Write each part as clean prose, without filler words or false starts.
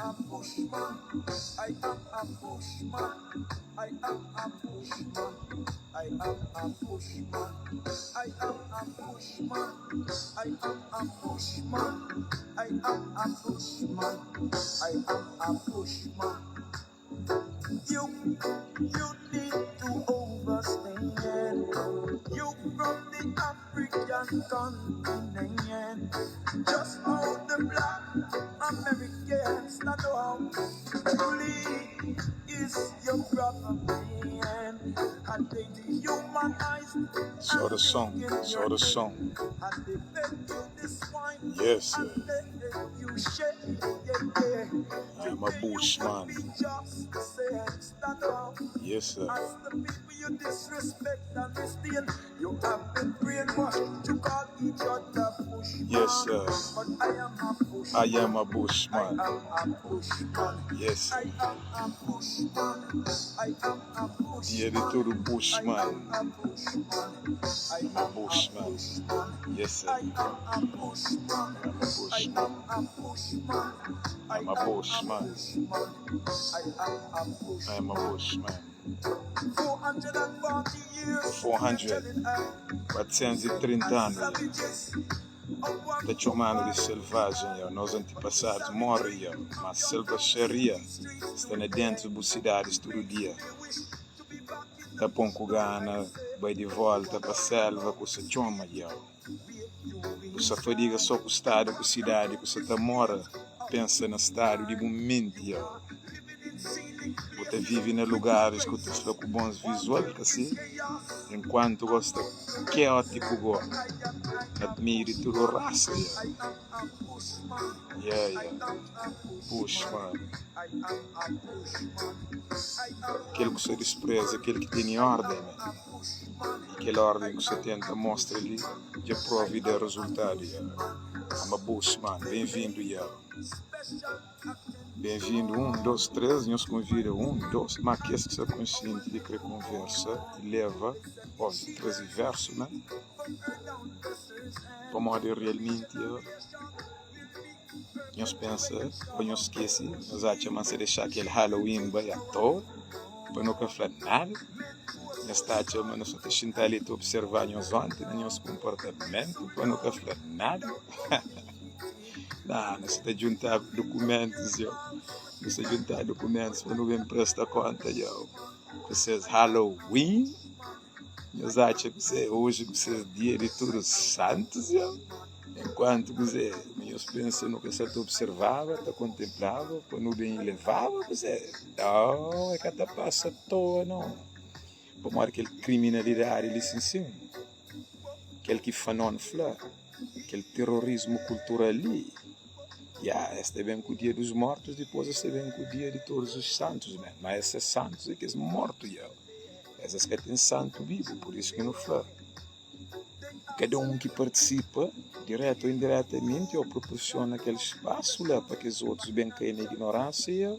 a bushman. I am a bushman. I am a bushman. I am a bushman. I am a bushman. I am a bushman. I am a bushman. I am a bushman. You need to understand. You from the African continent. Just how the black Americans not know how truly is your brother man. And they dehumanize. So the song. And they fed you this wine. Yes, And let you share. I'm a bushman. Yes, sir. As the people you disrespect and disdain, you have been brainwashed to call each other bushman. Yes, sir. But I am a bushman. I am a bushman. I am a bushman. Yes. I am a bushman. I am a bushman. Dia de todo bushman. I am a bushman. I am a bushman. Yes, sir. I am a bushman. I'm a bushman. I am a bushman. I'm a bushman. I am a bushman. I'm a bushman. 440 years. 430 anos. Da chamando de selvagem, nos antepassados morrem, mas a selvageria está dentro das cidades todo dia. Da Poncugana, vai de volta para a selva, com essa chama, você fadiga só com o estado, com a cidade, com você mora, pensa no estado de momento, você vive em lugares que você está com bons visuais, assim, enquanto você está caótico, admira toda a raça, Bushman. Aquele que você despreza, aquele que tem ordem, aquela ordem que você tenta mostrar ali, já prova e dá resultado. I'm a Bushman, bem-vindo, Bem-vindo, 1, 2, 3, nos convida, 1, 2, mas que esse que consciente de que conversa e leva, óbvio, traz verso, né? Como realmente, nós pensa, ou nós esquece, nós achamos que deixar aquele Halloween vai à toa, para nunca falar nada. Nós achamos, nós estamos sentados ali para observar nós ontem, nosso comportamento, para nunca falar nada. Não, nós estamos juntar documentos, nós estamos juntar documentos para não prestar conta, Vocês Halloween, nós achamos que hoje é dia de todos os santos, enquanto você, nós pensamos que você observava, contemplava, para não bem levava, você, não, é que até passa à toa, não. Para mostrar aquele criminalidade, licenciado, aquele que fanon flá, aquele terrorismo cultural ali. Este é bem com o dia dos mortos, depois este é bem com o dia de todos os santos, né? Mas esses santos é que são mortos, esses que têm santo vivo, por isso que não fala. Cada que participa, direto ou indiretamente, proporciona aquele espaço lá para que os outros bem caem na ignorância,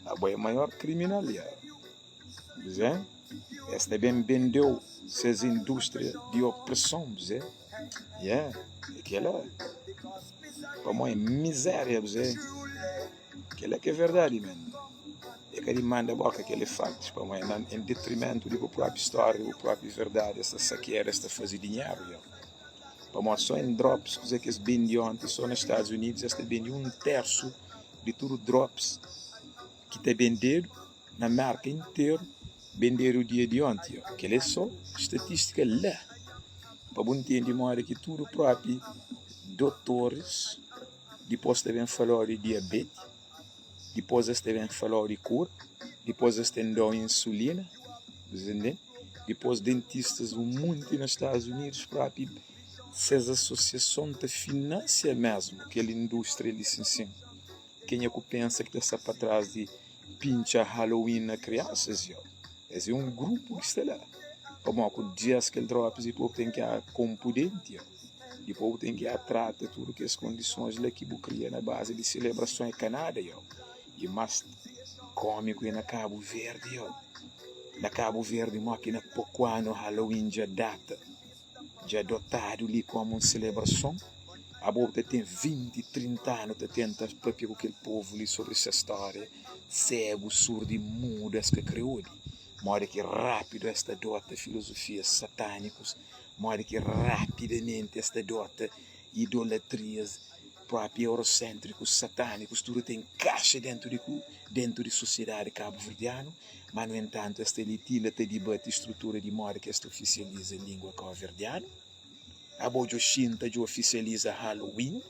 a maior criminalidade. Este bem vendeu essas indústrias de opressão, aquela como é miséria, aquela que é verdade, é que ele manda a boca aquele factos, em detrimento da própria história, da própria verdade, essa saqueira, esta fazer dinheiro, só em drops, que é bem de ontem, só nos Estados Unidos, este é bem de 1/3 de tudo drops que está vendido na marca inteira, venderam o dia de ontem, que é só estatística lá, para você entender mais que tudo próprio, doutores, depois também falou de diabetes, depois também falou de cura, depois também dão insulina, depois dentistas do mundo nos Estados Unidos próprio, essas associações de financiam mesmo aquela indústria licenciada. Quem é que pensa que está para trás de pincha Halloween na crianças? Esse é um grupo que está lá. Como que dias que ele dropa, depois tem que a componente, depois tem que a trata tudo que as condições lá que cria na base de celebrações Canadá, e mais cômico na Cabo Verde, na Cabo Verde, máquina pouco ano Halloween já data, já adotado ali como uma celebração, A boa tem 20, 30 anos, tenta papir com aquele povo ali sobre essa história, cego, surdo e mudo, essa criou. Mora que rápido esta dota filosofias satânicos, mora que rapidamente esta dota idolatrias próprios eurocêntricos, satânicos, tudo tem caixa dentro de sociedade cabo-verdiana, mas no entanto esta elitila te debate estrutura de modo que esta oficializa a língua cabo-verdiana. A boa Shinta já oficializa Halloween,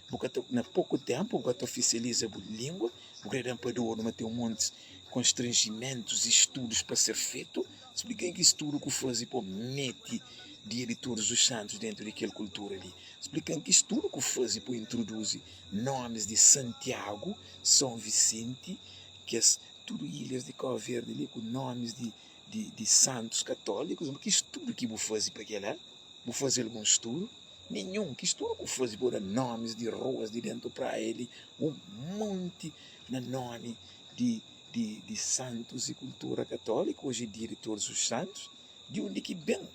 porque na pouco tempo porque oficializa a língua, porque não tem um monte de constrangimentos e estudos para ser feito. Expliquem que estudo que faz para mete diretores dos santos dentro daquela cultura ali. Expliquem que estudo que faz para introduzir nomes de Santiago, São Vicente, que é tudo ilhas de Cabo Verde ali com nomes de santos católicos. Mas que estudo que vou fazer para aquela? Vou fazer algum estudo? Nenhum. Que estudo que fazer para nomes de ruas de dentro para ele? Um monte de nome de santos e cultura católica, hoje diretores dos santos, de onde que vem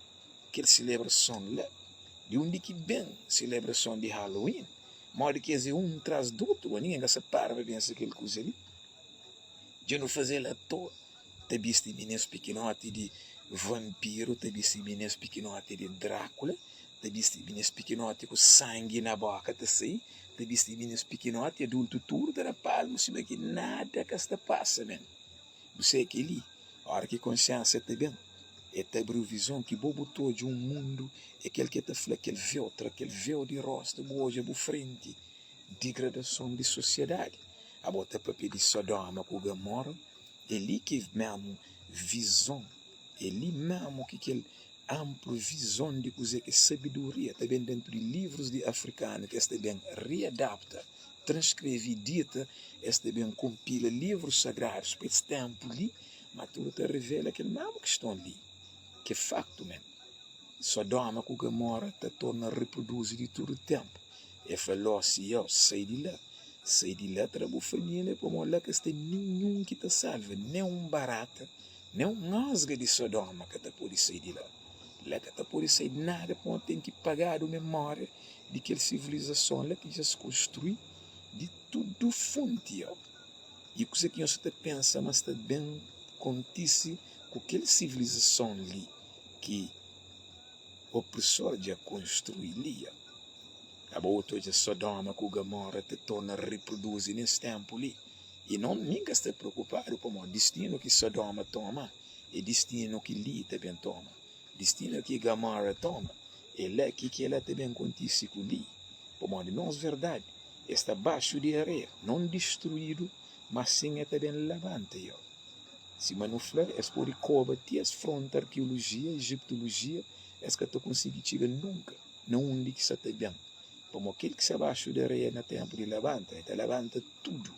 aquela celebração lá, de onde que vem celebração de Halloween, modo que é um traz do outro, ninguém se para para pensar aquela coisa ali. De não fazer lá toa, te viste meninos pequenote de vampiro, te viste meninos pequenote de Drácula, te viste meninos pequenote com sangue na boca, te viste meninos pequenote, adulto tudo, da palma, se que nada que está passa, man. Você é que ali, a hora que consciência te bem, é te abriu visão que bobo todo de um mundo, é aquele que te fala, aquele véu de rosto, hoje é frente, degradação de sociedade. A bota para pedir Sodoma com Gomorra, ele que mesmo visão, ele mesmo que aquele ampla visão de coisa que sabedoria, também dentro de livros de africano, que este bem readapta, transcreve e dita, este bem compila livros sagrados para esse tempo ali, mas tudo te revela aquele mesmo que estão ali, que é facto mesmo. Sodoma com Gomorra te torna a reproduzir de todo o tempo. E falou assim, eu sei de lá, trabalho família, para molhar que este nenhum que te salva, nem um barata, nem um rasga de Sodoma que te pode sair de lá. Lá que te pode sair nada, porque tem que pagar a memória de aquela civilização lá que já se construiu de tudo fonte. Ó. E coisa que você pensa, mas também acontece com aquela civilização ali que o opressor já construiu ali. A outra de Sodoma com Gomorra te torna a reproduzir nesse tempo ali. E não ninguém está preocupado com o destino que Sodoma toma, e destino que ali também toma, destino que Gomorra toma, e lá que ela também acontece com ali. Como não é verdade, está abaixo de areia, não destruído, mas sim é também levante. Se manuflar, é por combater as frontes arqueologia, egiptologia, é que tu consegue chegar nunca, não onde que está bem. Como aquele que se abaixo da areia no tempo de levanta, ele levanta tudo.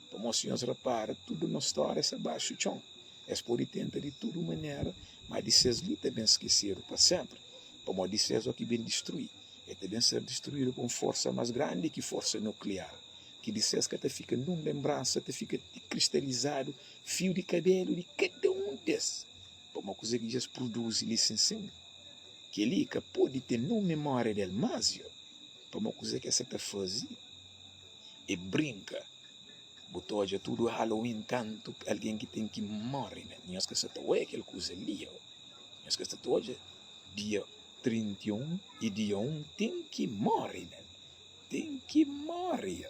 Como os senhores reparam, tudo na história se abaixo de chão. É por tenta de toda maneira, mas de seus ali também esqueceram para sempre. Como de seus que bem destruir. É também ser destruído com força mais grande que força nuclear. Que de seus que até fica numa lembrança, até fica cristalizado, fio de cabelo de cada um desses. Como uma coisa que já se produz licencinho. Que ele que pode ter numa memória dele, mas uma coisa que essa faz e brinca. Botou já tudo Halloween tanto alguém que tem que morrer, né? Não esquece que é aquela coisa ali, não esquece que hoje dia 31 e dia 1 tem que morrer, né? Tem que morrer,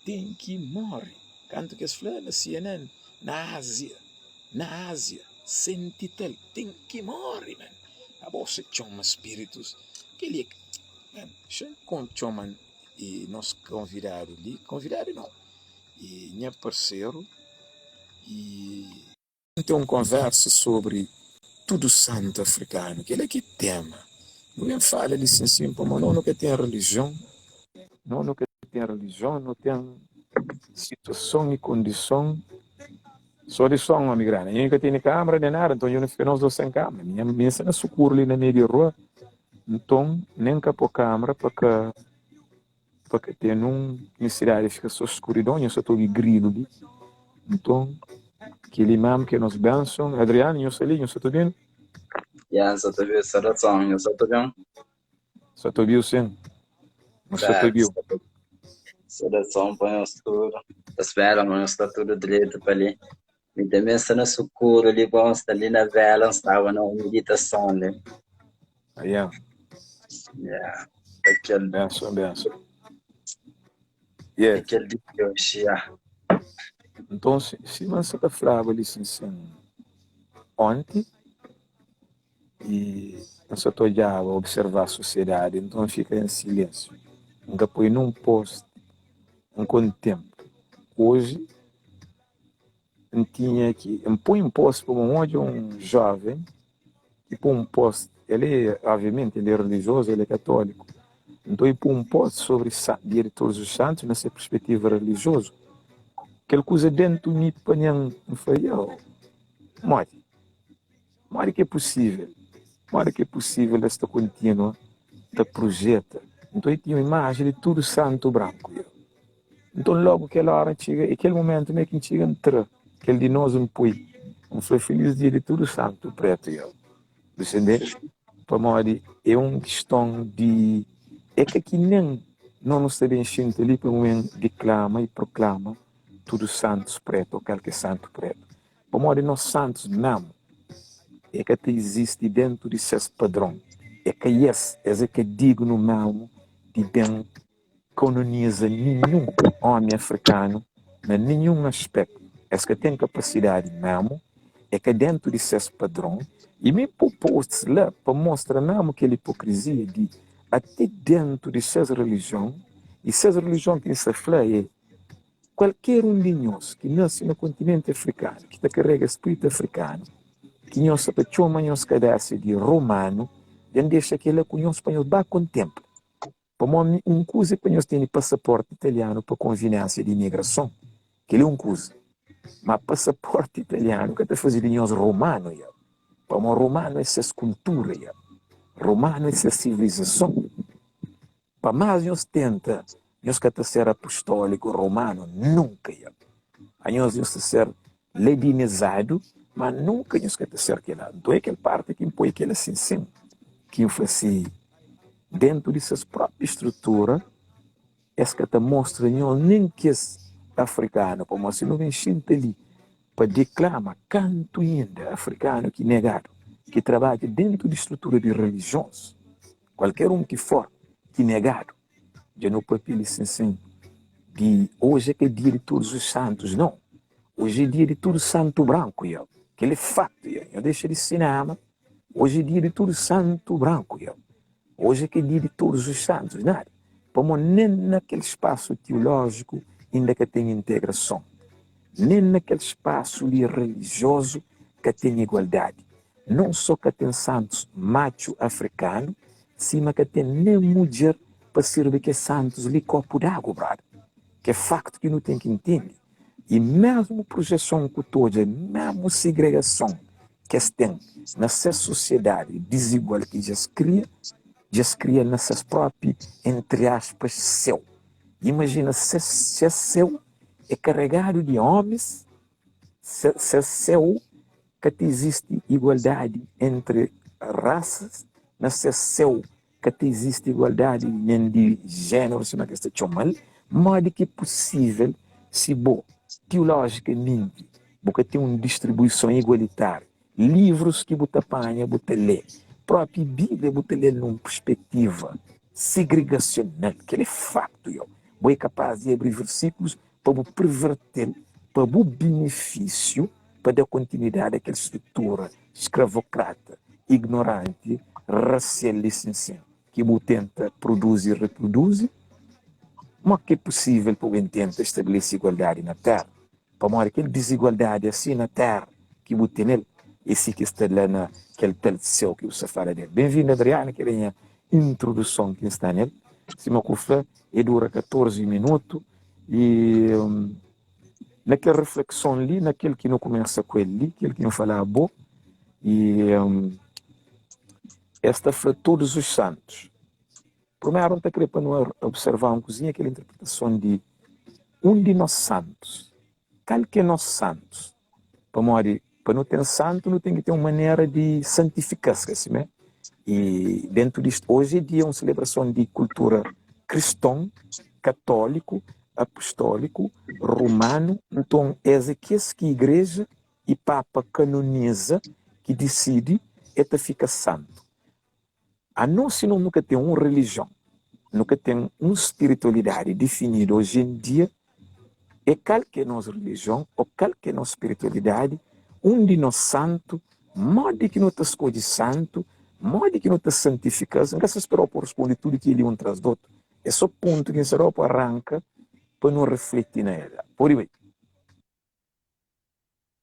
tem que morrer. Canto que as flores na CNN, na Ásia, sentitel, tem que morrer, né? A bolsa chama espíritos, que ele chamam e nós convidaram ali, convidaram não, e minha parceiro, e então conversa sobre tudo santo africano, que ele é que tema. Não fala licencinho, como não que tem religião, não que tem religião, não tem situação e condição, só de som, uma migrana. Eu nunca tenho câmera nem nada, então eu não fico nós dois sem câmera. Minha cena socorro ali na meio da rua, então nem cá por câmera porque tem necessidade de ficar só escuridão, eu só estou de grilo ali. Então, aquele imam que nos benção, Adriano, eu sei, eu estou bem? Ja, só te viu essa razão, eu só te viu. Só estou bem, sim. Não se Certo. pegou. Seleção põe os tudo. Espera, mano, está tudo direito para ali. E também está no sucuro ali, bom, está ali na vela, estava na meditação ali. Aí é. Yeah. Aquele, Benção. Yes. aquele dia, yeah. Então, se você está falando ali, assim, ontem, e você está já a observar a sociedade, então fica em silêncio. Nunca põe num post, um tempo. Hoje, eu tinha que põe um post para um jovem, e põe um post, obviamente, ele é religioso, ele é católico. Então, ele põe um post sobre Dia de Todos os Santos, nessa perspectiva religiosa. Aquela coisa dentro de mim, não foi eu. Mari que é possível. Mari que é possível esta contínua da projeta. Então, eu tinha uma imagem de tudo santo branco. Então, logo aquela hora chega, aquele momento meio que chega entre aquele de nós põe. Foi feliz dia de tudo santo preto. Entende? Para Mari, é uma questão de. É que aqui nem não nos tem enchendo ali para um declama e proclama tudo santos preto, ou qualquer santo preto. Para Mari, nós santos não. É que até existe dentro de seus padrão. É que é que digo no mesmo de bem coloniza nenhum homem africano, em nenhum aspecto. É que tem capacidade mesmo, é que dentro de seus padrão, e me propôs lá para mostrar mesmo aquela hipocrisia de até dentro de suas religiões, e suas religiões que se fala é qualquer um de nós que nasce no continente africano, que carrega espírito africano, que nós chama nós cadastro de romano, dan deixa que ele conhece espanhol bem com tempo. Para um coisa que nós temos passaporte italiano para conveniência de imigração, que ele é um coisa. Mas passaporte italiano que está fazendo de nós romano, para um romano é essa cultura, romano é essa civilização. Para mais nós tenta, nós que ser apostólico romano, nunca, a nós ser ledinizado, mas nunca nos quer ser aquele. Então é aquela parte que impõe aquele assim, que faz dentro de sua própria estrutura, essa que te mostra nem que é africano, como se não vem ali, para declamar canto ainda africano que negado, que trabalha dentro de estrutura de religiões, qualquer um que for, que negado, já não pode pedir assim, de hoje é que é dia de todos os santos, não. Hoje é dia de todo santo branco, aquele fato, eu deixo de cinema, hoje é dia de todo santo branco, hoje é que é dia de todos os santos, nada. Como nem naquele espaço teológico ainda que tem integração, nem naquele espaço religioso que tem igualdade. Não só que tem santos macho africano, cima que tem nem mulher para servir que santos ali copo d'água, brother. Que é facto que não tem que entender. E mesmo projeção cultural, mesmo segregação que se tem nessa sociedade desigual que já se cria nessas próprias, entre aspas, céu. Imagina se céu é carregado de homens, se céu que existe igualdade entre raças, nesse céu que existe igualdade de gênero, se não é que está chamando, mas que é possível, se bom, teologicamente, porque tem uma distribuição igualitária, livros que você apanha, você lê, própria Bíblia você lê numa perspectiva segregacional, que é fato, você é capaz de abrir versículos para perverter, para o benefício, para dar continuidade àquela estrutura escravocrata, ignorante, racial licenciada, que você tenta produzir e reproduzir, mas que é possível para o tenta estabelecer igualdade na Terra. Para mostrar aquela desigualdade assim na Terra, que você tem nele, esse que está lá naquele pele de céu que você fala dele. Bem-vindo, Adriana, que é a introdução que está nele. Se me ocorre, dura 14 minutos, e naquela reflexão ali, naquele que não começa com ele ali, aquele que não fala bom, e esta foi todos os santos. Primeiro, não queria para nós observar uma coisinha, aquela interpretação de um de nós santos. Qual que é nosso santos? Para não ter santo, não tem que ter uma maneira de santificar-se, assim, né? E dentro disto, hoje é dia uma celebração de cultura cristão, católico, apostólico, romano. Então, é aqui que a igreja e Papa canoniza, que decide, fica santo. A nós, se não nunca tem uma religião, nunca tem uma espiritualidade definida hoje em dia, é qual que é a nossa religião, ou qual que é a nossa espiritualidade, onde nós santo, modo que nós escolhemos santo, modo que nós santificamos, não se esperar por responder tudo que ele um traz do outro. É só ponto que será para arranca para não refletir nela. Por aí.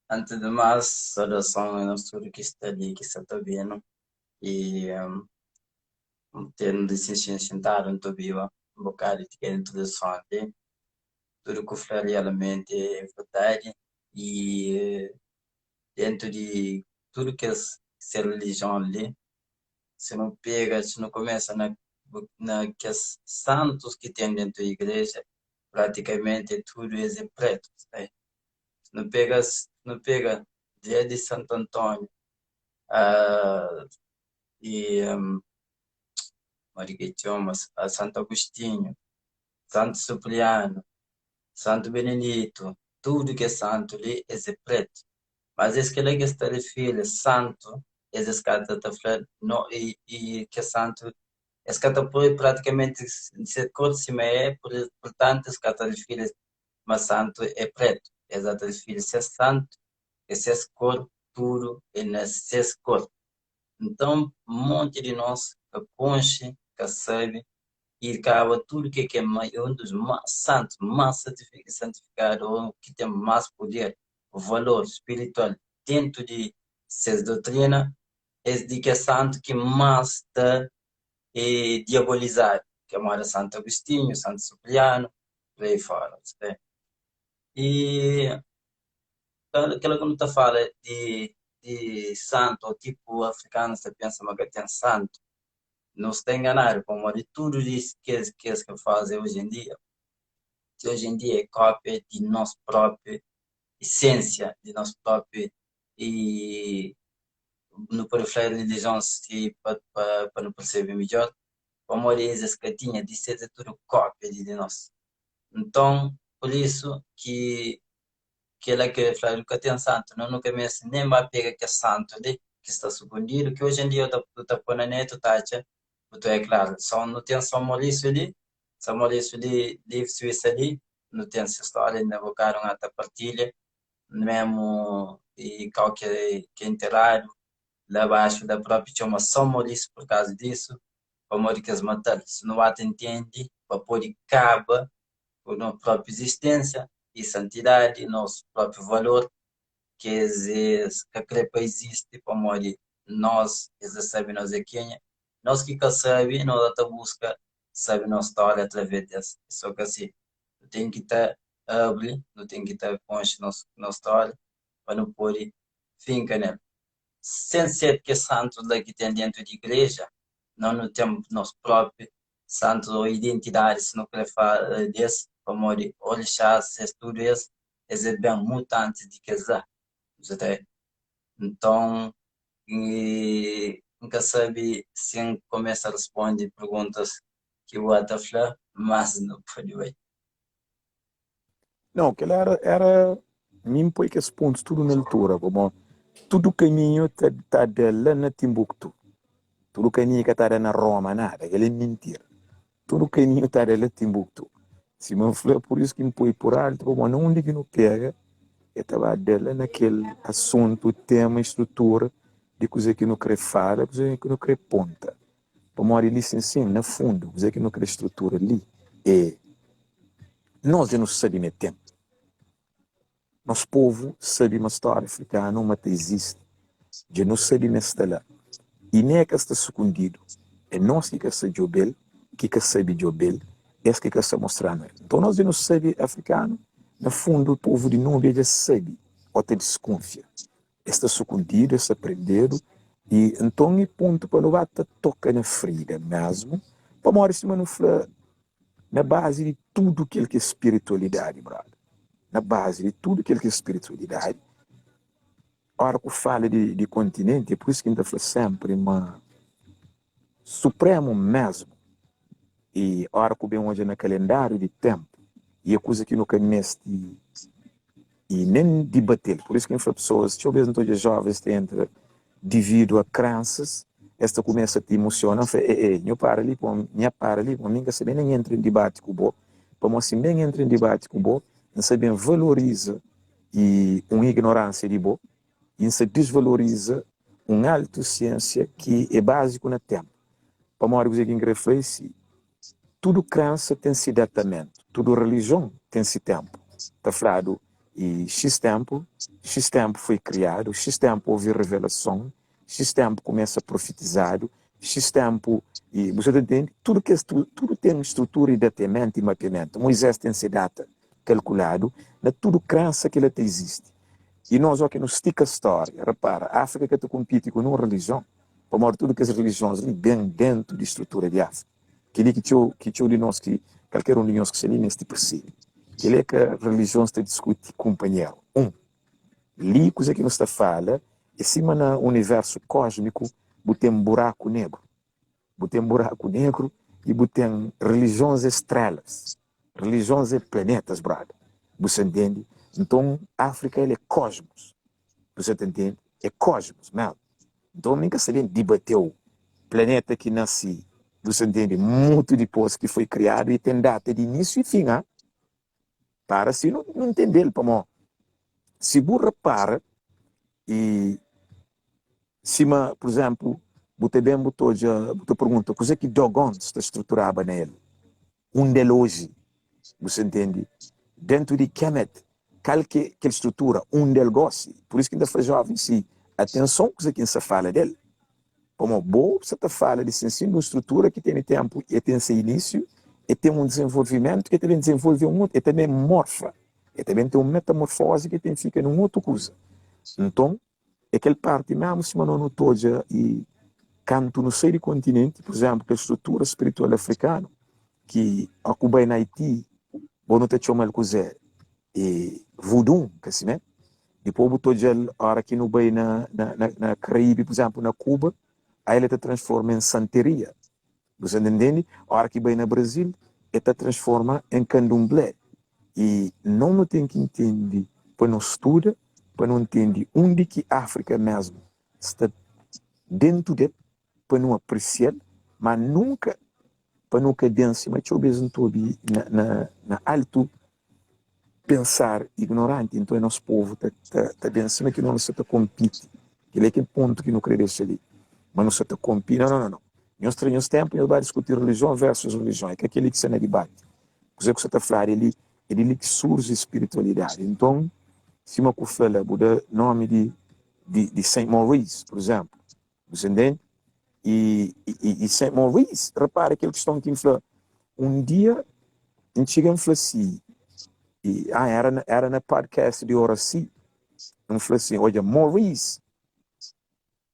Antes de mais, saudação a nós tudo que está ali, que está vendo. E tendo de se sentar no viva, um bocado de introdução ali. Tudo que eu falei realmente é verdade. E dentro de tudo que é religião ali, se não pega, se não começa que os santos que tem dentro da igreja, praticamente tudo é preto. Né? Se não pega desde Santo Antônio e a Santo Agostinho, Santo Cipriano, Santo Benedito, tudo que é santo ali é preto. Mas esse que ele está de filho santo, esse que está falando, e que é santo, esse que está praticamente ser cor de cima portanto, esse que está de filho, mas santo é preto. Exato, de filho ser santo, esse é cor puro, e nesse cor. Então, um monte de nós que conche, que sabe, e acaba tudo que é um dos mais santos, mais santificado, ou que tem mais poder, valor espiritual dentro de suas doutrinas, é de que é santo que mais está diabolizado, que é o Santo Agostinho, Santo Cipriano, por aí fora. Sabe? E aquela quando tu fala de santo, ou tipo africano, você pensa que tem santo, não se tem enganar, como de tudo isso que fazem hoje em dia. Que hoje em dia é cópia de nossa própria essência, de nosso próprio e no perfil de religião para não perceber melhor, como eles que tinha de ser tudo cópia de nós. Então, por isso que ela que fala que tem santo, não nunca me nem vai pegar que é santo ali, que está escondido, que hoje em dia eu estou pondo na net, tu é claro, só não tem São Maurício de Suíça ali, não tem essa história, ainda evocaram até partilha, mesmo e qualquer que é enterrado, lá abaixo da própria chama São Maurício por causa disso, para morrer que as matar, se não até entende, para pôr cabo por nossa própria existência e santidade, nosso próprio valor, que a crepa existe para morrer nós, eles sabem nós é quem, nós que sabe, nós até busca, sabe nossa história através dessa, só que assim, tem que estar abre, não tem que estar consciente nossa história, para não pôr finca nele. Sem ser que santo que tem dentro da igreja, não temos nosso próprio santo ou identidade, se não quer falar desse, como orixá, se tudo isso, é bem muito antes de casar. Então, nunca sabe se começa a responder perguntas que o outro fala, mas não pode ver. Não, que era mim põe que esse ponto tudo na altura, como tudo caminho está dela na Timbuktu. Tudo caminho que está na Roma, nada, ele é mentira. Tudo caminho está dela na Timbuktu. Se me fala por isso que me põe por alto, como não onde que não pega, estava dela naquele assunto, tema, estrutura, de coisa que não quer falar, coisa que não quer ponta. Para morrer licenciando, no fundo, coisa que não quer estrutura ali, é nós já não sabemos tempo. Nosso povo sabe uma história africana, mas existe. Já não sabe nesta lá. E nem é que está escondido. É nós que sabemos jobel, que sabe jobel, é que está mostrando. Então nós já não sabemos africano, no fundo o povo de Núbia já sabe, ou até desconfia. Está escondido, está prendido, e então é ponto para não bater toca na ferida mesmo, para morrer cima no flor, na base de tudo que é espiritualidade, brother. Na base de tudo aquilo que é espiritualidade. A hora que fala de continente, é por isso que a gente fala sempre, mas supremo mesmo, e a hora que bem hoje no calendário de tempo, e a coisa que nunca neste e nem debater. Por isso que as pessoas, deixa eu ver, todos os jovens têm devido a crenças, esta começa a te emocionar, eu para ali, minha para ali, para mim que se bem nem entra em debate com o bo, para mim se bem entra em debate com o bo, não se bem valoriza e uma ignorância de bo, e se desvaloriza uma autociência que é básico no tempo. Para mim, você que reflete, tudo crença tem se datamento, tudo religião tem se tempo. Está falado, e X tempo foi criado, X tempo houve revelação, X tempo começa profetizado, X tempo, e você entende? Tudo tem estrutura e datamento e mapeamento. Moisés tem essa data calculado, na tudo crença que ela existe. E nós, ó, que nos estica a história, repara, a África que tu compete com uma religião, para mostrar tudo que as religiões ali bem dentro da estrutura de África. Que tinha de nós, que qualquer um de nós que se ali neste percebe. Que é que a religião está discute, companheiro. Ali, coisa que nos fala, em cima no universo cósmico, tem um buraco negro. Tem um buraco negro e tem religiões estrelas. Religiões e planetas, brother. Você entende? Então, a África é cosmos. Você entende? É cosmos, mesmo. Então, nunca se debateu planeta que nasce, você entende? Muito depois que foi criado e tem data de início e fim, hein? Para se não entender, para se burra para e se, por exemplo, você bem botou pergunta, coisa é que Dogon está estruturada nele? Dele hoje, você entende? Dentro de Kemet, qualquer estrutura, dele gosta. Por isso que ainda faz jovem, se atenção, coisa que se fala dele. Como bom, você fala de ensino uma estrutura que tem tempo e tem seu início, e tem um desenvolvimento que também desenvolve e também morfa. E também tem uma metamorfose que tem fica numa outra coisa. Então, aquela parte mesmo, se não notou já, e canto no seio do continente, por exemplo, a estrutura espiritual africana, que ocupa em Haiti, bom, não te chama coisa, e voodoo, que assim, né? Depois botou já a hora que no bem na Caribe, por exemplo, na Cuba, aí ele te transforma em santeria. Você entende? A hora que vem no Brasil, ele transforma em candomblé. E não tem que entender, para não estudar, para não entender onde que a África mesmo está dentro dele, para não apreciar, mas nunca, para nunca dançar, mas eu vejo na alto pensar ignorante. Então, nosso povo está dançando que não se compete. Ele é aquele ponto que não quer deixar ali. Mas não se compete, não. Em outros tempos, ele vai discutir religião versus religião. É que aquele que se na debate. O que você está falando, ele que surge espiritualidade. Então, se uma coisa fala, o nome de Saint Maurice, por exemplo, você entende? E Saint Maurice, repara aquela questão que fala, dia, a gente chega e fala assim, era na podcast de Horaci, não falou assim, olha, Maurice,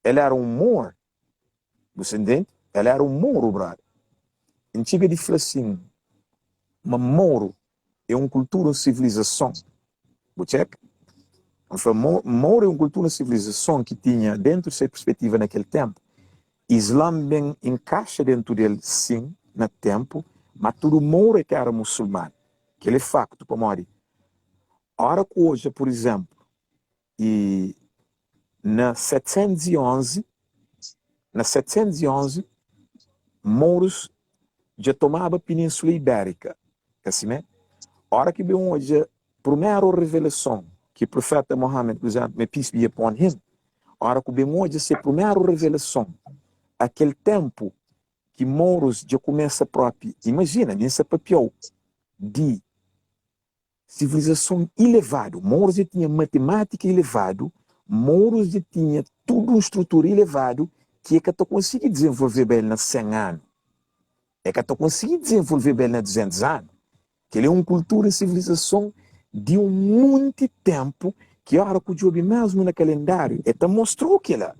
ele era um Moor, você entende? Ele era um Moro, brother. A gente chega e fala assim, mas Moro é uma cultura, uma civilização. Você Moro é uma cultura, uma civilização que tinha, dentro de sua perspectiva naquele tempo, Islã bem encaixa dentro dele, sim, no tempo, mas tudo Moro é que era muçulmano. Aquele facto, para morrer. A hora que hoje, por exemplo, e na 711, Mouros já tomava a Península Ibérica. Assim, né? A hora que veio hoje, a primeira revelação que o profeta Mohammed, por exemplo, me peace be upon him, a hora que veio hoje, essa primeira revelação, aquele tempo que Mouros já começa próprio, imagina, nesse papel de civilização elevada. Mouros já tinha matemática elevado, Mouros já tinha tudo uma estrutura elevado, que é que tu consegue desenvolver bem na 100 anos. É que tu consegue desenvolver bem na 200 anos. Que ele é uma cultura e civilização de muito tempo, que a hora que o jogo mesmo no calendário, ele mostrou que lá.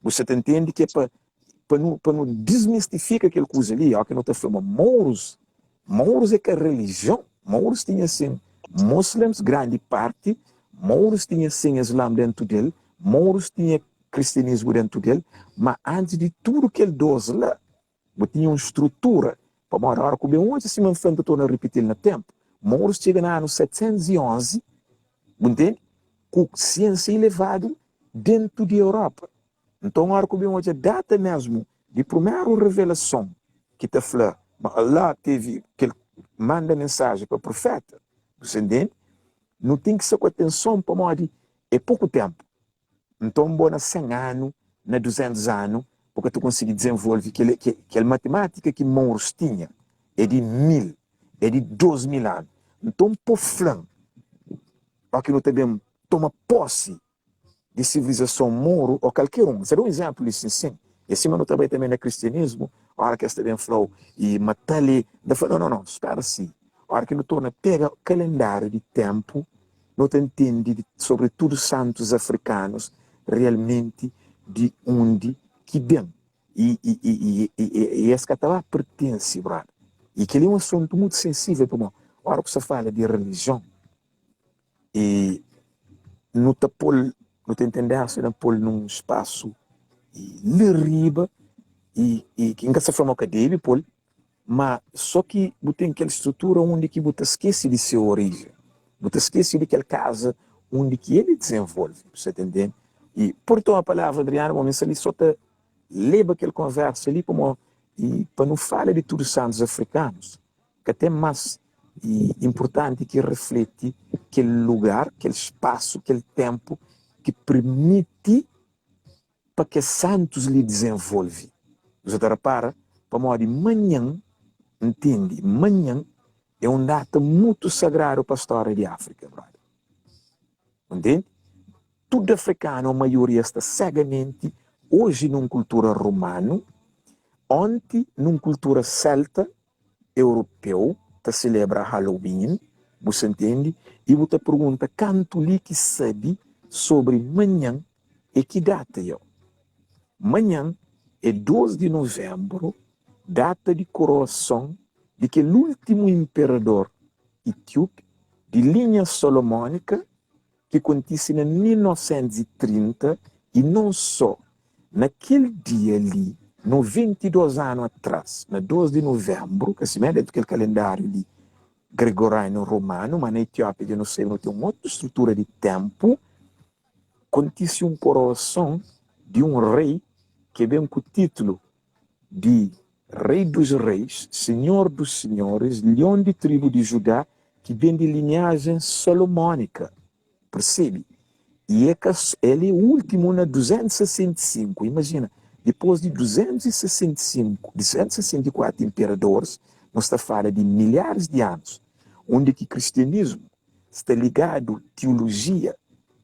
Você entende que é para não desmistificar aquela coisa ali, ó, que não está falando, Mouros é que a religião, Mouros tinha assim, muçulmanos, grande parte, Mouros tinha assim, Islã dentro dele, Mouros tinha cristianismo dentro dele, mas antes de tudo que ele doze lá, tinha uma estrutura para uma hora que bem hoje se me enfrenta torna a repetir no tempo. Mouros chega no ano 711, entende? Com ciência elevada dentro da Europa. Então, a hora que bem hoje a data mesmo de primeira revelação que te fala, mas Allah teve que ele manda mensagem para o profeta, você entende? Não tem que ser com atenção para uma é pouco tempo. Então, bom, na 100 anos, na 200 anos, porque tu consegue desenvolver aquela matemática que Mouros tinha, é de 1000, é de 2000 anos. Então, por flan, para que não também toma posse de civilização Mouro ou qualquer um. Será um exemplo disso, sim. E assim, não trabalha também no cristianismo, a hora que esta bem falou, e matar-lhe, não, espera assim. A hora que não torna, pega o calendário de tempo, não te entende, sobretudo santos africanos, realmente de onde que vem. E esse catalão pertence, brother. E que ele é um assunto muito sensível para mim. A hora que se fala de religião, e não te entender, se não pôr num espaço riba e que nunca se forma academia, pôr, mas só que você tem aquela estrutura onde que você esquece de sua origem, você esquece de aquela casa onde que ele desenvolve, você entende? E por tua palavra, Adriano, momento ali só te leva aquela conversa ali e para não falar de todos os santos africanos, que até mais importante que reflete aquele lugar, aquele espaço, aquele tempo que permite para que santos lhe desenvolve. Você repara, para morrer manhã, entende? Manhã é um data muito sagrado para a história de África, brother. Entende? Tudo africano, a maioria está cegamente, hoje numa cultura romana, ontem numa cultura celta, europeu, que celebra Halloween, você entende? E você pergunta, quanto lhe que sabe sobre manhã e que data é? Manhã é 12 de novembro, data de coroação de que o último imperador etíope de linha solomônica que acontece em 1930 e não só. Naquele dia ali, 92 anos atrás, na 12 de novembro, que se mede aquele calendário ali, gregoriano romano, mas na Etiópia, eu não sei, não tem uma outra estrutura de tempo, acontece uma coroação de um rei que vem com o título de Rei dos Reis, Senhor dos Senhores, Leão de tribo de Judá, que vem de linhagem solomônica. Percebe? E ele é o último na 265. Imagina, depois de 264 imperadores, nós estamos falando de milhares de anos, onde que o cristianismo está ligado à teologia,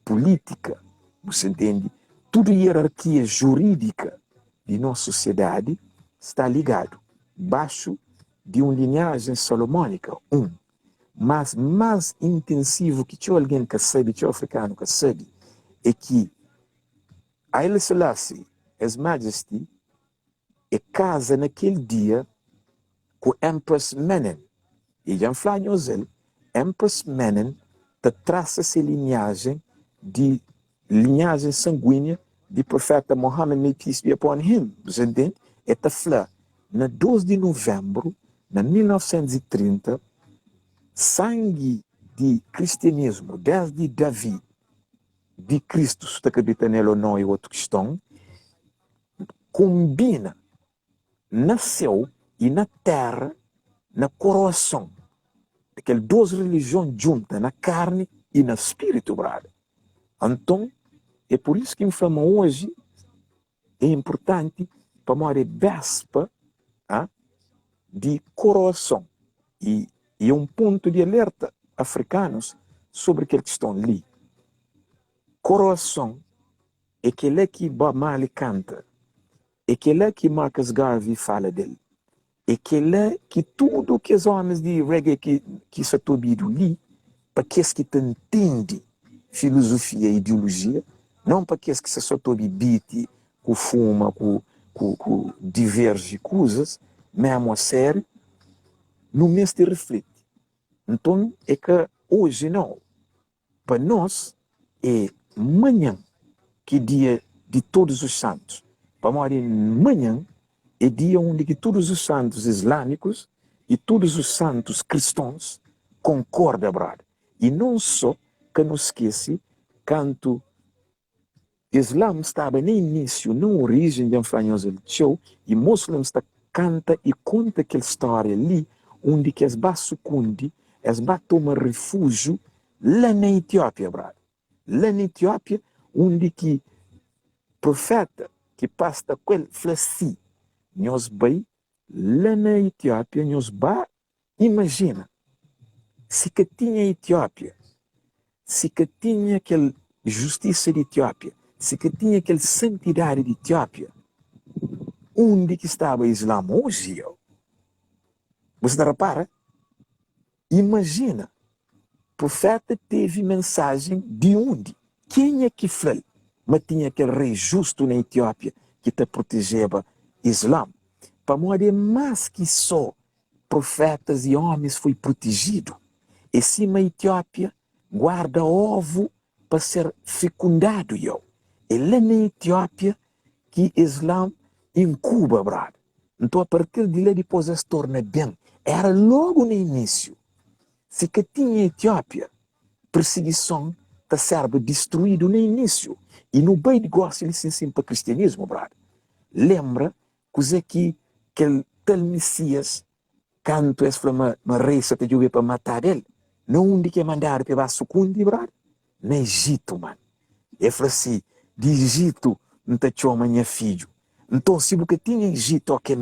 política, você entende? Toda a hierarquia jurídica de nossa sociedade está ligado baixo de uma linhagem solomônica, Mas mais intensivo que tinha alguém que sabe, tinha africano que sabe, é que Haile Selassie, His Majesty, é casa naquele dia com Empress Menen. E já falou Empress Menen traça essa linhagem de linhagem sanguínea de profeta Muhammad, may peace be upon him. Você entende? É ta fala, na 12 de novembro de 1930, sangue de cristianismo, desde Davi, de Cristo, se acredita nele ou não, é outra questão, combina, nasceu e na terra, na coroação, daquelas duas religiões juntas, na carne e no espírito, brother. Então, é por isso que inflama hoje, é importante para morrer vespa de coroação. E é um ponto de alerta africanos sobre aquela questão ali. Coroação é aquele que Bob Marley canta, é aquele que Marcus Garvey fala dele, é aquele que tudo que os homens de reggae que se tobiram ali, para que que te entende filosofia e ideologia, não para que se só tobi beat, com fuma, com diverge coisas, mesmo a sério, no mês de reflete. Então, é que hoje não. Para nós, é manhã, que é dia de todos os santos. Para nós, manhã, é dia onde que todos os santos islâmicos E todos os santos cristãos concordam, brother. E não só que não esquece, quando Islam estava no início, na origem de famoso show, e muçulmanos canta e conta aquela história ali, onde que as basucundi, as tomar refúgio lá na Etiópia, brother. Lá na Etiópia, onde que profeta que passa aquele flassi, nós bem, lá na Etiópia, nós ba, imagina, se que tinha Etiópia, se que tinha aquela justiça de Etiópia, se que tinha aquela santidade de Etiópia, onde que estava o Islã hoje? Você repara? Imagina, o profeta teve mensagem de onde? Quem é que falou? Mas tinha aquele rei justo na Etiópia que te protegia o Islã. Para morrer mais que só profetas e homens foi protegido. E cima a Etiópia guarda ovo para ser fecundado. E lá na Etiópia que Islã incuba, brother. Então a partir de lá depois se torna bem. Era logo no início. Se que tinha Etiópia, perseguição está sendo destruído no início. E no bem de gosto ele se ensina para o cristianismo, brother. Lembra que aquele tal Messias, quando esse foi uma raça que eu para matar ele, não onde que mandar para o sucundi, brother? No Egito, mano. Ele falou assim, de Egito não te chama minha filho. Então, se você tinha Egito, ou que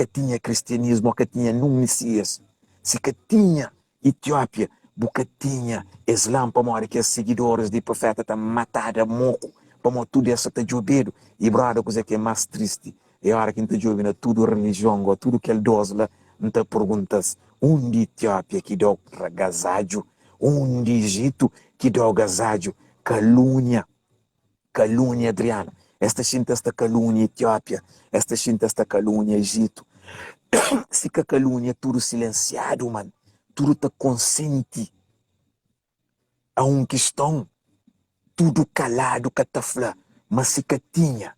tinha cristianismo, ou que tinha no Messias, se que tinha Etiópia, porque tinha Islã, para morrer que os seguidores do profeta estão matados a moco, para morrer tudo isso está jubido. E, brother, coisa que é mais triste, é a hora que está jubina tudo religião, ou tudo que ele doz lá, não te perguntas, onde Etiópia que deu gazádio, onde Egito que deu gazádio, calúnia, Adriano. Esta gente esta calúnia Etiópia, esta gente esta calúnia Egito. Se que a calúnia tudo silenciado, mano, tudo está consciente. A questão, tudo calado que está falando, mas se que tinha,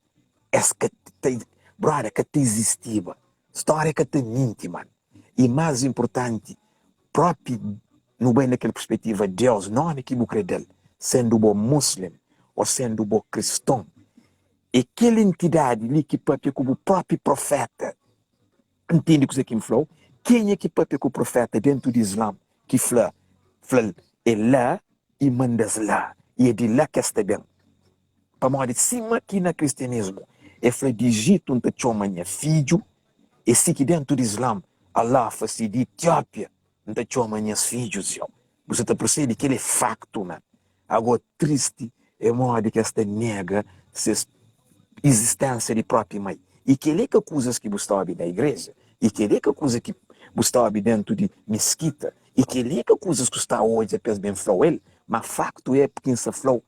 essa que te, brother, que te existia, história que te mente, mano. E mais importante, próprio, no bem daquela perspectiva, Deus, não é que eu creio dele, sendo bom muçulmano ou sendo bom cristão, e aquela entidade ali que pode como o próprio profeta, entende o que ele falou? Quem é que pode com o profeta dentro do Islã que fala, é lá e mandas lá, e é de lá que está bem. Para morrer de cima aqui no cristianismo, é fala de Egito, não te chama minha filho, e se que dentro do Islã, Allah fala de Etiópia, não te chama minhas filhos, você está percebendo que ele é facto, né? Agora, triste é morrer que esta nega existência de própria mãe. E que ele que coisas que você está na igreja, e que ele que coisas que você está dentro de mesquita, e que ele que coisas que está hoje é bem flow ele, mas facto é que essa flow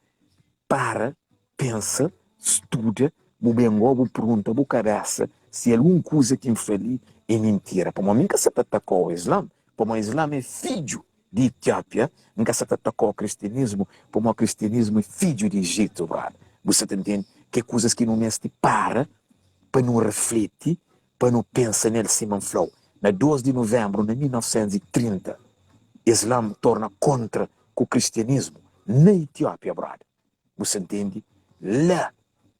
para, pensa, estuda, o bem o pergunta, o cabeça, se alguma coisa que infeliz é mentira. Para mim, nunca se atacou o Islã, para mim, o Islã é filho de Etiópia, nunca se atacou o cristianismo, para mim, o cristianismo é filho de Egito, brother. Você entende? Que coisas que não neste para não refletir, para não pensar nele cima flow. Na 12 de novembro de 1930, Islã torna contra o cristianismo na Etiópia, brother. Você entende? Lá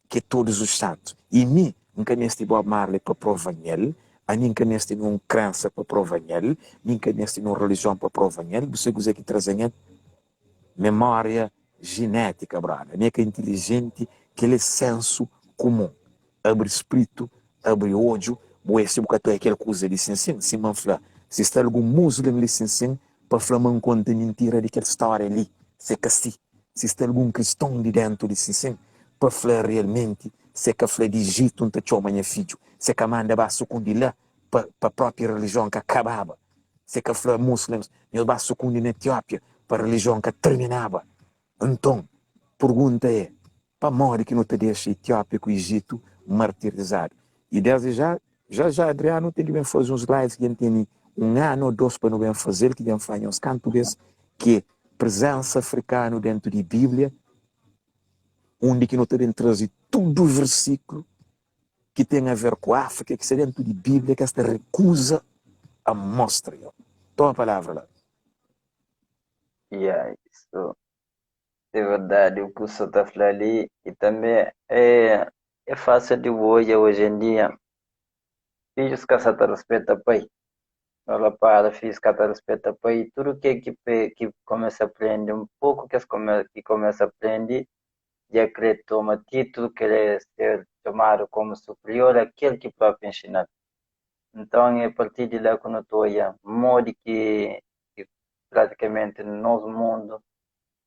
que todos os santos. E mim, nunca neste Bob Marley para provar nele, a nunca neste num crença para provar nele, nunca neste numa religião para provar nele, você quiser que trazem memória genética, brother. Nem que é inteligente, que ele é senso comum. Abre espírito, abre ódio, se o é aquela coisa de ensino, se man fala, se está algum muçulmano de ensino, para falar um conta mentira daquela história ali, se que assim, se está algum cristão de dentro de ensino, para falar realmente, se que fala de Egito, não te chama minha filho, se que manda baixo com de lá, para a própria religião que acabava, se que fala muçulmanos, eu baixo com de na Etiópia, para a religião que terminava. Então, pergunta é, para morrer que não te deixa Etiópia com o Egito martirizado. E desde já Adriano tem que bem fazer uns slides que tem ano ou dois para não bem fazer, que tem fazer uns cantos que presença africana dentro da Bíblia, onde que não tem trazer tudo o versículo que tem a ver com a África, que é dentro da Bíblia, que esta recusa Amostre. Toma a palavra lá. Isso é verdade, o que o senhor está falando ali, e também é fácil de hoje em dia, filhos que se respeita pai, ela para, filhos que se respeita pai, tudo que começa a aprender, um pouco que começa a aprender, já querer tomar título, querer ser tomado como superior àquele que próprio ensinar. Então, é a partir de lá que eu estou a modo que praticamente no nosso mundo,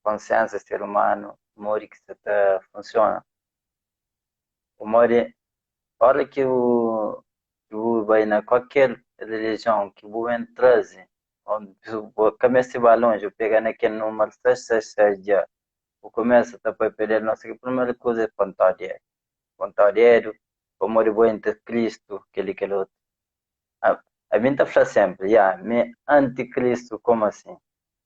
consciência ser humano, modo que se tá, funciona. O modo, hora que o vai na qualquer religião que o entrasse, onde o começa a ir longe, pega naquele número 666 já, o começa a perder, não sei, a primeira coisa é pontadeiro, o modo bom entre Cristo, aquele outro. A mim está falando sempre, me anticristo, como assim?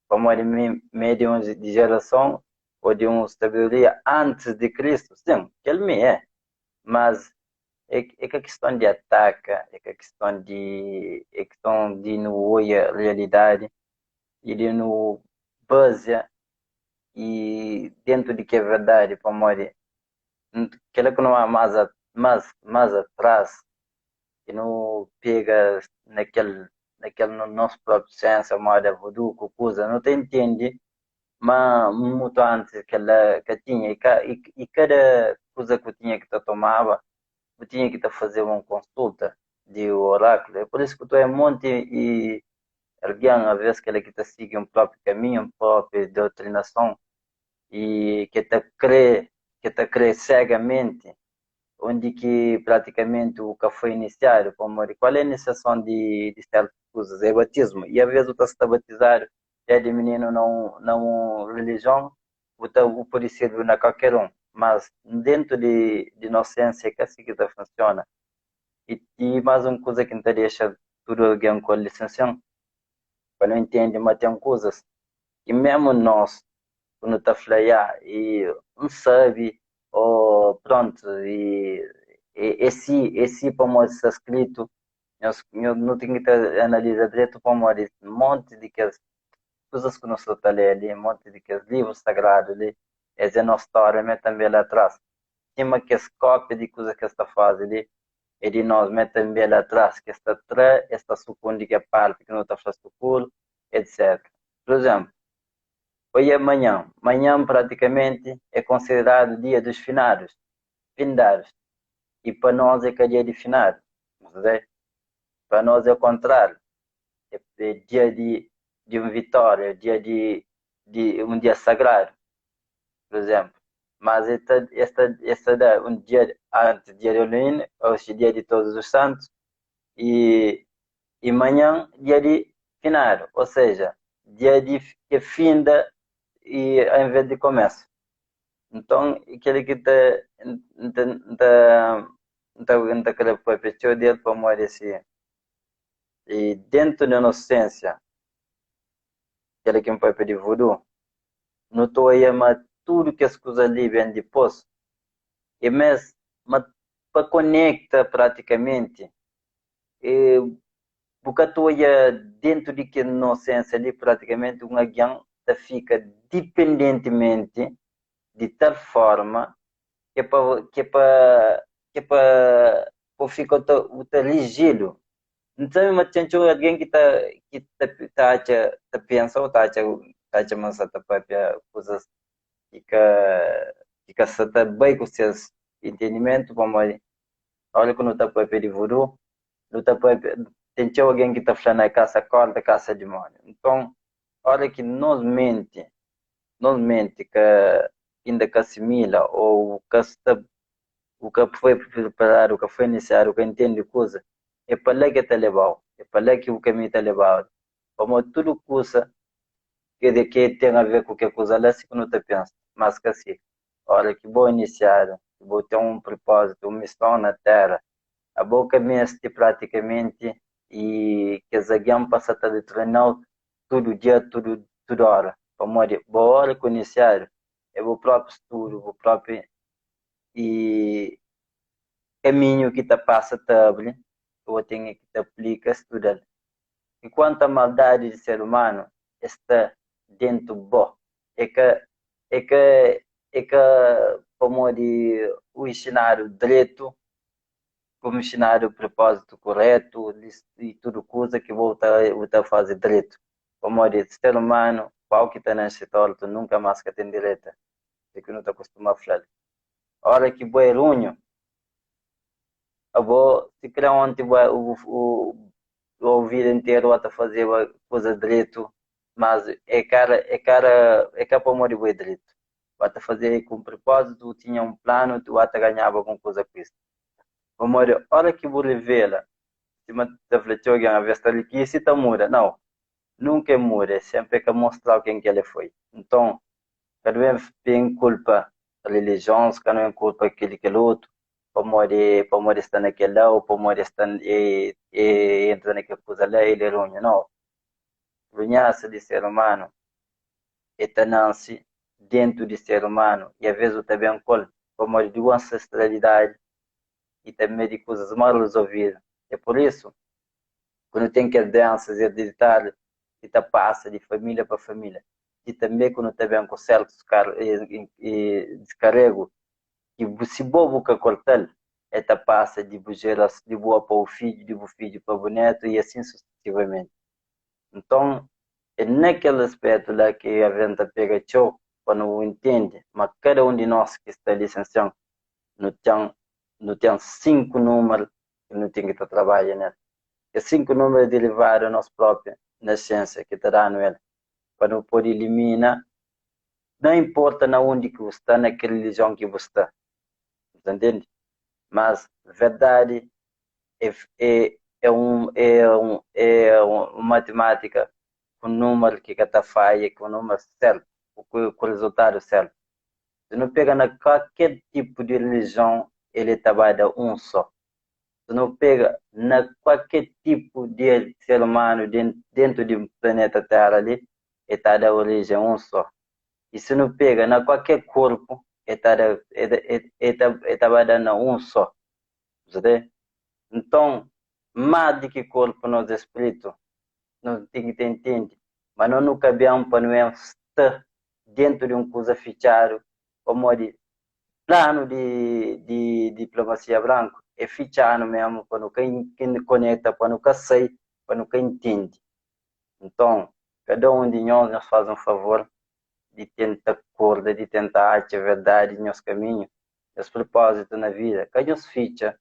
Como ele me de uma de geração ou de uma sabedoria antes de Cristo? Sim, que ele me é. Mas é que a questão de ataque, é que a questão de não olhar a realidade e de não base e dentro de que é verdade, para morrer. Aquela que não há mais atrás, que não pega naquele no nosso próprio senso, a moda voodoo, coisa, não te entende, mas muito antes que tinha, e cada coisa que eu tinha que te tomava, eu tinha que te fazer uma consulta de oráculo, é por isso que tu é um monte e alguém, às vezes, que ele que te sigue um próprio caminho, uma própria doutrinação, e que te crê cegamente, onde que praticamente o que foi iniciado, como qual é a iniciação de certas coisas, é batismo, e às vezes o está a batizar é de menino não religião, o pode ser na qualquer um, mas dentro de inocência é que assim que funciona. E mais uma coisa que não te deixa tudo alguém com licença, para não entender, mas tem coisas que mesmo nós, quando está a falar, e não sabe, ou pronto, esse como está escrito, eu não tenho que analisar direito como um monte de coisas que nós está ali, um monte de livros sagrados ali, essa é a nossa história, mas também lá atrás. Cima que as cópias de coisas que está fazendo ali, e de nós metemos bem lá atrás, que está atrás, está supondo que é parte que não está fazendo, etc. Por exemplo, hoje é amanhã praticamente é considerado dia dos finados, findados, e para nós é que é dia de finados, para nós é o contrário, é dia de uma vitória, é dia de um dia sagrado, por exemplo. Mas esta um dia antes, dia de Halloween, hoje é dia de Todos os Santos, e amanhã dia de finado, ou seja, dia de que finda e ao invés de começo. Então, aquele que está aquela pessoa dele para morrer assim. E dentro da inocência, aquele que é um pai de voodoo, não estou aí, mas tudo que as coisas ali vêm depois, e mesmo, mas para conecta praticamente, e porque estou aí dentro de que inocência ali praticamente, um alguém fica dependentemente de tal forma que é para ficar o ligeiro. Então, mas tem alguém que tá pensa ou tá mas tá para coisas que está bem com seus entendimentos, como olha quando tá para pedir voodoo, não tá para tem alguém que está falando na caça corda, caça demônio. Então, olha que nos mente que ainda que assimila ou que está o que foi preparado, o que foi iniciado, o que entende coisa, é para lá que está levado, é para lá que o caminho está levado. Como tudo coisa que tem a ver com que coisa lá, se não te pensa, mas que assim, olha que vou iniciar, vou ter um propósito, uma missão na Terra, a boca minha praticamente e que as guiam passa a treinar todo dia, toda hora. Como é, boa hora que iniciar, é o próprio estudo, o próprio e caminho que te passa tablet, ou tenho que te aplica estudar. E quanta maldade de ser humano está dentro bo. É que como de o ensinar direito, como ensinar o propósito correto e tudo coisa que volta a fazer direito. Como de ser humano, qual que está nesse torto, nunca mais que tem direito. É que não está acostumado a falar. Hora que boi runho, eu vou, se criar ontem o vida inteiro a fazer coisa direito, mas é cara para morrer boi direito. Vai fazer com propósito, tinha um plano, tu até ganhava alguma coisa com isso. Vamos hora que vou revela, se me refletiu alguém a vez ali que se tá muda, não, nunca muda, sempre que mostrar quem que ele foi. Então, cada vez tem culpa da religião, cada vez culpa aquele que é outro, para morrer estar naquele lado, para morrer estar entra naquela coisa lá, ele é ruim, não. Runhaça de ser humano, é tanância dentro de ser humano, e às vezes também colhe, como de uma ancestralidade, e também de coisas mal resolvidas. É por isso, quando tem que danças hereditárias, que passa de família para família, e também quando tem com certos descarrego, que se bobo que cortar, passa de bugeras de boa para o filho para o neto, e assim sucessivamente. Então, é naquele aspecto lá que a gente pega show, quando entende, mas cada um de nós que está licenciando, não tem 5 números que não tem que estar trabalhando, né? E 5 números derivados a nós próprios, na ciência que está dando ele, para não poder eliminar, não importa na onde que você está, naquela religião que você está, entende? Mas verdade é uma matemática com número que está falha, com o número certo, com o resultado certo. Se não pega na qualquer tipo de religião, ele trabalha um só. Se não pega na qualquer tipo de ser humano dentro do planeta Terra ali, ele está da origem um só. E se não pega na qualquer corpo, ele trabalha na um só. Entende? Então, mais do que corpo, nós espírito, não tem que entender. Mas nós nunca cabemos para não estar dentro de um coisa fechado, como de plano de diplomacia branco, é fechado mesmo, para quem conecta, para nunca sai, para nunca entende. Então, cada um de nós faz um favor de tentar acordar, de tentar achar a verdade em nosso caminho, os propósitos na vida, que nos ficha,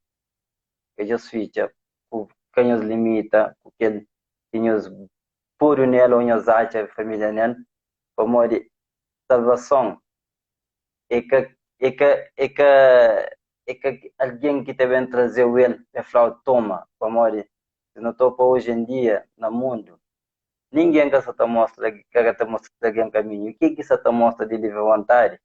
que nos limita, que nos pôr nela, onde nos acha a família nela, como de salvação, é que alguém que também trazer ele é falar, toma, como de, se não estou para hoje em dia, no mundo, ninguém que só te mostra alguém caminho. O que só te mostra de livre vontade?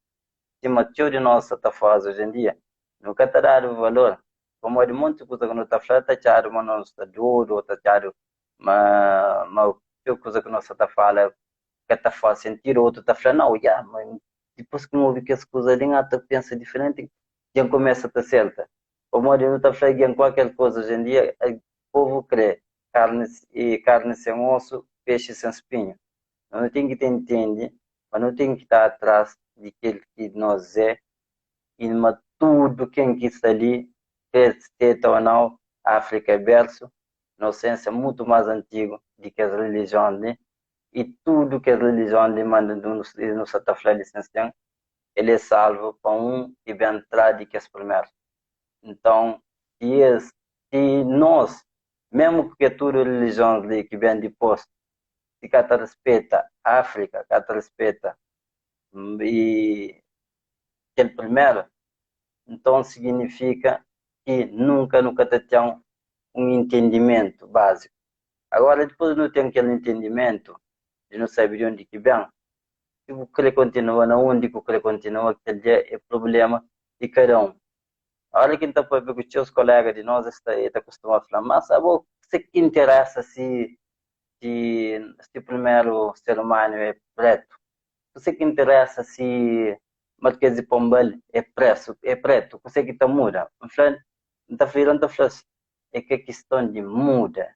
Se matou de nós só te faz hoje em dia, nunca te dá valor. Como de muita coisa que não está falando, está caro, mas não está duro, está caro, mas coisa que nós está falando, que te faz sentir, outro está falando, não, mas depois que eu ouvi que as coisas ali, tu pensa diferente, já começa a estar certa. Como de não está falando qualquer coisa hoje em dia, o povo crê, carne sem osso, peixe sem espinho. Não tem que te entender, mas não tem que estar atrás de aquilo que nós é, e mas tudo quem que está ali, seja ou não, África é berço, nossa ciência é muito mais antigo do que as religiões, né? E tudo que as religiões lhe mandam no Satafla licenciando, ele é salvo para e bem entrar de que as primeiras. Então, se nós, mesmo que tudo religiões ali que vem depois, se cada respeita a África, cada respeita e aquele primeiro, então significa que nunca tem um entendimento básico. Agora, depois não tem aquele entendimento, de não saber de onde que vem, se o que ele continua na onde que ele continua, aquele dia é problema de cada um. A hora que então pode ver que os seus colegas de nós está acostumados a falar, mas sabe o que interessa se o primeiro ser humano é preto? Você que interessa se Marquês de Pombal é preto, você que está muda. Não está falando, é que a questão de muda.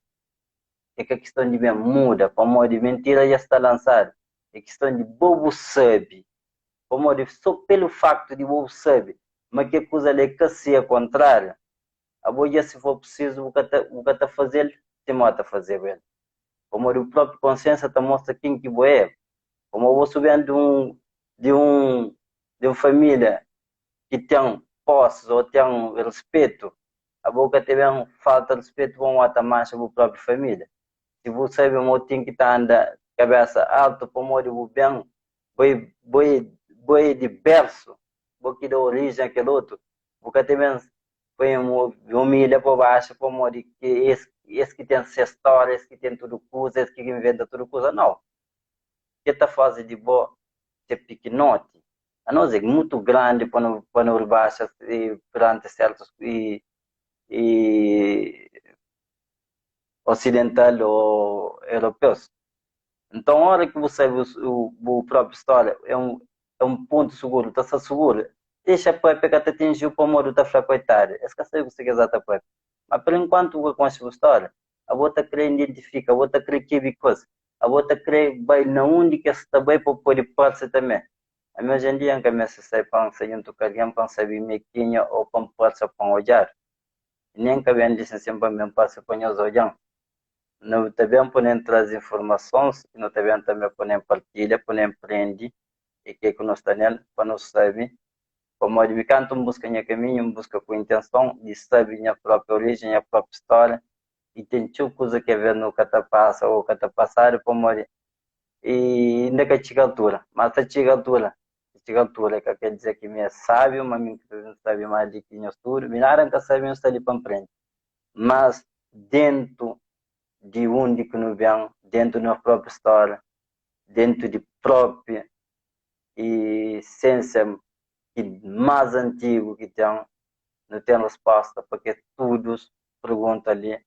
é que a questão de bem muda, para modo de mentira já está lançada. É questão de bobo sabe, para modo de só pelo facto de bobo sabe, mas que coisa ali que se é contrária, a boia se for preciso, o que está fazendo, se mata fazer bem. Como o próprio consciência está mostra quem que é. Como eu vou subir de uma família que tem posses ou tem respeito, a boca teve falta de respeito com outra mancha da própria família. Se você sabe o motivo que está andando cabeça alta, para modo bem, boi de berço, porque da origem aquele outro, porque também foi humilha para baixo, para modo que esse que tem essa história, esse que tem tudo coisa, esse que inventa tudo coisa, não. Que está fazendo de boa, é pequenote. A nós é muito grande para não baixa perante certos e ocidental ou europeus. Então, a hora que você sabe o próprio história, é um ponto seguro, está seguro. Deixa para pegar até atingir o pomoro da frequentária. Esquece que você quiser estar para. Mas por enquanto, o que a história, a outra querer identificar, a outra querer que coisa, a outra querer vai na onde que está bem para poder participar também. A minha gente é que me sai para sair do carrinho para saber mequinha ou para participar para olhar. Nem que bem disse sempre para participar para os olhar. Não também podem trazer informações, não também podem partilhar, podem aprender e que nós temos para nós saber como de canto busca minha caminho, busca com intenção de saber minha própria origem, minha própria história e tem coisa que ver no que está passa ou que está passado como e ainda que chega altura, mas a chega altura que quer dizer que me é sábio, mas me não sabe mais de que eu estudo, me não que sabe está ali para aprender, mas dentro de onde que não vem, dentro da própria história, dentro de própria essência que mais antigo que tem, não tem resposta, porque todos perguntam ali,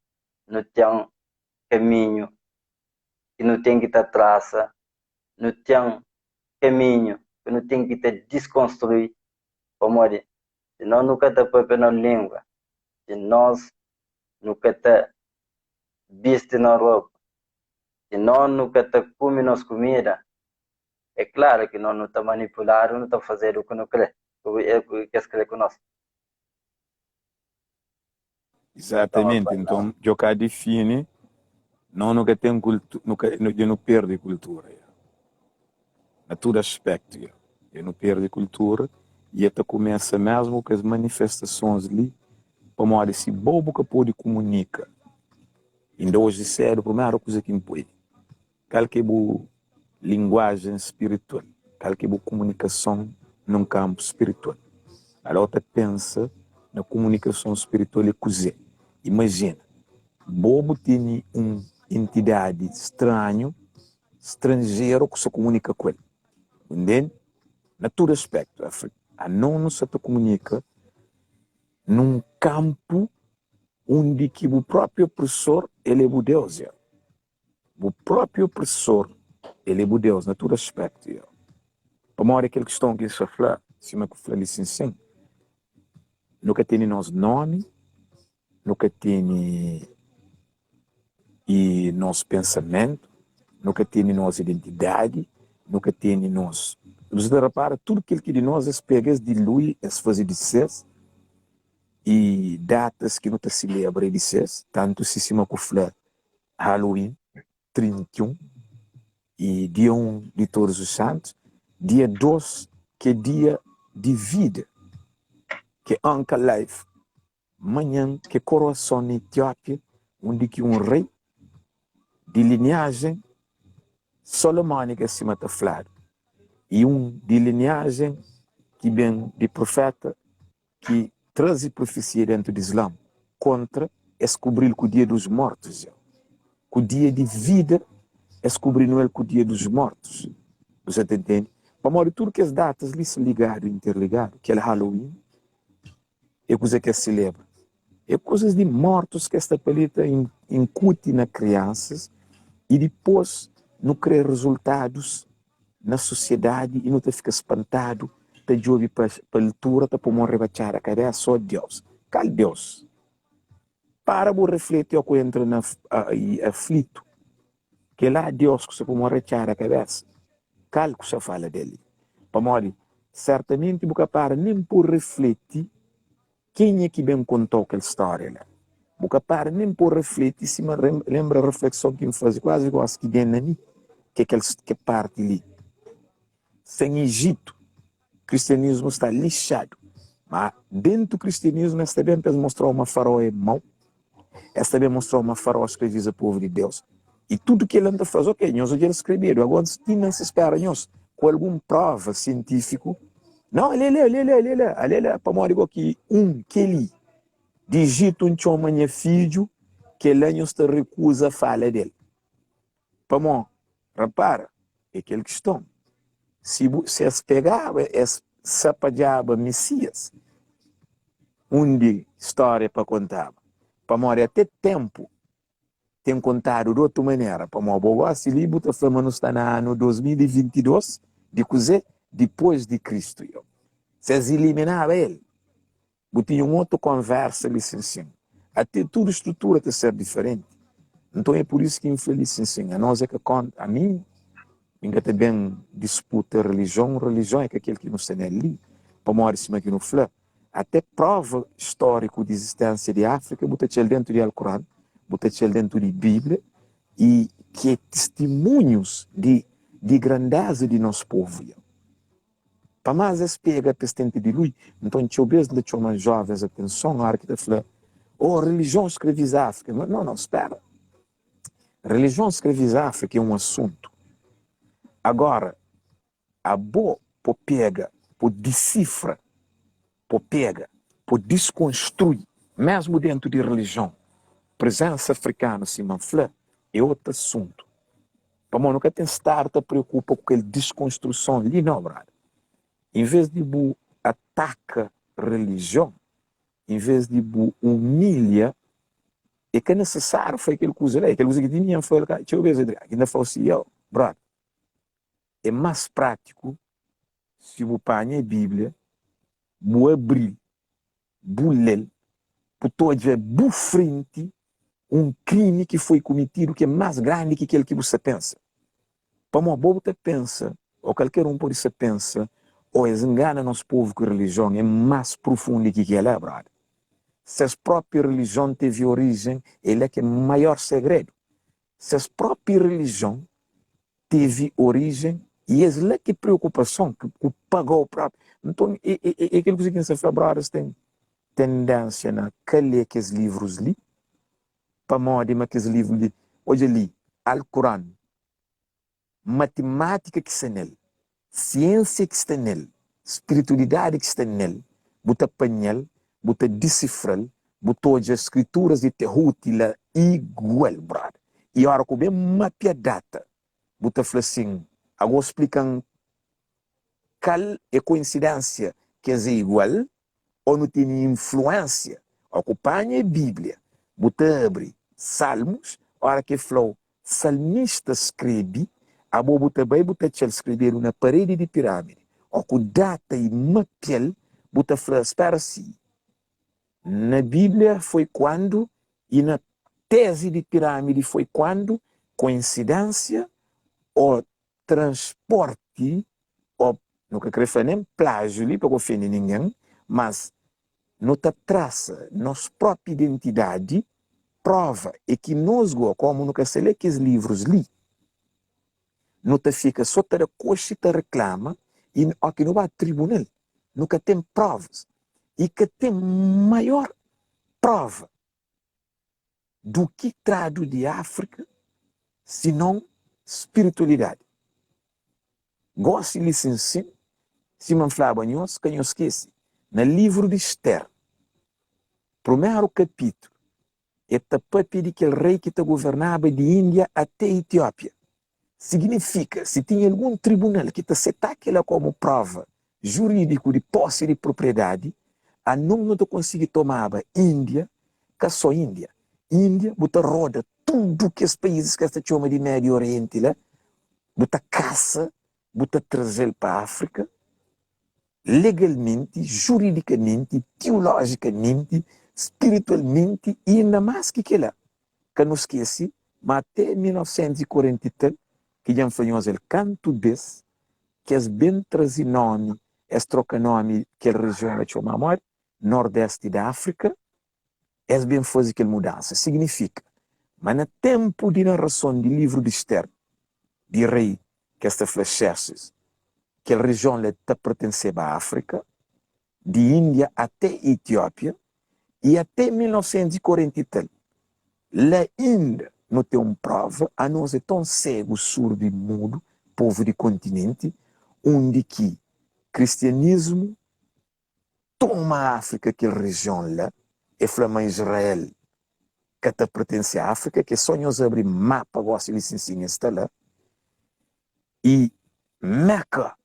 não tem caminho, que não tem que estar traça, não tem caminho, que não tem que estar desconstruir, como é, se nós nunca está preparando língua, se nós nunca está visto na roupa, se nós nunca está comendo nossa comida, é claro que nós não está manipulando, não está fazendo o que não quer, o que quer conosco. Exatamente, então eu cá define, nunca tem cultura, eu não perde cultura, a todo aspecto, eu não perde cultura e até começa mesmo com as manifestações ali, como olha, esse bobo que pode comunicar, ainda hoje sério, a primeira coisa que me põe, qualquer linguagem espiritual, qualquer comunicação num campo espiritual, a outra pensa na comunicação espiritual e cozer. Imagina, bobo tem uma entidade estrangeiro que se comunica com ele. Entende? Na todo aspecto. A não se comunica num campo onde que o próprio opressor ele é o Deus. O próprio opressor ele é o Deus, na todo aspecto. Para uma hora aquela questão que se fala, se me fala assim, nunca tem nosso nome, nunca tem e nosso pensamento, nunca tem nossa identidade, nunca tem nosso. Você repara, tudo aquilo que de nós é pegas de luz, é fazer de ser, e datas que não se celebra de ser, tanto se cima com Halloween, 31, e dia 1 de Todos os Santos, dia 2, que é dia de vida, que é Anka Life, manhã, que é coroação na Etiópia, onde que rei de linhagem solomônica acima da flor, e de linhagem que vem de profeta que traz profecia dentro do Islã contra descobrir o dia dos mortos, o dia de vida descobrir ele com o dia dos mortos. Você entende? Para morrer tudo que as datas ali são ligadas, interligadas, que é Halloween, é coisa que se celebra. É coisas de mortos que esta pelita incute nas crianças e depois não cria resultados na sociedade e não te fica espantado, te joga para a altura, te pode morrer bachara, cadê só Deus? Qual Deus? para o refletir o que entra na aflito, que lá Deus que se como rechar a cabeça, calco se fala dele. Para morrer, certamente boca para nem por refletir quem é que bem contou aquela história lá. Boca para nem por refletir, se me lembra a reflexão que me faz quase igual que tem na mim, que parte ali. Sem Egito, o cristianismo está lixado. Mas dentro do cristianismo, esta também pode mostrar uma faroa mau. Esta também mostrou uma faroa escraviza o povo de Deus. E tudo que ele anda faz, ok, nós já escreveram. Agora, se não se espera, nós, com alguma prova científica, não, ele, para morrer que que ele digita chama filho, que ele não se recusa a falar dele. Para morrer, repara, é aquela questão. Se pegava esse sapajaba Messias, onde história para contar, para morrer até tempo, tem contado de outra maneira, para morrer, se livro está falando está no ano 2022, de cozer depois de Cristo. Se eliminava ele, tinha uma outra conversa, licenciando. Até toda a estrutura tem ser diferente. Então é por isso que, infelizmente, a nós é que conta, a mim, ainda também disputa religião é que aquele que não está ali, para morrer cima aqui no flã, até prova histórica de existência de África, bota dentro do Alcorão, bota dentro da Bíblia, e que é testemunhos de grandeza de nosso povo. Para mais esse pega testante de lui, então eu vejo de mais jovens atenção, na hora que está falando, religião escraviza a África. Não, espera. Religião escraviza a África é um assunto. Agora, a boa por pega, por decifra, por pega, por desconstrui, mesmo dentro de religião, presença africana, se manfla, é outro assunto. Para mim, nunca tem estar te preocupa com aquela desconstrução ali, não, brother. Em vez de bu ataca religião, em vez de bu humilha, é que é necessário foi aquele coisa lá, aquele coisa que tinha foi lá, deixa eu ver, ainda foi assim, brother. É mais prático se você apanha a Bíblia, você abrir, você ler, você ver frente crime que foi cometido que é mais grande que aquele que você pensa. Para uma boa você pensa, ou qualquer um por isso pensa, ou engana nosso povo que a religião é mais profunda que ela é, brother. Se a própria religião teve origem, ele é que é o maior segredo. Se a própria religião teve origem, e é lá que preocupação que pagou o próprio. Então, aquilo que se fala, brothers, tem tendência a ler aqueles livros ali, para modo que aqueles livros ali, hoje ali, Alcorão, matemática que está nele, ciência que está nele, espiritualidade que está nele, bota panhel, bota decifrar, bota hoje as escrituras de terrútila igual, brother. E a hora que eu mapear data, bota falar assim, agora explicam qual é coincidência que é igual ou não tem influência. Acompanha a Bíblia, bota abre Salmos, a hora que falou, salmista escreve, a bota bem, bota escrever na parede de pirâmide. O que data e mapear, bota falar, espera assim. Na Bíblia foi quando, e na tese de pirâmide foi quando, coincidência ou transporte, ou nunca queria fazer nem plágio ali para ofender ninguém, mas nota traça nossa própria identidade, prova é que nós, como nunca sei ler aqueles livros ali, nota fica só para coxa e reclama, e aqui não vai tribunal, nunca tem provas, e que tem maior prova do que trado de África, senão espiritualidade. Gosto de licenciar, se me falava nós, que eu esqueci. No livro de Esther, primeiro capítulo, é para pedir que o rei que te governava de Índia até Etiópia. Significa, se tinha algum tribunal que te aceitar aquela como prova jurídico de posse de propriedade, a não te conseguir tomar Índia, que só Índia. Índia, bota roda tudo que os países que se chama de Médio Oriente, lá, bota caça, bota trazer para a África, legalmente, juridicamente, teologicamente, espiritualmente, e ainda mais que lá, que não esqueci, mas até 1940, que já foi o canto desse, que é bem trazer nome, troca nome, que a região é chamada Nordeste da África, é bem fazer aquela mudança. Significa, mas no tempo de narração do livro de Esther, de rei, que esta flechasse, que a região pertencia à África, de Índia até Etiópia, e até 1940, lá ainda não tem uma prova, a nós é tão cego, surdo e mudo, povo do continente, onde que cristianismo toma a África, aquela região lá, e flama Israel, que pertence à África, que só nós abrir mapa, gosta de se ensinar, está lá, e Meca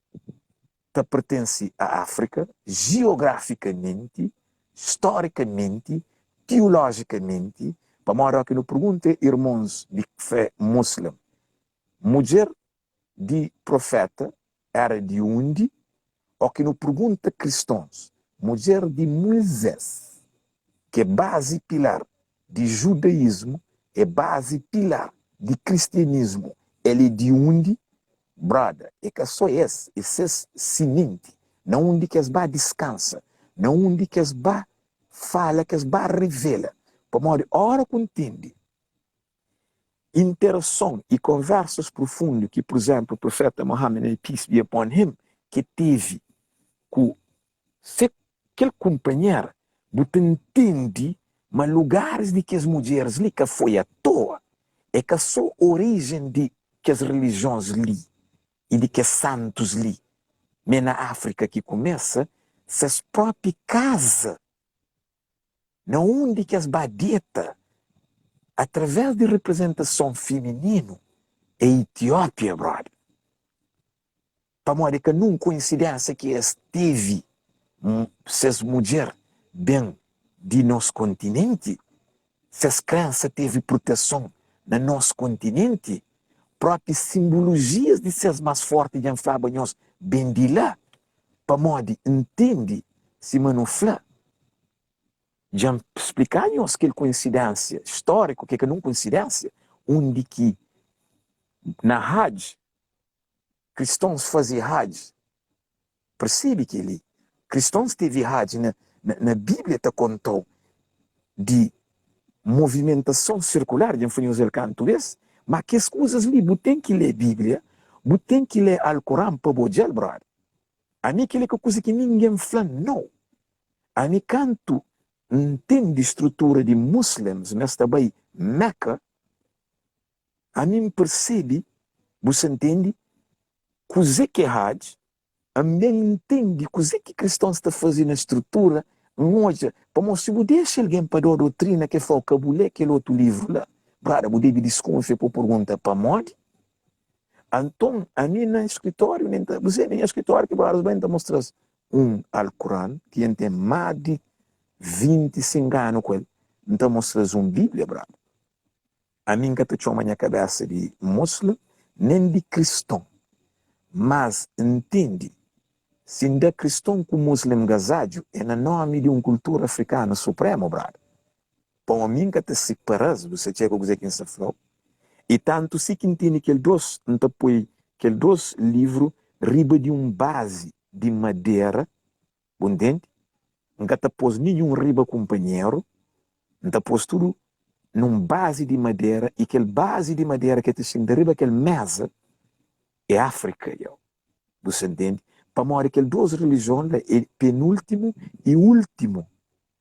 pertence à África, geograficamente, historicamente, teologicamente. Para morar que no pergunte, irmãos de fé muçulmana, mulher de profeta era de onde? Ou que no pergunta cristãos, mulher de Moisés, que é base pilar de judaísmo, é base pilar de cristianismo, ele é de onde? Brother, é que só esse seguinte, não onde que as ba descansa, não onde que as ba fala, que as ba revela, para modo hora que entende, interação e conversas profundas que, por exemplo, o profeta Muhammad, peace be upon him, que teve com aquele companheiro, você entende, mas lugares de que as mulheres ali que foi à toa, é que só origem de que as religiões ali, e de que santos ali. Mas na África que começa, essas próprias casas, não onde que as badeta, através de representação feminino, é Etiópia, brother. Para modo que não coincidência que esteve essas mulheres bem de nosso continente, essas crianças teve proteção no nosso continente, próprias simbologias de seres mais fortes de anfabanhos bem de lá, para modo entende se manufla. Já explicar-nos que coincidência histórica, que não coincidência, onde que na Hajj, cristãos faziam Hajj, percebe que ele, cristãos teve Hajj, na Bíblia te contou de movimentação circular, de fazer o canto esse, mas que as coisas ali, você tem que ler a Bíblia, você tem que ler o Corão para bojar, brother. A mim que é coisa que ninguém fala, não. A mim canto entende estrutura de muçulmanos, mas também Meca, a mim percebe, você entende, coisa que é Hajj, a mim entende coisa que cristãos estão fazendo na estrutura, hoje, para se você deixa alguém para dar a doutrina que foi o cabulé, aquele outro livro lá, para você deve desconfiar por pergunta para morte. Então, a mim no escritório, você nem escritório que para bem mostrar Alcorão, que tem mais de 25 anos com ele, então mostras Bíblia, brother. A mim que te chama minha cabeça de muçulmano, nem de cristão, mas entende, se ainda cristão com muçulmano gazádio, é no nome de uma cultura africana suprema, brother. Para mim que te separas, você chega a dizer quem se falou, e tanto se que entende que ele dois, então põe que ele dois livros riba de base de madeira, entende? Nunca te pôs nenhum riba companheiro, então pôs tudo num base de madeira, e aquele base de madeira que te chama de riba, aquele mesa, é África, você entende? Para morrer aquelas duas religiões, é penúltimo e último,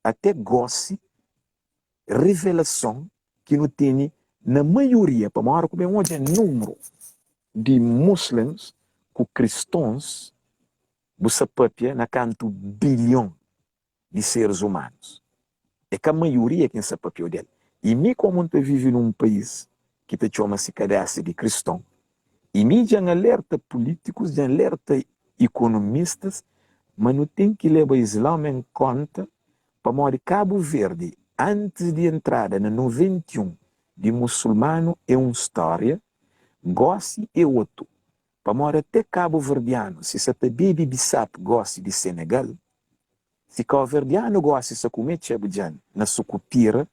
até gosse, revelação que não tem na maioria, para morrer como é um número de muçulmanos com cristãos, você papia na canto bilhão de seres humanos. É que a maioria quem se papia dele. E me como te vive num país que te chama-se cadastro de cristão, e me já alerta políticos, já alerta economistas, mas não tem que levar o Islã em conta para morrer Cabo Verde, antes de entrada no 91 de muçulmano é uma história, goste é outro. Para morrer até Cabo Verdeano, se você bebe Bissap goste de Senegal, Se cabo-verdiano gosta de comer chebujano na sucupira,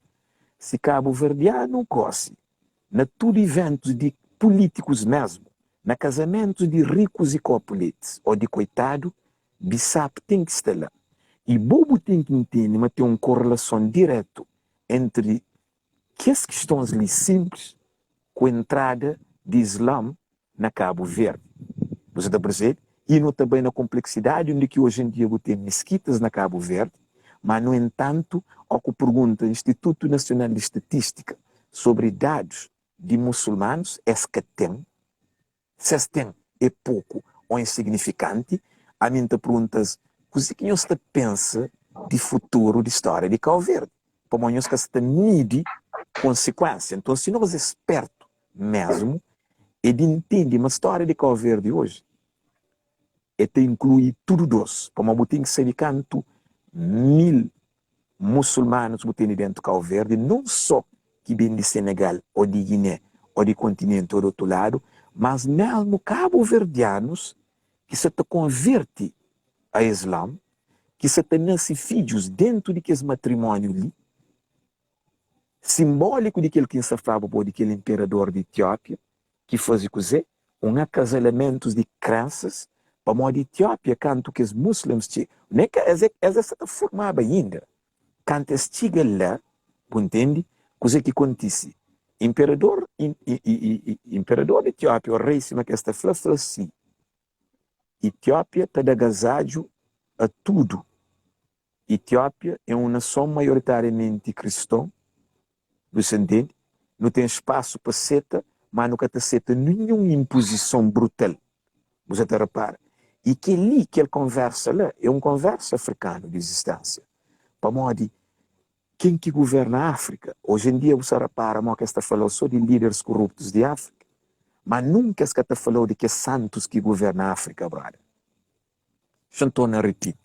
se cabo-verdiano gosta na tudo eventos de políticos mesmo, na casamentos de ricos e copuletes, ou de coitado, bissap tem que estar lá. E bobo tem que entender, mas tem uma correlação direta entre que as questões ali simples com a entrada de Islã na Cabo Verde. Você está percebendo? E não também na complexidade onde que hoje em dia tem mesquitas na Cabo Verde, mas no entanto, ao que pergunta o Instituto Nacional de Estatística sobre dados de muçulmanos, é que tem, se tem é pouco ou insignificante, a mim te perguntas, o que você pensa de futuro de história de Cabo Verde? Para nós que se mide consequência. Então, se nós é esperto mesmo, e de entender uma história de Cabo Verde hoje, e te inclui tudo doce. Para uma tem que ser canto 1000 muçulmanos que tem dentro do Cabo Verde, não só que vem de Senegal, ou de Guiné, ou de continente, ou do outro lado, mas mesmo cabo-verdianos que se te converte a Islã, que se te nasce filhos dentro de que esse matrimônio ali, simbólico de que se falava por aquele imperador de Etiópia, que fazia cozer um acasalamento de crenças, para modo de Etiópia, canto que os muçulmanos tinham, nem que essa se formava ainda, quando chega lá, entende? Coisa que acontece. Imperador de Etiópia, o rei, que está falando assim, Etiópia está agasalho a tudo. Etiópia é uma nação maioritariamente cristã, você entende? Não tem espaço para seta, mas nunca te seta nenhuma imposição brutal. Você te repara. E que ali, que ele conversa lá, é um conversa africano de existência. Para modo quem que governa a África? Hoje em dia você repara que está falando só de líderes corruptos de África, mas nunca está falando de que santos que governam a África, brother. Deixa eu tornar a repetir.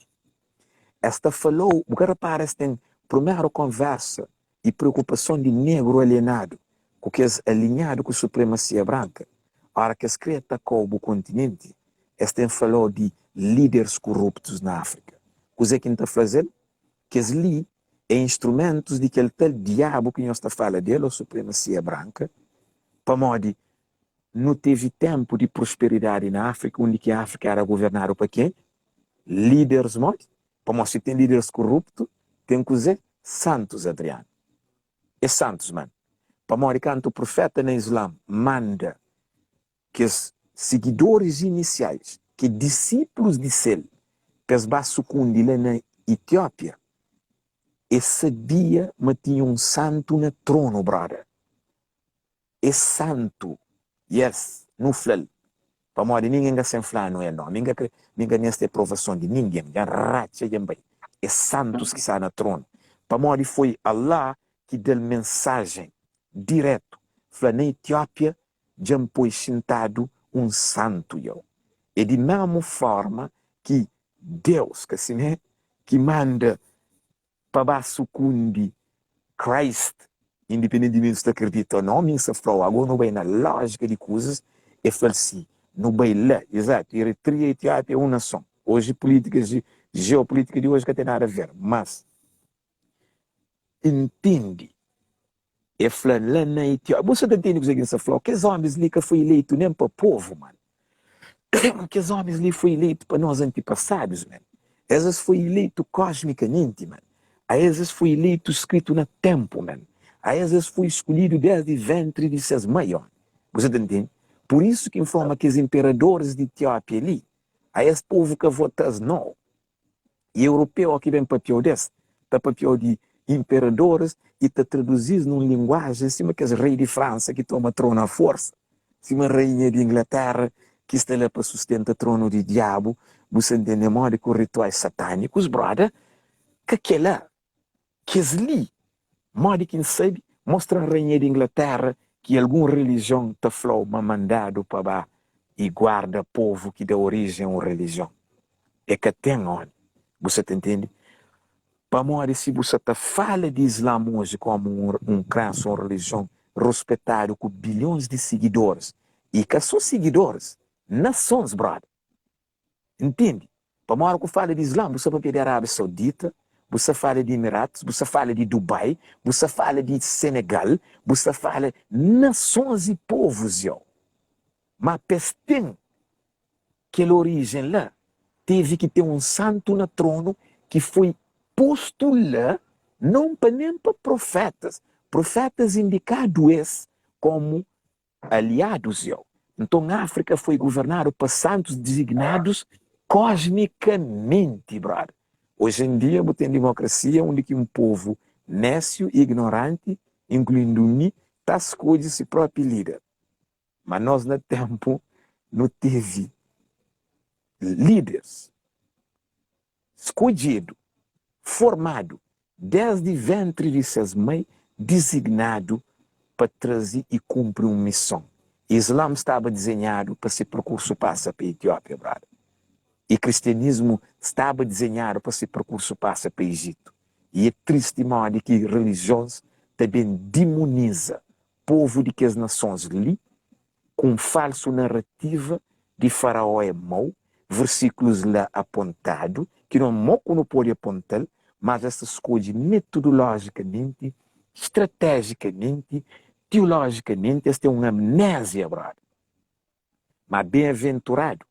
Esta falou, o que repara, tem primeira conversa e preocupação de negro alienado, com que é alinhado com a supremacia branca. A hora que a escrita atacou o continente, este falou de líderes corruptos na África. O que é que está fazendo? Que as li é instrumentos de aquele tal diabo que nós está falando dele, a supremacia branca, para modo não teve tempo de prosperidade na África, onde que a África era governada por quem? Líderes mortos. Para modo se tem líderes corruptos, tem que dizer santos, Adriano. É santos, mano. Para modo que o profeta no Islã manda que os seguidores iniciais, que discípulos de Sel, que os basucundi lá na Etiópia, esse dia tinha um santo no trono, brother. É santo. Yes, no flal. Para modo ninguém vai se inflar, não é não. Ninguém tem aprovação de ninguém. É santos que está no trono. Para modo foi Allah que deu mensagem direto. Falou, na Etiópia, já foi sentado um santo. E de mesma forma que Deus, que, assim, né, que manda para Basucundi, Christ, independentemente se acredita ou não, me se falou, agora não vai na lógica de coisas, é falar assim, não vai lá, exato, Eritreia e Etiópia é uma nação. Hoje, geopolítica de hoje que tem nada a ver, mas entende, é falar lá na Etiópia, você entende o que você falou, que os homens ali que foi eleito nem para o povo, mano, que os homens ali foi eleito para nós antepassados, mano, essas foi eleito cosmicamente, mano. A esses foi eleito escrito no tempo, man. A esses foi escolhido desde o ventre de seus mães. Você entende? Por isso que informa que os imperadores de Etiópia ali, a esse povo que vota não. E europeu aqui vem papel desse, tá papel de imperadores e está traduzido numa linguagem acima que os reis de França que toma trono à força, acima a rainha de Inglaterra que está lá para sustentar o trono de diabo, você entende? Modo com rituais satânicos, brother, que aquela que ali, modo que sabe, mostra a rainha de Inglaterra que alguma religião te falou, mas mandado para lá e guarda povo que dá origem a uma religião. É que tem onde. Você entende? Para modo se você te fala de Islã hoje como crença, uma religião respeitada com bilhões de seguidores, e que são seguidores, nações, brother. Entende? Para uma hora que fala de Islã, você fala de Arábia Saudita, você fala de Emirados, você fala de Dubai, você fala de Senegal, você fala nações e povos, yo. Mas tem aquela origem lá, teve que ter um santo no trono que foi posto lá, não para nem para profetas. Profetas indicados como aliados, yo. Então a África foi governada por santos designados cosmicamente, brother. Hoje em dia, você tem democracia onde que um povo nécio e ignorante, incluindo mim, está escolhendo seu próprio líder. Mas nós, no tempo, não teve líderes escolhidos, formados, desde o ventre de suas mães, designados para trazer e cumprir uma missão. O Islã estava desenhado para esse percurso passa para a Etiópia, brother. E o cristianismo estava desenhado para esse percurso passa para o Egito. E é triste modo que religiões também demoniza o povo de que as nações ali, com falsa narrativa de faraó é mau, versículos lá apontados, que não pode apontar, mas essa escolha metodologicamente, estrategicamente, teologicamente, esta é uma amnésia, brother. Mas bem-aventurado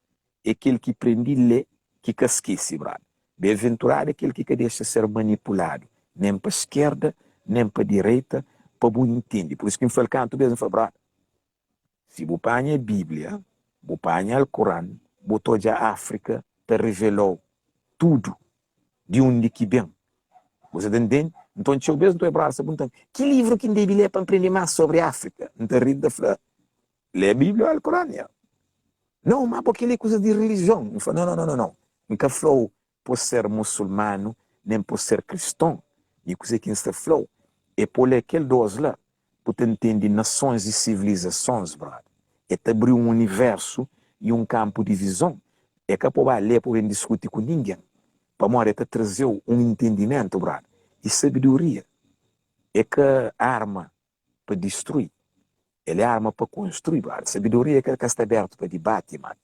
é aquele que aprende a ler, que esquece, brother. Bem-aventurado é aquele que deixa ser manipulado, nem para a esquerda, nem para a direita, para bom entender. Por isso que me fala canto mesmo, fala, brother, se você põe a Bíblia, você põe o Corão, você a África, te revelou tudo de onde que vem. Você entende? Então, eu mesmo estou a falar, que livro que deve ler para aprender mais sobre a África? Então, lê a Bíblia ou o Corão? Não, mas porque ele é coisa de religião. Eu falo, não. Nunca falou por ser muçulmano, nem por ser cristão. E coisa que está falou é por aquele dois lá, por entender nações e civilizações, brother. É te abrir um universo e um campo de visão. É que para ler, para discutir com ninguém. Para morrer, te trazer um entendimento, brother. E sabedoria. É que a arma para destruir. Ele é arma para construir, brother. Sabedoria é aquela que está aberta para debate, mano.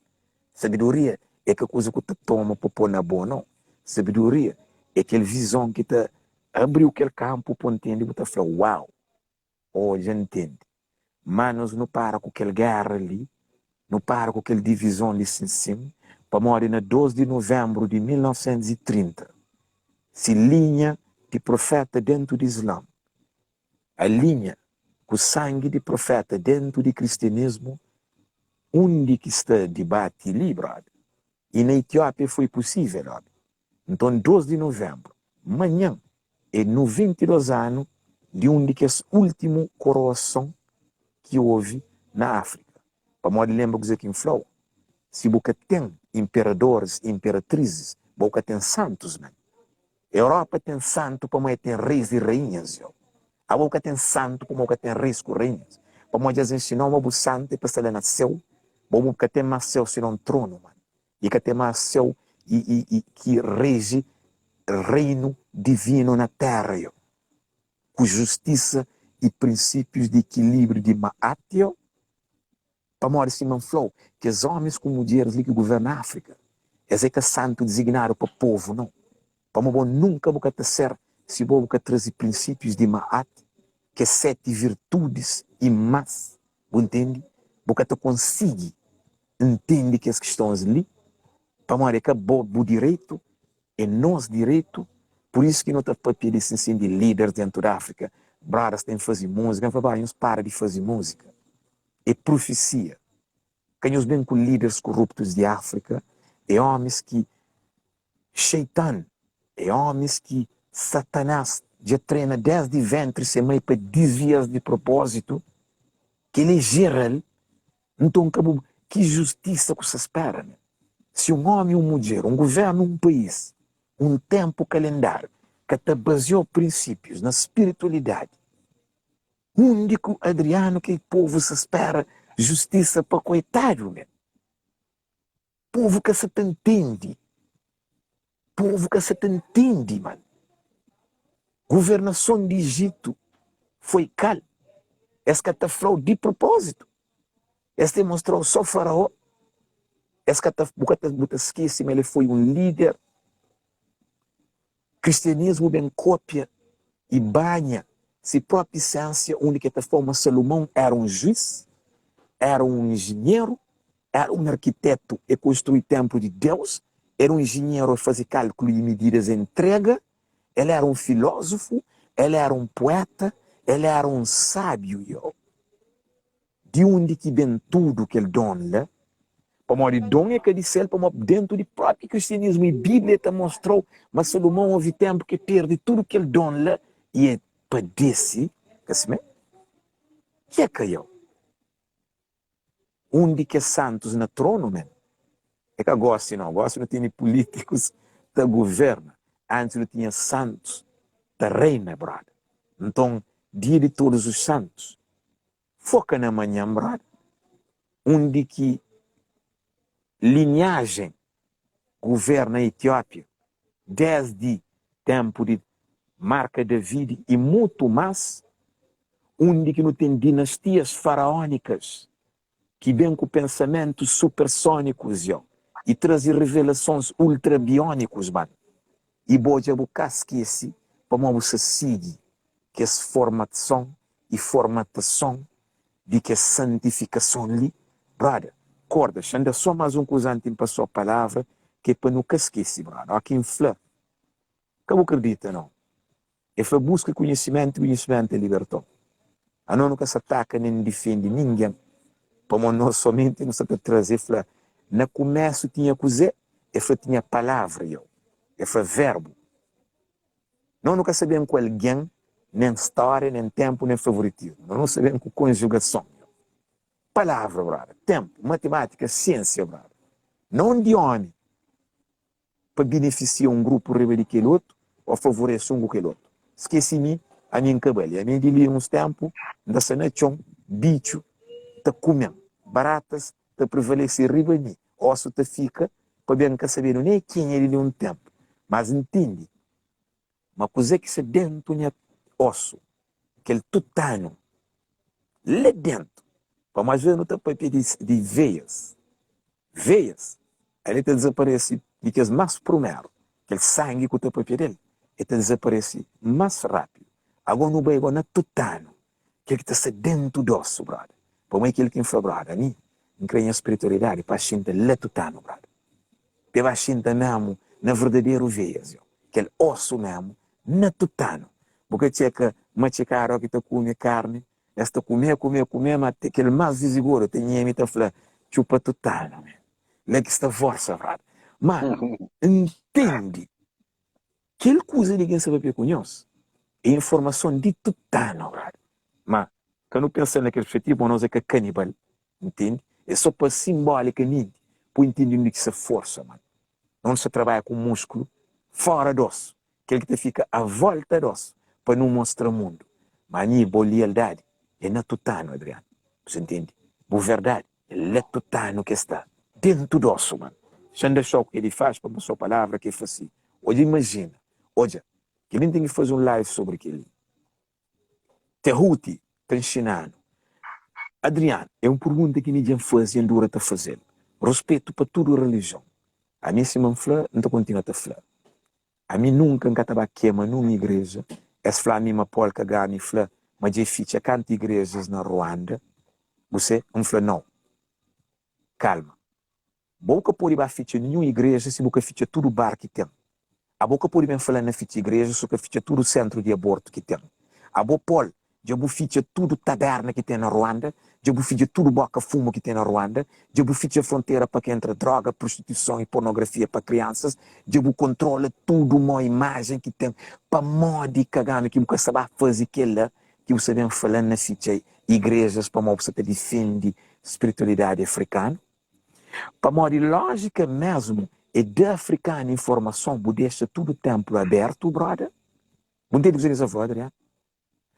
Sabedoria é aquela coisa que te toma para pôr na boa, não. Sabedoria é aquela visão que te abriu aquele campo para entender e te fala, uau, hoje entende. Mas não para com aquela guerra ali, não para com aquela divisão ali em cima, para morrer na 12 de novembro de 1930, se linha de profeta dentro do Islã, a linha com o sangue de profeta dentro do cristianismo, onde que está debate ali, brother. E na Etiópia foi possível, brother. Então, 12 de novembro, amanhã, é 92 anos de onde que é a última coroação que houve na África. Para modo lembrar que aqui em Flow, se você tem imperadores, imperatrizes, você tem santos, mano. A Europa tem santo, para modo tem reis e rainhas, yo. A boca tem santo, como que tem reis com rainhas. Para modo ensinar uma santo para ser nasceu, porque tem mais céu se não trono, mano. E que tem mais céu e que rege reino divino na terra, yo. Com justiça e princípios de equilíbrio de Maatio, para morrer Simão Flow, que os homens com mulheres que governam a África, esse é que é santo designado para o povo, não. Para morrer nunca vou ser, se vou trazer princípios de Maat, que é 7 virtudes e mais, entende? Porque tu consegue entender que as questões ali, para morrer que é o direito, é nosso direito, por isso que não está para pedir assim de líderes dentro da África. Bradas têm que fazer música, não para de fazer música. É profecia. Quem os bem com líderes corruptos de África, é homens que Shaitan, é homens que Satanás já treina desde ventre semana para desviar de propósito, que ele gera, então que justiça que se espera, né? Se um homem e uma mulher, um governo, um país, um tempo calendário, que te baseou princípios na espiritualidade, único Adriano que o povo se espera justiça para coitado, né? Povo que se te entende, mano. Governação de Egito foi cal. Essa que te falou de propósito. Essa demonstrou só faraó. Esse que você esquece, mas ele foi um líder. Cristianismo bem cópia e banha se própria essência, onde que forma Salomão era um juiz, era um engenheiro, era um arquiteto e construir o templo de Deus, era um engenheiro a fazer cálculo e medidas em entrega, ele era um filósofo, ele era um poeta, ele era um sábio, de onde que vem tudo que ele dona, para o dom é que disse ele, para dentro do próprio cristianismo e Bíblia te mostrou, mas Salomão houve tempo que perde tudo que ele dona e padece, que é que eu? Onde que é santos na trono, man? É que agora não tem políticos que governam. Antes não tinha santos que reina, brother. Então, dia de todos os santos, foca na manhã, brother. Onde que linhagem governa a Etiópia desde tempo de marca da vida e muito mais, onde que não tem dinastias faraônicas que vêm com pensamentos supersônicos e trazem revelações ultrabiônicos, mano. E boja buscar esquece para você seguir que essa formação e formatação de que a santificação ali, brother, corda, ainda só mais um coisa antes para a sua palavra, que é para nunca esquecer, brother. Aqui em Flá, que eu acredito, não. E foi busca conhecimento é libertou. A não nunca se ataca nem defende ninguém. Para nós somente não se trazer, Flá. No começo tinha coisa, e foi tinha palavra, e foi verbo. Nós nunca sabemos com alguém, nem história, nem tempo, nem favoritismo. Nós não sabemos com conjugação. Palavra, brother. Tempo, matemática, ciência, brother. Não de homem para beneficiar um grupo rebelde que outro ou favorecer um que outro. Esqueci-me, a minha cabelo. A minha de uns tempos, da sanachão, bicho, te comendo. Baratas, te prevalece ribani. Osso te fica, para bem que saber nem quem ele um tempo. Mas entende, uma coisa que se dentro do osso, aquele tutano, lá dentro, para mais ver no tapete de veias. Veias, ele te desaparece de que é mais primeiro, aquele sangue que o tapete dele, ele te desaparece mais rápido. Agora no bem, agora na tutano, que ele está dentro do osso, brother. Para mim, aquele que foi, brother, nem creio em espiritualidade, para a gente lá tutano, brother. Para a gente mesmo, na verdadeira veias, aquele osso mesmo, na tutano. Porque checa, mas checa que está comendo carne, esta comer, mas aquele mais vigoroso, tem emita falar, chupa tutano, lá que está força, brother. Mas, entende, aquele coisa ninguém sabe conhece, é informação de tutano, brother. Mas, quando pensa naquele perspectiva, nós é que é canibal, entende? É só para simbólica, para entender que essa força, mano. Não se trabalha com músculo fora do osso, aquele que fica à volta do osso, para não mostrar o mundo. Mas a boa lealdade é na tutano, Adriano. Você entende? Boa verdade, é na tutano que está dentro do osso, mano. Xanda só o que ele faz para a sua palavra que é assim. Hoje imagina, hoje, que ele tem que fazer um live sobre aquele. Terruti, está ensinando. Adriano, é uma pergunta que ninguém faz e andura a fazer. Respeito para toda a religião. A mim, se não flá, não continua a flá. A mim nunca estava queima numa igreja. Essa flá, a minha polca gani flá, mas já ficha canto igrejas na Ruanda. Você, flá, não. Calma. Boca pode ir a ficha nenhuma igreja se boca ficha tudo bar que tem. A boca pode bem falar na ficha igreja se boca ficha tudo centro de aborto que tem. A boca pode já ficha tudo taberna que tem na Ruanda, já ficha tudo boca fumo que tem na Ruanda, já ficha fronteira para que entra droga, prostituição e pornografia para crianças, já controla tudo uma imagem que tem para modo cagando que você sabe fazer aquela que você vem falando na ficha igrejas para você te defende espiritualidade africana. Para modo lógica mesmo, é da africana informação, você deixa todo o templo aberto, brother. Não tem que dizer isso, brother,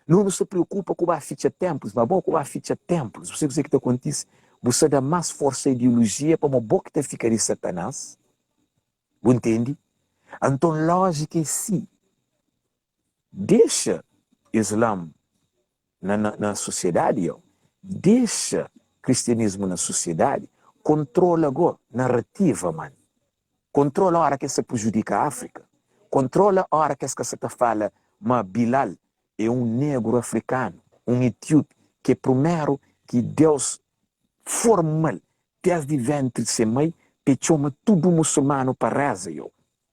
não se preocupa com a ficha templos, mas bom com a ficha templos. Você que te acontece, você dá mais força à ideologia para uma boca que fica de Satanás. Você entende? Então, lógica é sim. Deixa Islã na sociedade, deixa cristianismo na sociedade, controla agora narrativa, mano. Controla a hora que se prejudica a África. Controla a hora que se fala, mas Bilal é um negro africano, um etíope, que primeiro que Deus formal, desde ventre de mãe, chama tudo muçulmano para reza, eu.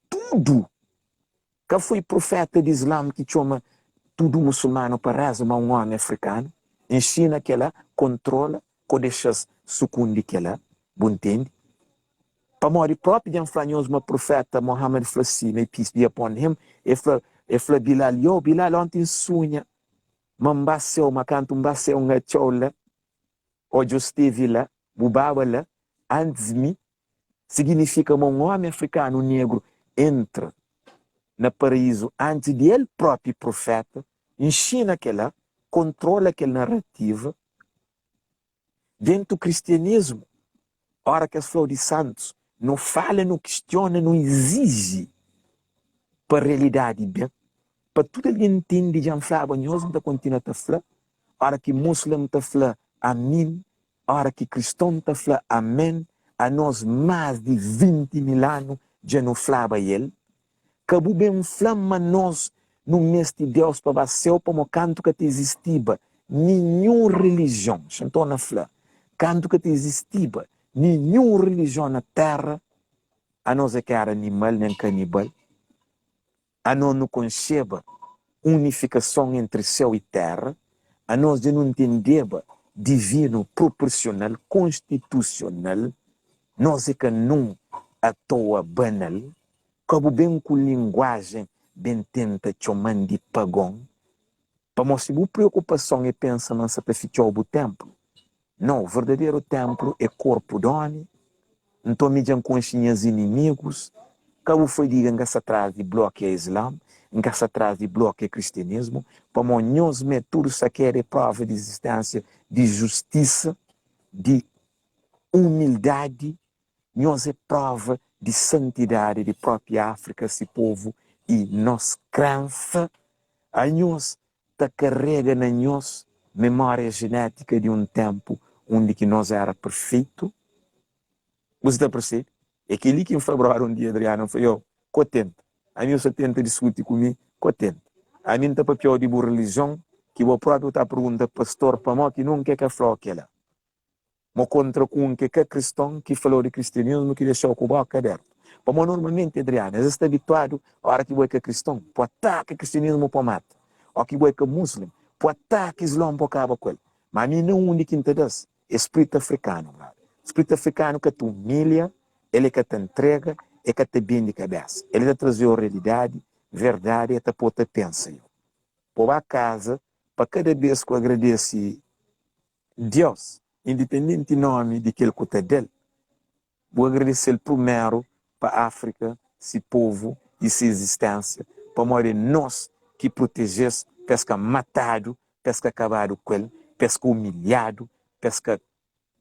Tudo. Que foi profeta de Islã que chama tudo muçulmano para reza, mas um homem africano. Ensina que ela controla, que deixa sucundi que ela, entende? Para morrer próprio de um profeta Muhammad Flassi, may peace be upon him, if Bilal, Bilal ontem sonha, mambaseu, macanto mbaseu nga chola, o esteve lá, bubaba lá, antes de mim, significa que um homem africano negro entra no paraíso antes de ele próprio profeta, ensina que ela, controla aquela narrativa, dentro do cristianismo, hora que as flores de santos, não fala, não questiona, não exige para a realidade bem. Para tudo ele entende, já falava, nós não continua a falar. Hora que muçulmano está falando, amém. Hora que cristão está falando, amém. A nós mais de 20 mil anos já não falava ele. Cabo bem flama nós no mês de Deus para ser para o canto que existia. Nenhuma religião, então na falar, canto que existia. Nenhuma religião na terra, a nós é que era animal nem canibal, a nós não conceba unificação entre céu e terra, a nós não entendeba divino, proporcional, constitucional, nós é que não à toa banal, como bem com linguagem bem tenta chamar de pagão, para mostrar a preocupação e pensamento para ficar o templo. Não, o verdadeiro templo é corpo de homem. Então, me com os inimigos, como foi dito que se atrás de bloco é Islã, que se atrás de bloco é cristianismo, para nós tudo isso aqui é prova de existência de justiça, de humildade, nós é prova de santidade de própria África, esse povo, e nós crença, a nós carrega na nós memória genética de um tempo onde que nós era perfeito. Você está percebendo? É que ali que em fevereiro um dia, Adriano, foi eu, contente. A mim você tenta discutir comigo, contente. A mim está papel de boa religião, que o próprio está perguntando, pastor, para mim, que nunca quer falar aquela. Mas contra com que é cristão, que falou de cristianismo, que deixou o boca aberto. Para mim, normalmente, Adriano, você está habituado, a hora que é cristão, para atacar o cristianismo para matar. Ou que é muçulmano, para atacar o islã para acabar com ele. Mas a mim não é o único interesse. Espírito africano. Espírito africano que te humilha, ele que te entrega, é que te bem de cabeça. Ele te traz a realidade, verdade, e te pôr te pensa. Por a casa, para cada vez que eu agradeço Deus, independente do nome de que ele custa dele, vou agradecer primeiro para a África, esse povo e essa existência, para morrer nós que protegesse, pesca matado, pesca acabado com ele, pesca humilhado, pesca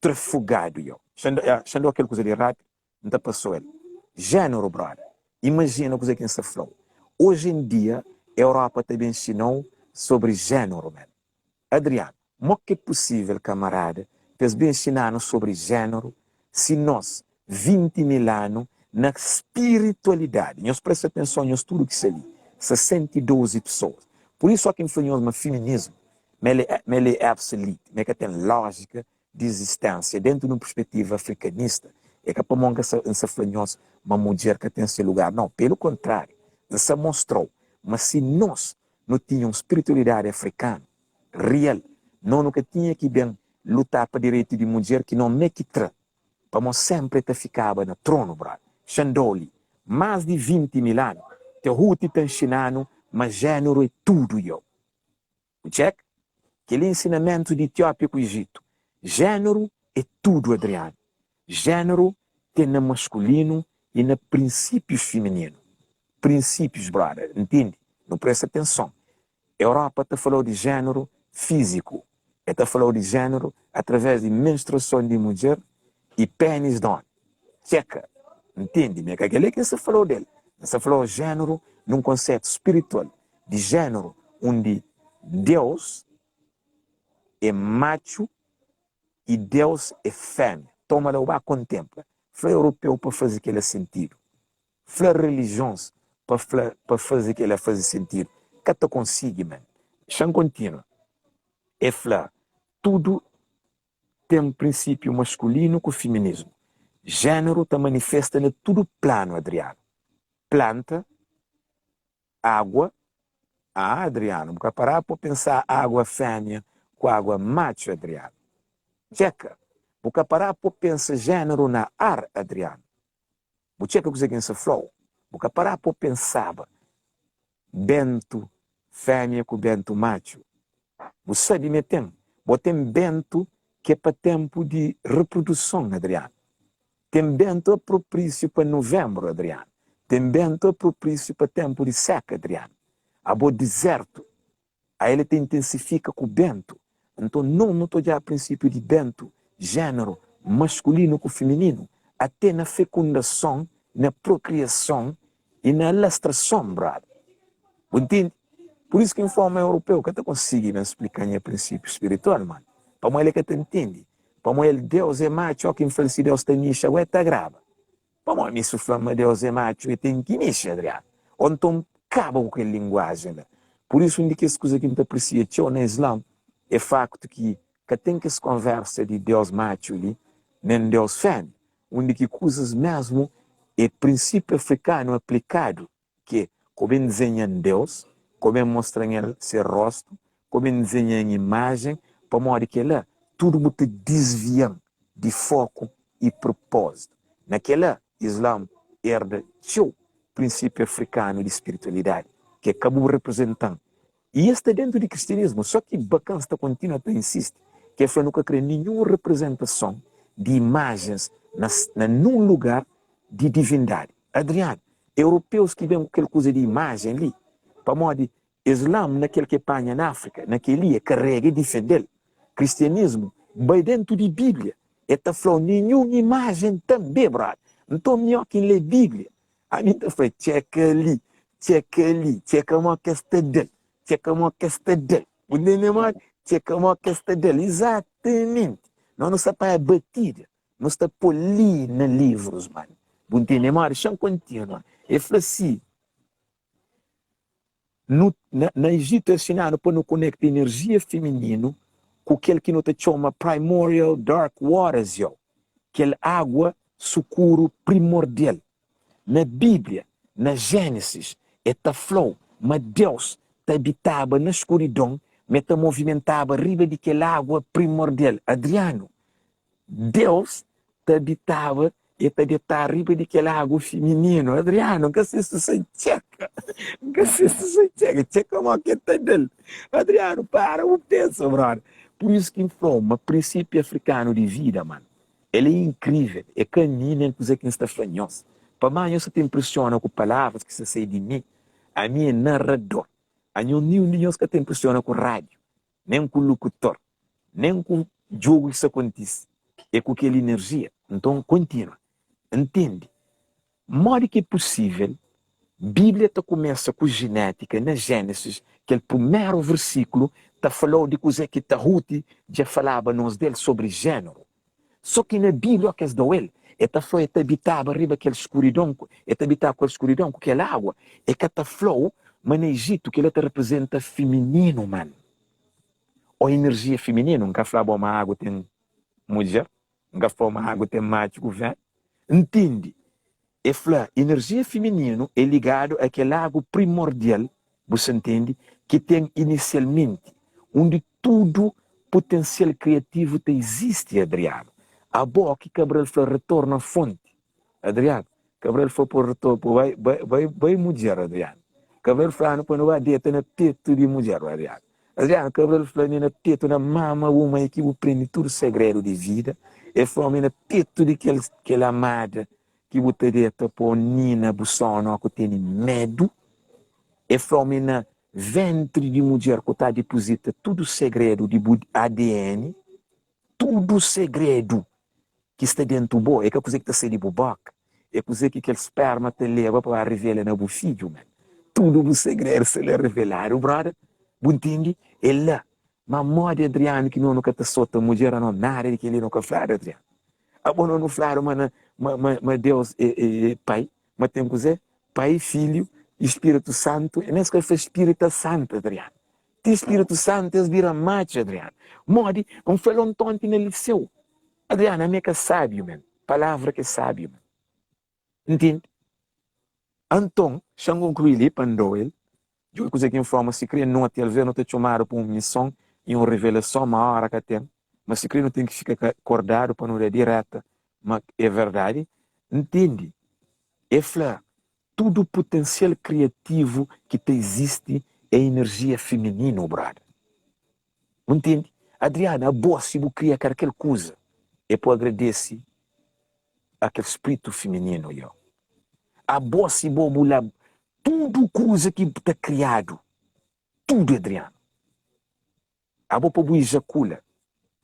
trafugado. Sendo aquela coisa de rápido, não passou ele. Gênero, brother. Imagina a coisa que você falou. Hoje em dia, a Europa também ensinou sobre gênero, man. Adriano, como que é possível, camarada, vocês bem ensinando sobre gênero, se nós, 20 mil anos, na espiritualidade, nós prestamos atenção em tudo que se ali, 612 pessoas. Por isso, aqui influenciamos o feminismo, mas ele é absoluto, mas que tem lógica de existência, dentro de uma perspectiva africanista, é que para monga essa flanhosa uma mulher que tem esse lugar. Não, pelo contrário, essa mostrou, mas se nós não tínhamos espiritualidade africana, real, não nunca tinha que bem lutar para direito de mulher que não me quitra, para nós sempre te ficava no trono, brother. Xandoli, mais de 20 mil anos, te ruti te ensinando, mas gênero é tudo, eu. Check? Aquele ensinamento de Etiópia com o Egito. Gênero é tudo, Adriano. Gênero tem no masculino e no princípios feminino. Princípios, brother, entende? Não presta atenção. A Europa te falou de gênero físico. Ela falou de gênero através de menstruação de mulher e pênis de homem. Checa. Entende? Mas aquele que você falou dele. Você falou gênero num conceito espiritual. De gênero onde Deus é macho e Deus é fêmea. toma lá, o contempla. Flor europeu para fazer aquele sentido. Flor religiões para fazer aquele fazer sentido. Que tu consegue, mano. Chão contínuo. É flor. Tudo tem um princípio masculino com o feminismo. Gênero está manifesta em tudo plano, Adriano. Planta, água, Adriano, porque parar para pensar água fêmea com água macho, Adriano. Checa. Porque parar para pensar gênero na ar, Adriano. Você checa coisa que se flow. Porque parar para pensar bento fêmea com bento macho. Você sabe me tem. Tem bento que é para tempo de reprodução, Adriano. Tem bento propício para novembro, Adriano. Tem bento propício para tempo de seca, Adriano. Abo deserto. Aí ele te intensifica com o bento. Então não estou já a princípio de bento, gênero, masculino com feminino. Até na fecundação, na procriação e na lastração, brother. Entende? Por isso que em forma europeu, que eu consigo me explicar em princípio espiritual, mano. Para mim ele que te entende. Para mim ele Deus é macho, que infeliz Deus tem nicha, ou é grava. Para mim isso flama Deus é macho, e tem que nicha, Adriano. Então acaba com aquela linguagem, né? Por isso, uma das coisas que me aprecia no Islã é o facto que tem que se conversa de Deus macho ali, nem Deus fêmea, onde que coisas mesmo é princípio africano aplicado, que como desenha Deus, como mostra em seu rosto, como desenha em imagem, para modo que lá tudo muito desviando de foco e propósito. Naquela Islã herda o princípio africano de espiritualidade, que acabou representando. E este dentro do cristianismo, só que bacana está continua a insiste, que foi nunca crê nenhuma representação de imagens num lugar de divindade. Adriano, europeus que vêm com aquela coisa de imagem ali, para modo de Islã, naquele que apanha na África, naquele é carrega e defender. Cristianismo, bem dentro de Bíblia, está falando nenhuma imagem também, brother. Então, melhor que ler Bíblia. A mim foi checa ali, checa uma questão dele, checa uma questão dele. O neném checa uma questão dele, exatamente. Não está para batida, não está polir nos livros, mano. O neném chão contínua. E fala assim, na Egito ensinado para não conectar energia feminina com aquele que não te chama primordial dark waters, yo. Aquela água sucuro primordial. Na Bíblia, na Gênesis, está flow, mas Deus te habitava na escuridão, mas te movimentava riba daquela água primordial. Adriano, Deus te habitava e te habitava riba daquela água feminina. Adriano, que se isso se checa. Que se isso se checa. Checa uma questão dele. Adriano, para o pensa, brother. Por isso que informa, princípio africano de vida, mano. Ele é incrível. É caminho que você está falando. Para mim, eu te impressiona com palavras que você sei de mim. A minha narrador. A minha que te impressiona com rádio. Nem com locutor. Nem com jogo que isso acontece. É com aquela energia. Então, continua. Entende? Modo que é possível, a Bíblia começa com genética, na Gênesis, que é o primeiro versículo, falou de coisa que Ruth já falava nos dele sobre gênero. Só que na Bíblia, que é do ele, foi habitava arriba aquela escuridão, habitava com a escuridão, com aquela água. É que falou, mas no Egito, que ele representa feminino, mano. Ou energia feminina, nunca falava uma água tem mulher, nunca falava uma água tem macho, velho. Entende? E fala, energia feminina é ligado àquela água primordial, você entende? Que tem inicialmente, onde tudo potencial criativo te existe, Adriano. A boa que Cabral foi retorna à fonte. Adriano, Cabral foi por retorno, vai mulher, Adriano. Cabral foi para não vai dieta na teto de mulher, Adriano. Adriano, Cabral foi na teto na mama, uma que o prende tudo segredo de vida. E foi na teto de aquela amada que o dieta por Nina Bussano, que tem medo. E foi na ventre de mulher que está deposita tudo segredo de ADN, tudo segredo que está dentro do boi, é que a coisa que está sendo de boboca, é a coisa que aquele esperma te leva para revelar no filho, man. Tudo o segredo se lhe revelar, brother, entende? É lá, mas modo Adriano que não nunca te solta mulher, não nada de que ele nunca fala, Adriano. Abono no flaro, mas Deus é Pai, mas tem que dizer Pai, Filho e Espírito Santo. E nessa que foi Espírito Santo, Adriano. Tem Espírito Santo, eles viram macho, Adriano. Modi, como foi um tonto no liceu. Adriano, a minha que é sábio, man. Palavra que é sábio, man. Entende? Então, se eu concluir ali, Pandoel, eu coisa que informa, se cria não até ver, não te chamaram para uma missão e uma revelação, uma hora que tem. Mas se cria não tem que ficar acordado para não ir direta. Mas é verdade. Entende? É falar, tudo o potencial criativo que te existe é energia feminina, brother. Entende? Adriana, a boa se você cria aquela coisa, é para agradecer aquele espírito feminino, eu. A boa se você mudar tudo coisa que está criado, tudo, Adriano. A boa para ejacula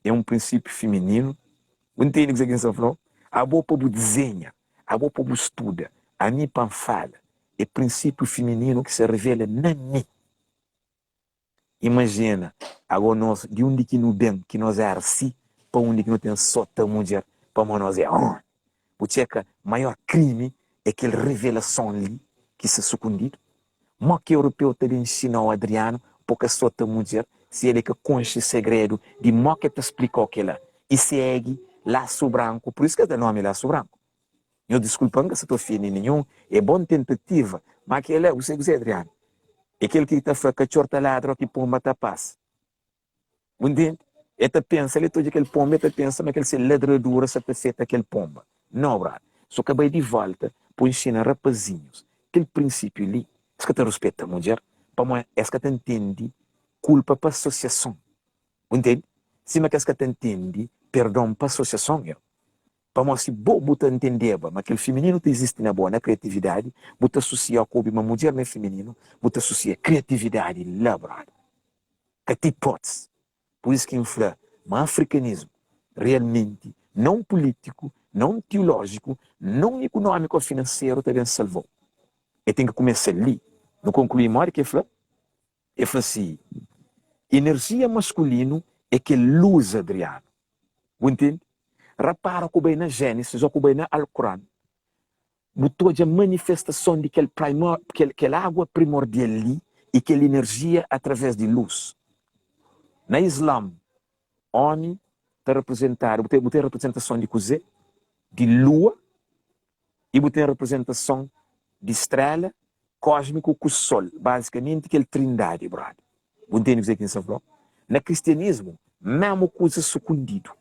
é um princípio feminino. Entende o que você falou? A boa para desenha, a boa para estuda, a mim para fala, é princípio feminino que se revela na mim. Imagina, agora nós, de onde que não bem, que nós é assim, para onde que não tem só tão mulher, para nós é on. Porque o maior crime é aquela revelação ali, que se escondido. Mas que o europeu também ensina ao Adriano, porque só tão mulher, se ele que conhece o segredo de mo que te explicou aquela, e segue laço branco, por isso que é o nome laço branco. Eu desculpa, não se estou fino nenhum, é boa tentativa, mas aquele é o que Adriano. Aquele que está fraco, que chorta ladro, que pomba está paz. Entende? Ele pensa, ele todo aquele pomba, ele pensa, mas aquele se ladradura, se feita aquele pomba. Não, brado. Só acabei de volta, para ensinar rapazinhos. Aquele princípio ali, é que te respeita a mulher, para mim, é que te entende culpa para associação. Entende? Se mas que te entende perdão para associação, eu. Para mim, se bobo te entender, mas aquele feminino que existe na boa, na criatividade, você associa com uma mulher não é feminino, você associa criatividade lá, brado. Que te podes. Por isso que infla, mas africanismo, realmente, não político, não teológico, não econômico ou financeiro, também salvou. E tem que começar ali. Não concluir mais que fala? É assim, energia masculina é que luz, Adriano. Entende? Repara que bem na Gênesis ou que bem na Alcorão, botou a manifestação de aquela água primordial ali e aquela energia através de luz. Na Islã, homem está representado, tem representação de cozer, de lua, e tem representação de estrela cósmico com o sol, basicamente aquele trindade, brother. Entende o que você falou? No cristianismo, mesmo coisa escondido.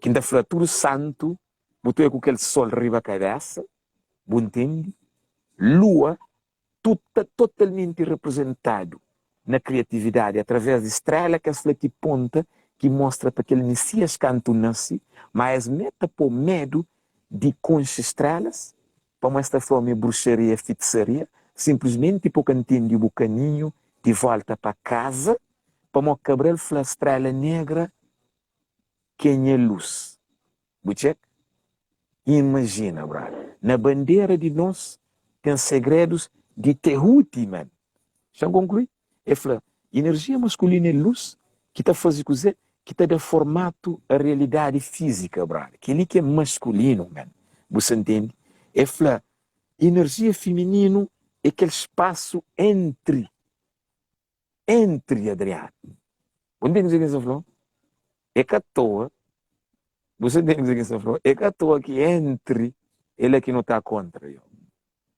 Quem está falando tudo santo, botou com aquele sol riba a cabeça, entende? Lua, tudo está totalmente representado na criatividade, através de estrela que é que ponta, que mostra para aquele Messias canto nasce, mas meta por medo de conchas estrelas, para mostrar forma bruxaria, feitiçaria, simplesmente porque entende o caminho de volta para casa, para mo cabral a estrela negra, quem é luz. Buchek? Imagina, brother. Na bandeira de nós tem segredos de Tehuti, man. Já concluí? É falar, energia masculina é luz que está fazendo coisa, que está de formato a realidade física, brother. Aquele que é masculino, man. Você entende? É falar, energia feminina é aquele espaço entre, Adriano. Onde é que você falou? É que à toa, você tem que dizer que você falou, é que à toa que entre, ele é que não está contra. Eu.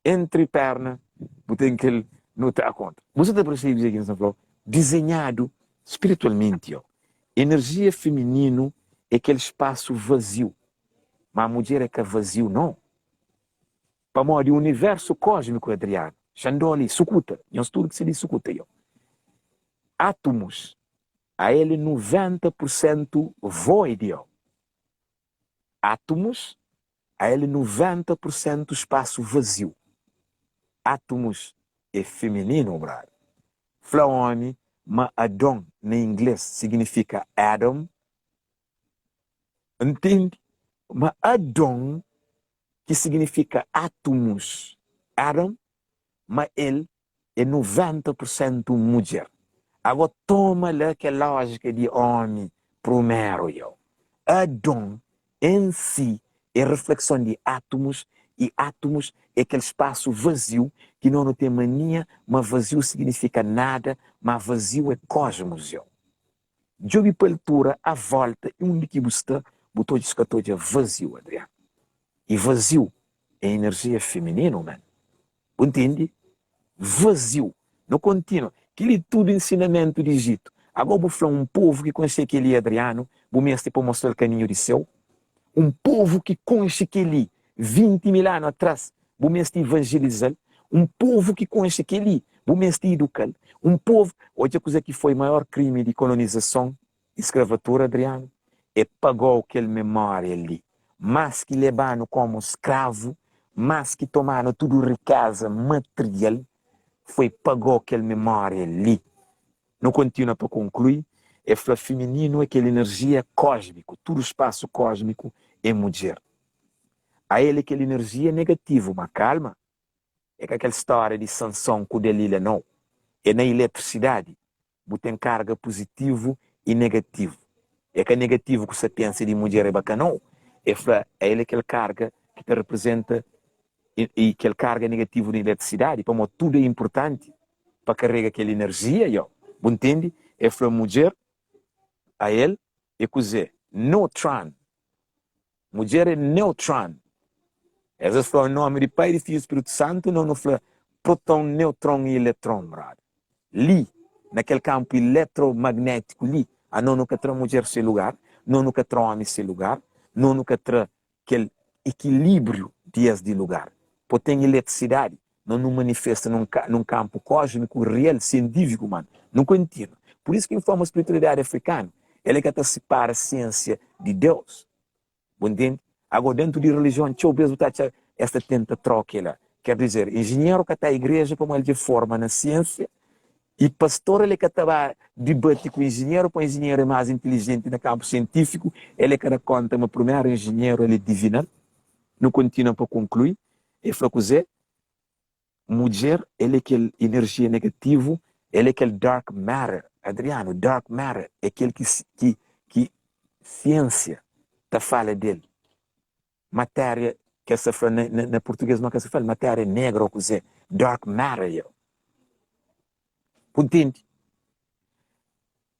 Entre perna, você tem que ele não está contra. Você está percebendo dizer que você falou? Desenhado espiritualmente. Eu. Energia feminina é aquele espaço vazio. Mas a mulher é que é vazio, não. Para modo o universo cósmico, Adriano. Xandoli, sucuta. É um estudo que se diz sucuta. Eu. Átomos. A ele 90% void. Eu. Átomos, a ele 90% espaço vazio. Átomos é feminino, brother. Fala homem, mas Adão, em inglês, significa Adam. Entende? Mas Adão, que significa átomos, Adam, mas ele é 90% mulher. Agora toma lá que lógica de homem primeiro, eu. Adão em si é reflexão de átomos, e átomos é aquele espaço vazio que não tem mania, mas vazio significa nada, mas vazio é cosmos. Jobi peltura a volta e um líquido está, botou de escatodia vazio, Adriano. E vazio é energia feminina, mano. Entende? Vazio. Não contínuo. Aquele tudo ensinamento de Egito. Agora vou falar um povo que conhece aquele Adriano, vou mestre para mostrar o caminho de céu. Um povo que conhece aquele 20 mil anos atrás, vou mestre evangelizar. Um povo que conhece aquele, vou mestre educar. Um povo, hoje a coisa que foi o maior crime de colonização, escravatura, Adriano, é pagou aquela memória ali. Mas que levaram como escravo, mas que tomaram tudo riqueza material, foi pagou aquela memória ali. Não continua para concluir, é o feminino, aquela energia cósmica, todo o espaço cósmico é mulher. A ele aquela energia negativa, mas calma, é que aquela história de Sansão com Delila não. É na eletricidade, tem carga positivo e negativo. É que é negativo que você pensa de mulher é bacana, é ele aquela carga que te representa e aquela carga negativa de eletricidade, como tudo é importante para carregar aquela energia, entende? É a mulher, a ele, é cozer, neutron. Mulher é neutron. Às vezes fala o nome de Pai, de Filho e Espírito Santo, não fala próton, nêutron e eletrão, brother. Ali, naquele campo eletromagnético, ali, não nunca terá mulher sem lugar, não nunca terá homem sem lugar, não nunca terá aquele equilíbrio de lugar. Porque tem eletricidade, não manifesta num campo cósmico real, científico, mano. Não contínua. Por isso que informa a espiritualidade africana, ela é que separa a ciência de Deus. Entende? Agora, dentro de religião, deixa eu ver esta tenta troca lá. Quer dizer, engenheiro que está a igreja, como ele forma na ciência, e pastor, ele que estava debate com o engenheiro, para o engenheiro é mais inteligente no campo científico, ele que conta, mas primeiro engenheiro, ele é divino. Não continua para concluir. Ele falou que mulher, ele é aquele energia negativa, ele é aquele dark matter. Adriano, dark matter é aquele que ciência está fala dele. Matéria, que se fala na português, não que se fala, matéria negra, ou coisa, dark matter. Entende?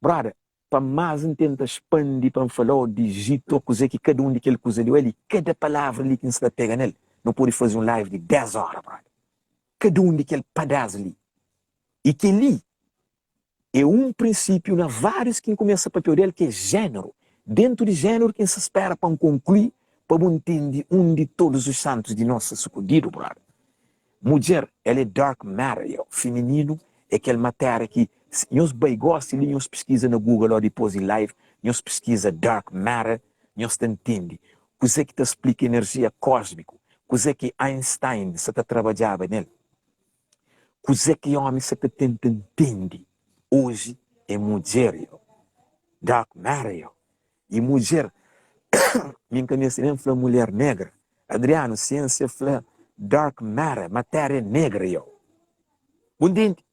Brother, para mais tenta expandir, para falar de Egito, coisa que cada um daquele coisa ali, cada palavra ali que se pega nele, não pode fazer um live de 10 horas, brother. Cada um daquele pedaço ali. E que ali é um princípio, na vários que começa a papel dele, que é gênero. Dentro de gênero, quem se espera para concluir, para entender um de todos os santos de nosso escolhido, brother. Mulher, ela é dark matter, feminino, é aquela matéria que nós bem gostamos, nós pesquisa no Google ou depois em live, nós pesquisa dark matter, nós entende. Coisa que te explica energia cósmica, coisa que Einstein se te trabalhava nele. Coisa que homem se te tenta entender. Hoje é mulher, dark matter, e mulher, minha cabeça nem fala mulher negra. Adriano, ciência fala dark matter, matéria negra, entende?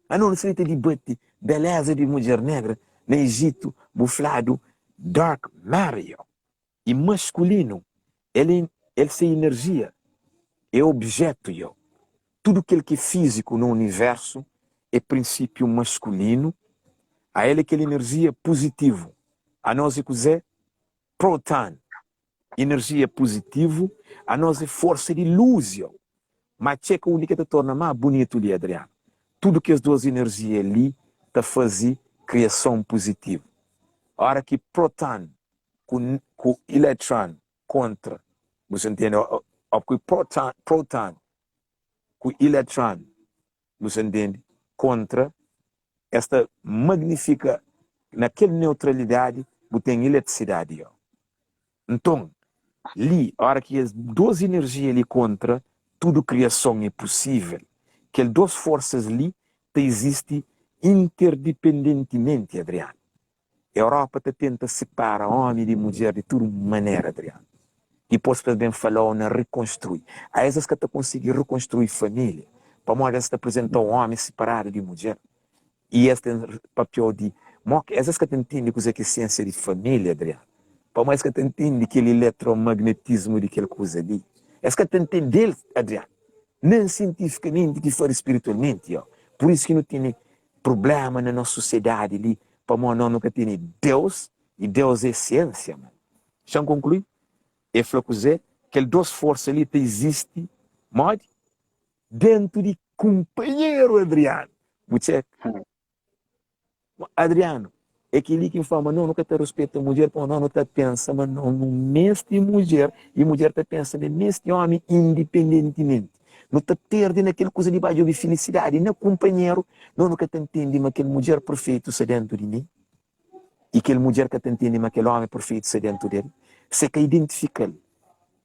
Não se trata de debate, beleza de mulher negra, no Egito, buflado, dark matter. E masculino, ele sem energia, é objeto, Tudo aquilo que é físico no universo é princípio masculino, a ele aquela energia positiva. A nós é coisa, proton, energia positiva, a nós é força de luz, Mas checa o que te torna mais bonito ali, Adriano. Tudo que as duas energias ali te fazem criação positiva. A hora que proton com elétron contra, você entende? Que proton com elétron, você entende? Contra esta magnífica, naquela neutralidade, você tem eletricidade. Então, ali, a hora que as duas energias ali contra, tudo criação é possível. Que as duas forças ali existem interdependentemente, Adriano. A Europa tenta separar homem e mulher de toda maneira, Adriano. Depois também falou na reconstruir. Há essas que conseguem reconstruir família. Para modo essa apresentar um homem separado de mulher. E este papel de... Essas que entendem que é ciência de família, Adriano. Para mais que tu entende aquele eletromagnetismo daquela coisa ali. É que tu entende ele, Adriano. Nem cientificamente, que for espiritualmente. Ó. Por isso que não tem problema na nossa sociedade ali. Para nós nunca tem Deus, e Deus é ciência, mano. Deixa eu concluir. E falou que ele duas forças ali existem, mas dentro de companheiro, Adriano. Você, Adriano, é aquele que fala, não, nunca te respeita a mulher, não te pensa, mas não, no mesmo mulher, e mulher te pensa no mesmo homem independentemente. Não te perde naquela coisa de baixo de felicidade, não companheiro, não nunca te entende, mas aquela mulher perfeita está dentro de mim, e aquela mulher que te entende, mas aquele homem perfeito está dentro dele. Você que identifica-lo,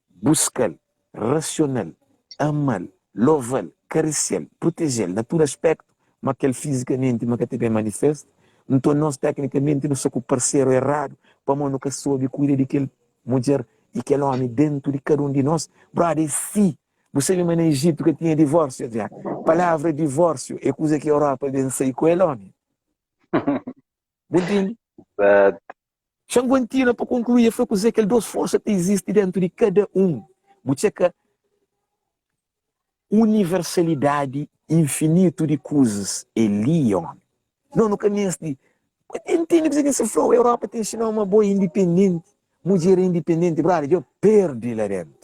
busca-lo, racional, ama-lo, louva-lo, carece-lo, protege-lo, na todo aspecto, mas aquele fisicamente, mas que te bem manifesta. Então, nós, tecnicamente, não somos o parceiro errado, para nós nunca soube cuidar daquela mulher e aquele homem dentro de cada um de nós. Brother, sim, você viu no Egito que tinha divórcio, já. Palavra divórcio é coisa que a Europa pensa com ele, homem. Entende? Xanguantina, para concluir, foi dizer que duas forças que existem dentro de cada um. Você que universalidade infinito de coisas é ali, homem. Não, no caminho de... Entende que você falou, a Europa tem ensinar uma boa independente, mulher independente, brother, eu perdi lá dentro.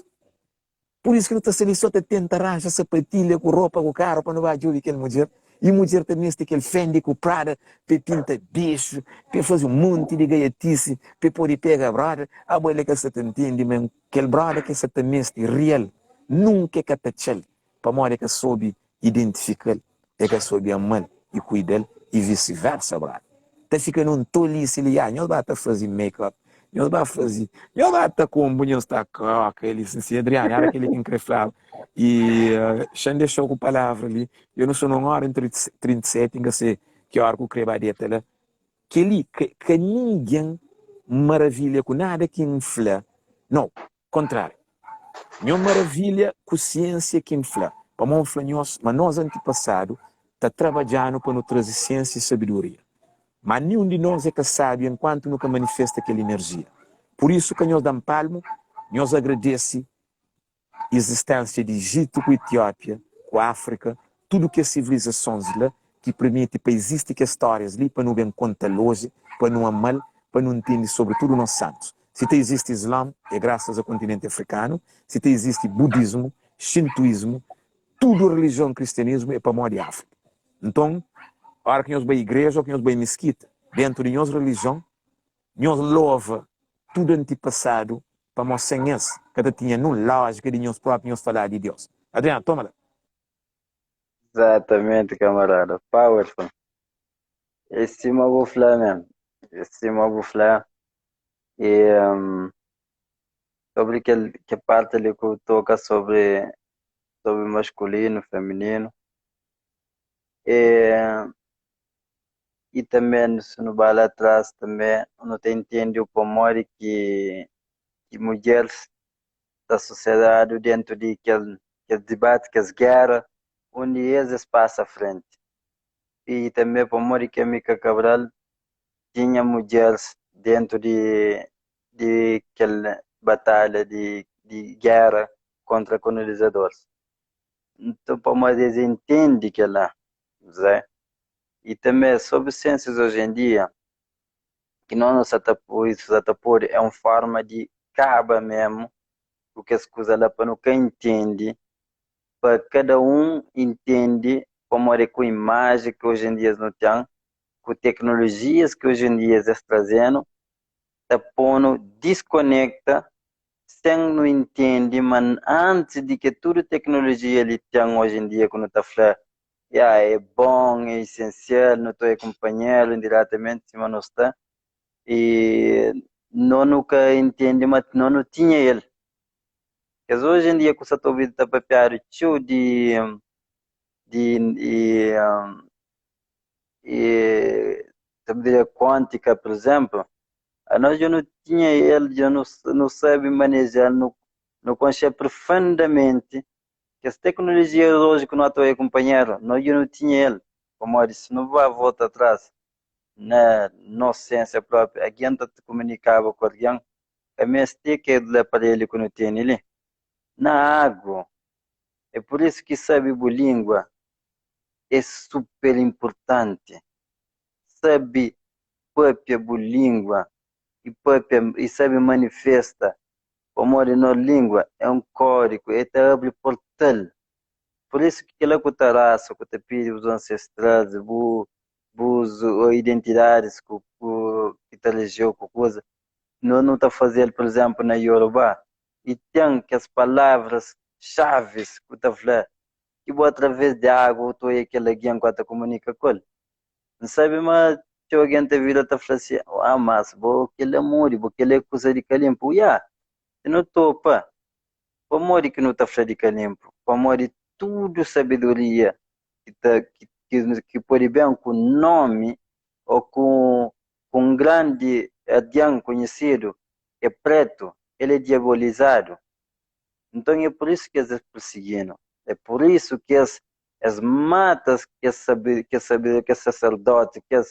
Por isso que não está seleção tenta arranjar sapatilha com roupa, com carro, para não vai ajudar aquela mulher. E mulher também tem aquele Fendi com Prada, para pintar bicho, para fazer um monte de gaiatice, para poder pegar brother. A mulher que você entende, mas aquele brother que você também é real, nunca é que está para a mulher que soube identificar, é que soube amar e cuidar, e vice-versa, brother. Tá ficando um tolice ali, não vai fazer make-up, não vai fazer, não vai estar com um bunhão, está com aquele, assim, Adriano, era aquele que encreflava. E já deixou com a palavra ali, eu não sou numa hora em 37, que hora que eu creio a lá, que ali, que ninguém maravilha com nada que infla, não, contrário. Não maravilha com ciência que infla. Para nós, mas nós antepassado, está trabalhando para nos trazer ciência e sabedoria. Mas nenhum de nós é que sabe enquanto nunca manifesta aquela energia. Por isso que nós damos palmo, nós agradecemos a existência de Egito com a Etiópia, com a África, tudo que é civilizações lá, que permite para existir que histórias ali, para não ver conta hoje, para não amar, para não entender sobre tudo nós santos. Se existe Islã, é graças ao continente africano. Se existe budismo, shintoísmo, tudo religião, cristianismo é para a de África. Então, a hora que nós vamos à igreja ou que nós vamos à mesquita, dentro de nossa religião, nós louva tudo antepassado para nós sem esse, que tinha não lógica de nós próprios falar de Deus. Adriano, toma lá. Exatamente, camarada. Powerful. Esse é uma vou falar mesmo. Esse é uma vou falar. E sobre que parte ali que toca sobre masculino, feminino. E também, se não vai lá atrás, também não tem entendido como é que mulheres da sociedade dentro de aquele debate, que as guerras, onde eles passam à frente. E também como é que a Mica Cabral tinha mulheres dentro de aquela batalha de guerra contra colonizadores. Então, como eles entendem que lá, Zé. E também sobre ciências hoje em dia, que não nos atapor é uma forma de caba mesmo, porque as coisas lá para nunca entende, para cada um entende como é com imagem que hoje em dia não tem, com tecnologias que hoje em dia estão trazendo, tá pondo desconecta, sem não entende, mas antes de que toda tecnologia ele tem hoje em dia, quando está falando, é bom, é essencial, não estou acompanhando indiretamente, mas não está. E não nunca entendi, mas não tinha ele. Porque hoje em dia, com essa tua vida, está para tio de quântica, por exemplo, nós já não tinha ele, já não sabe manejar, não conhece profundamente que as tecnologias hoje que nós estamos acompanhando, nós já não tinha ele. Como eu disse, não vai voltar atrás na nossa ciência própria. Alguém está comunicava com alguém, a mestre que é do aparelho que não tem ali, na água. É por isso que sabe a língua é super importante. Sabe própria língua e sabe manifesta. Como na língua é um código, é te abre portal. Por isso que ela que raça, que te pede os ancestrais, os identidades que te elegeu, com coisa. Não está fazendo, por exemplo, na Yoruba. E tem que as palavras chaves que te fala, que vou através de água, ou aquele alguém que te comunica com ele. Não sabe, mas se alguém te vira, te fala assim, mas vou aquele amor, vou aquele coisa de calimpo. Se não topa, o amor que não está falando de calimpo, o amor de tudo sabedoria que pode bem com nome ou com um grande adião conhecido, é preto, ele é diabolizado. Então é por isso que eles perseguiram. É por isso que as matas que é sacerdote, que é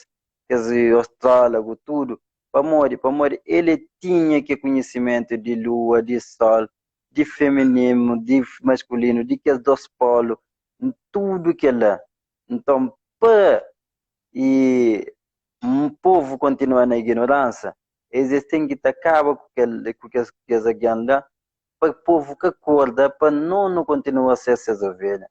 astrólogo, tudo, para morrer, ele tinha que conhecimento de lua, de sol, de feminino, de masculino, de que as dois polos, tudo que é lá. Então, para um povo continuar na ignorância, eles têm que acabar com aquelas lá, para o povo que acorda, para não continuar a ser essas ovelhas.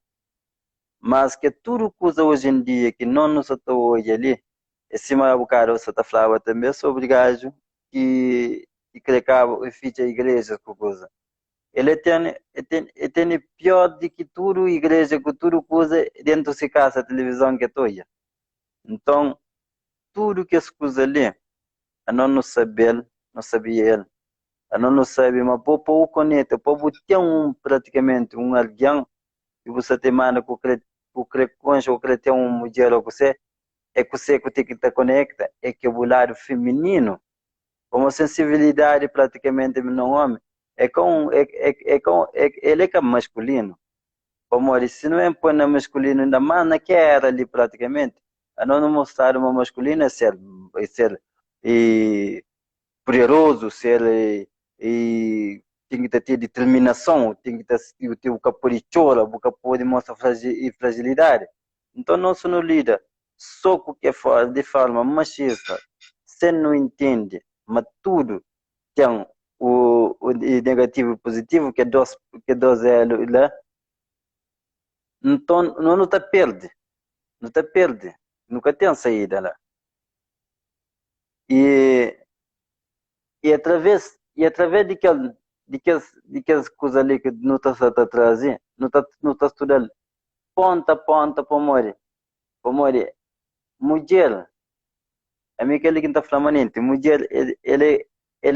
Mas que tudo coisa hoje em dia que não nos está hoje ali, esse o cara você está falando também sobre gajo que crecava e fica igreja com coisa. Ele tem pior do que tudo igreja, com tudo coisa dentro de casa, a televisão que toia. Então, tudo que as coisas ali, a não saber, não sabia ele. A não sabe, mas para o conecta, para ter praticamente um alguém que você tem manda com o concha, ou que tem um mulher ou você, é que você tem que estar conecta, é que o lado feminino, como sensibilidade praticamente no homem, ele é que é masculino. Como se não é põe na masculino, ainda mais naquela ali praticamente, a não mostrar uma masculina ser poderoso, ser e tem que ter determinação, tem que ter o caprichola, o capô de mostrar fragilidade. Então não se não lida só com que é de forma machista, você não entende, mas tudo tem o negativo e positivo que dois é lá. Então não está perde, não está perde, nunca tem saída lá. E através de que as coisas ali que não está a trazer, não está estudando ponta a ponta para morrer. Mulher, a mim que ele está falando, mulher, ele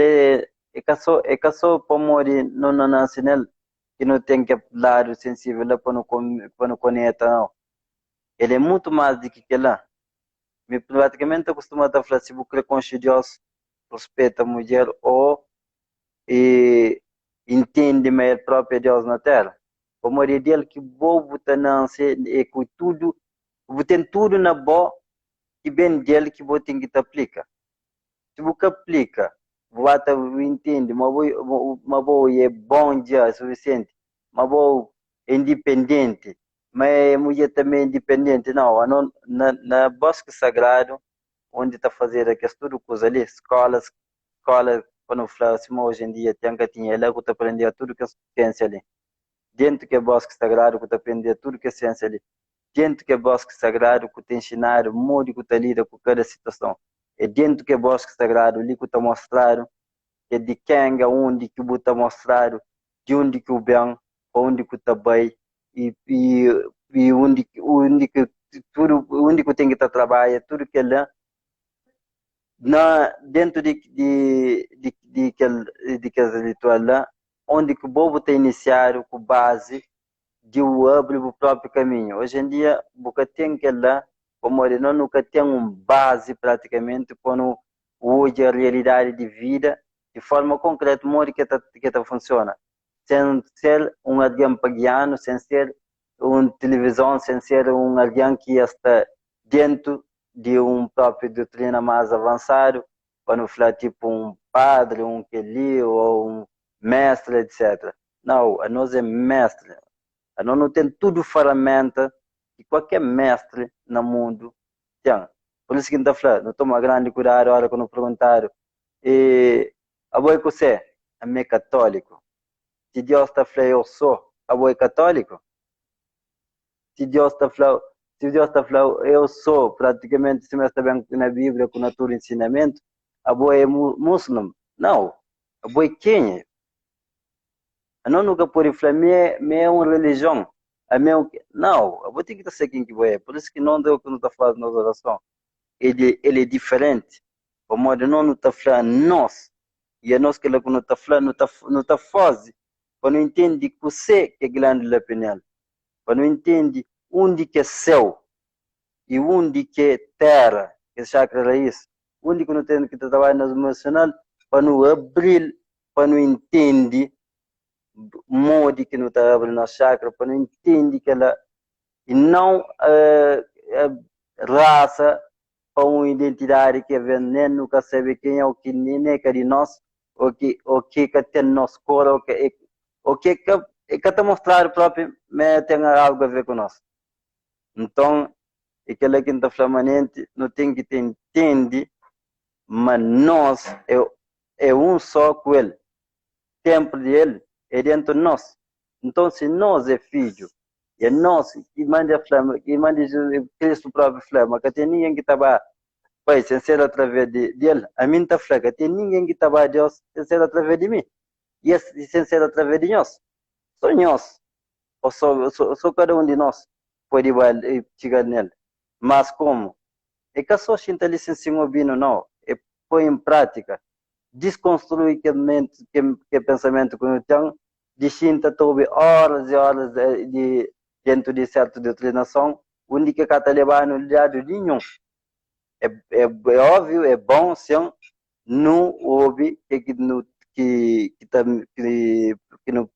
é só para morrer não nasce nele, que não tem que lado sensível lá para não conectar, não. Ele é muito mais do que lá. Me praticamente acostumado a falar se você com Deus, respeita a mulher ou entende mais o próprio Deus na terra. Como é dele que bobo não é com tudo, tem tudo na boa e bem dele que você tem que te aplicar. Se você aplica, você entende, mas você é bom dia suficiente, mas você é independente, mas a mulher também é independente. Não, na bosque sagrado, onde está fazendo aquelas tudo coisa ali, escola, quando fala assim, hoje em dia tem que tinha lá que tu aprendia tudo que é ciência ali. Dentro que é bosque sagrado, que tu aprendia tudo que é ciência ali. Dentro que é bosque sagrado, que te ensinaram, modo que tu lida com cada situação. É dentro que é bosque sagrado, ali que tu mostraram, é de quem, onde que tu mostraram, de onde que o bem, onde que tu vai, e onde que tudo, onde que tem que estar trabalha, tudo que é lá, dentro de aquele ritual lá, onde que o povo tem iniciado com base de abrir o próprio caminho. Hoje em dia, nunca tem que lá, como não nunca tem uma base praticamente quando hoje a realidade de vida de forma concreta, modo que funciona. Sem ser um alguém pagiano, sem ser uma televisão, sem ser um alguém que está dentro de um próprio doutrina mais avançado, para não falar tipo um padre, um queli ou um mestre, etc. Não, a nós é mestre. A nós não tem tudo ferramenta que qualquer mestre no mundo tem. Por isso que está falando, não toma grande cuidado a hora quando perguntaram. E a boa que você é católico. Se Deus está falando, eu sou, a boa católico. Se Deus está falando, eu sou, praticamente, se está bem na Bíblia, com todo ensinamento, a boa é muçulmano. Não, a boa é quem? Não nunca pode falar, me é uma religião. Não, a boa tem que ser quem que é. Por isso que não deu que não está falando na oração. Ele é diferente. O modo não está falando nós. E a nós que ele não está falando, não está fazendo. Quando entende que você que é glândula pineal. Quando entende onde que é céu e onde que é terra, que é chakra raiz, onde que não tem que trabalhar no emocional, para não abrir, para não entender modo que não está abrindo na chakra, para não entender que ela e não raça para uma identidade que vem nem nunca sabe quem é o que nem é de nós, o que tem nosso cor, o que está mostrado próprio, mas tem algo a ver com nós. Então, aquela quinta flamanente não tem que ter entende, mas nós é um só com ele. O templo dele é dentro de nós. Então, se nós é filho, é nós que manda a flama, que manda Cristo próprio flama, que tem ninguém que estava pai sem ser através dele. A mim está flaca, tem ninguém que estava Deus sem ser através de mim. E sem ser através de nós. Só nós. Ou só cada um de nós pode chegar nele. Mas como? É que só a inteligência ouvindo, não. É pôr em prática. Desconstruir que pensamento que eu tenho. De Shinta tobe horas e horas de dentro de certa doutrinação, onde que está levando no lado nenhum. É óbvio, é bom, sim, não houve que não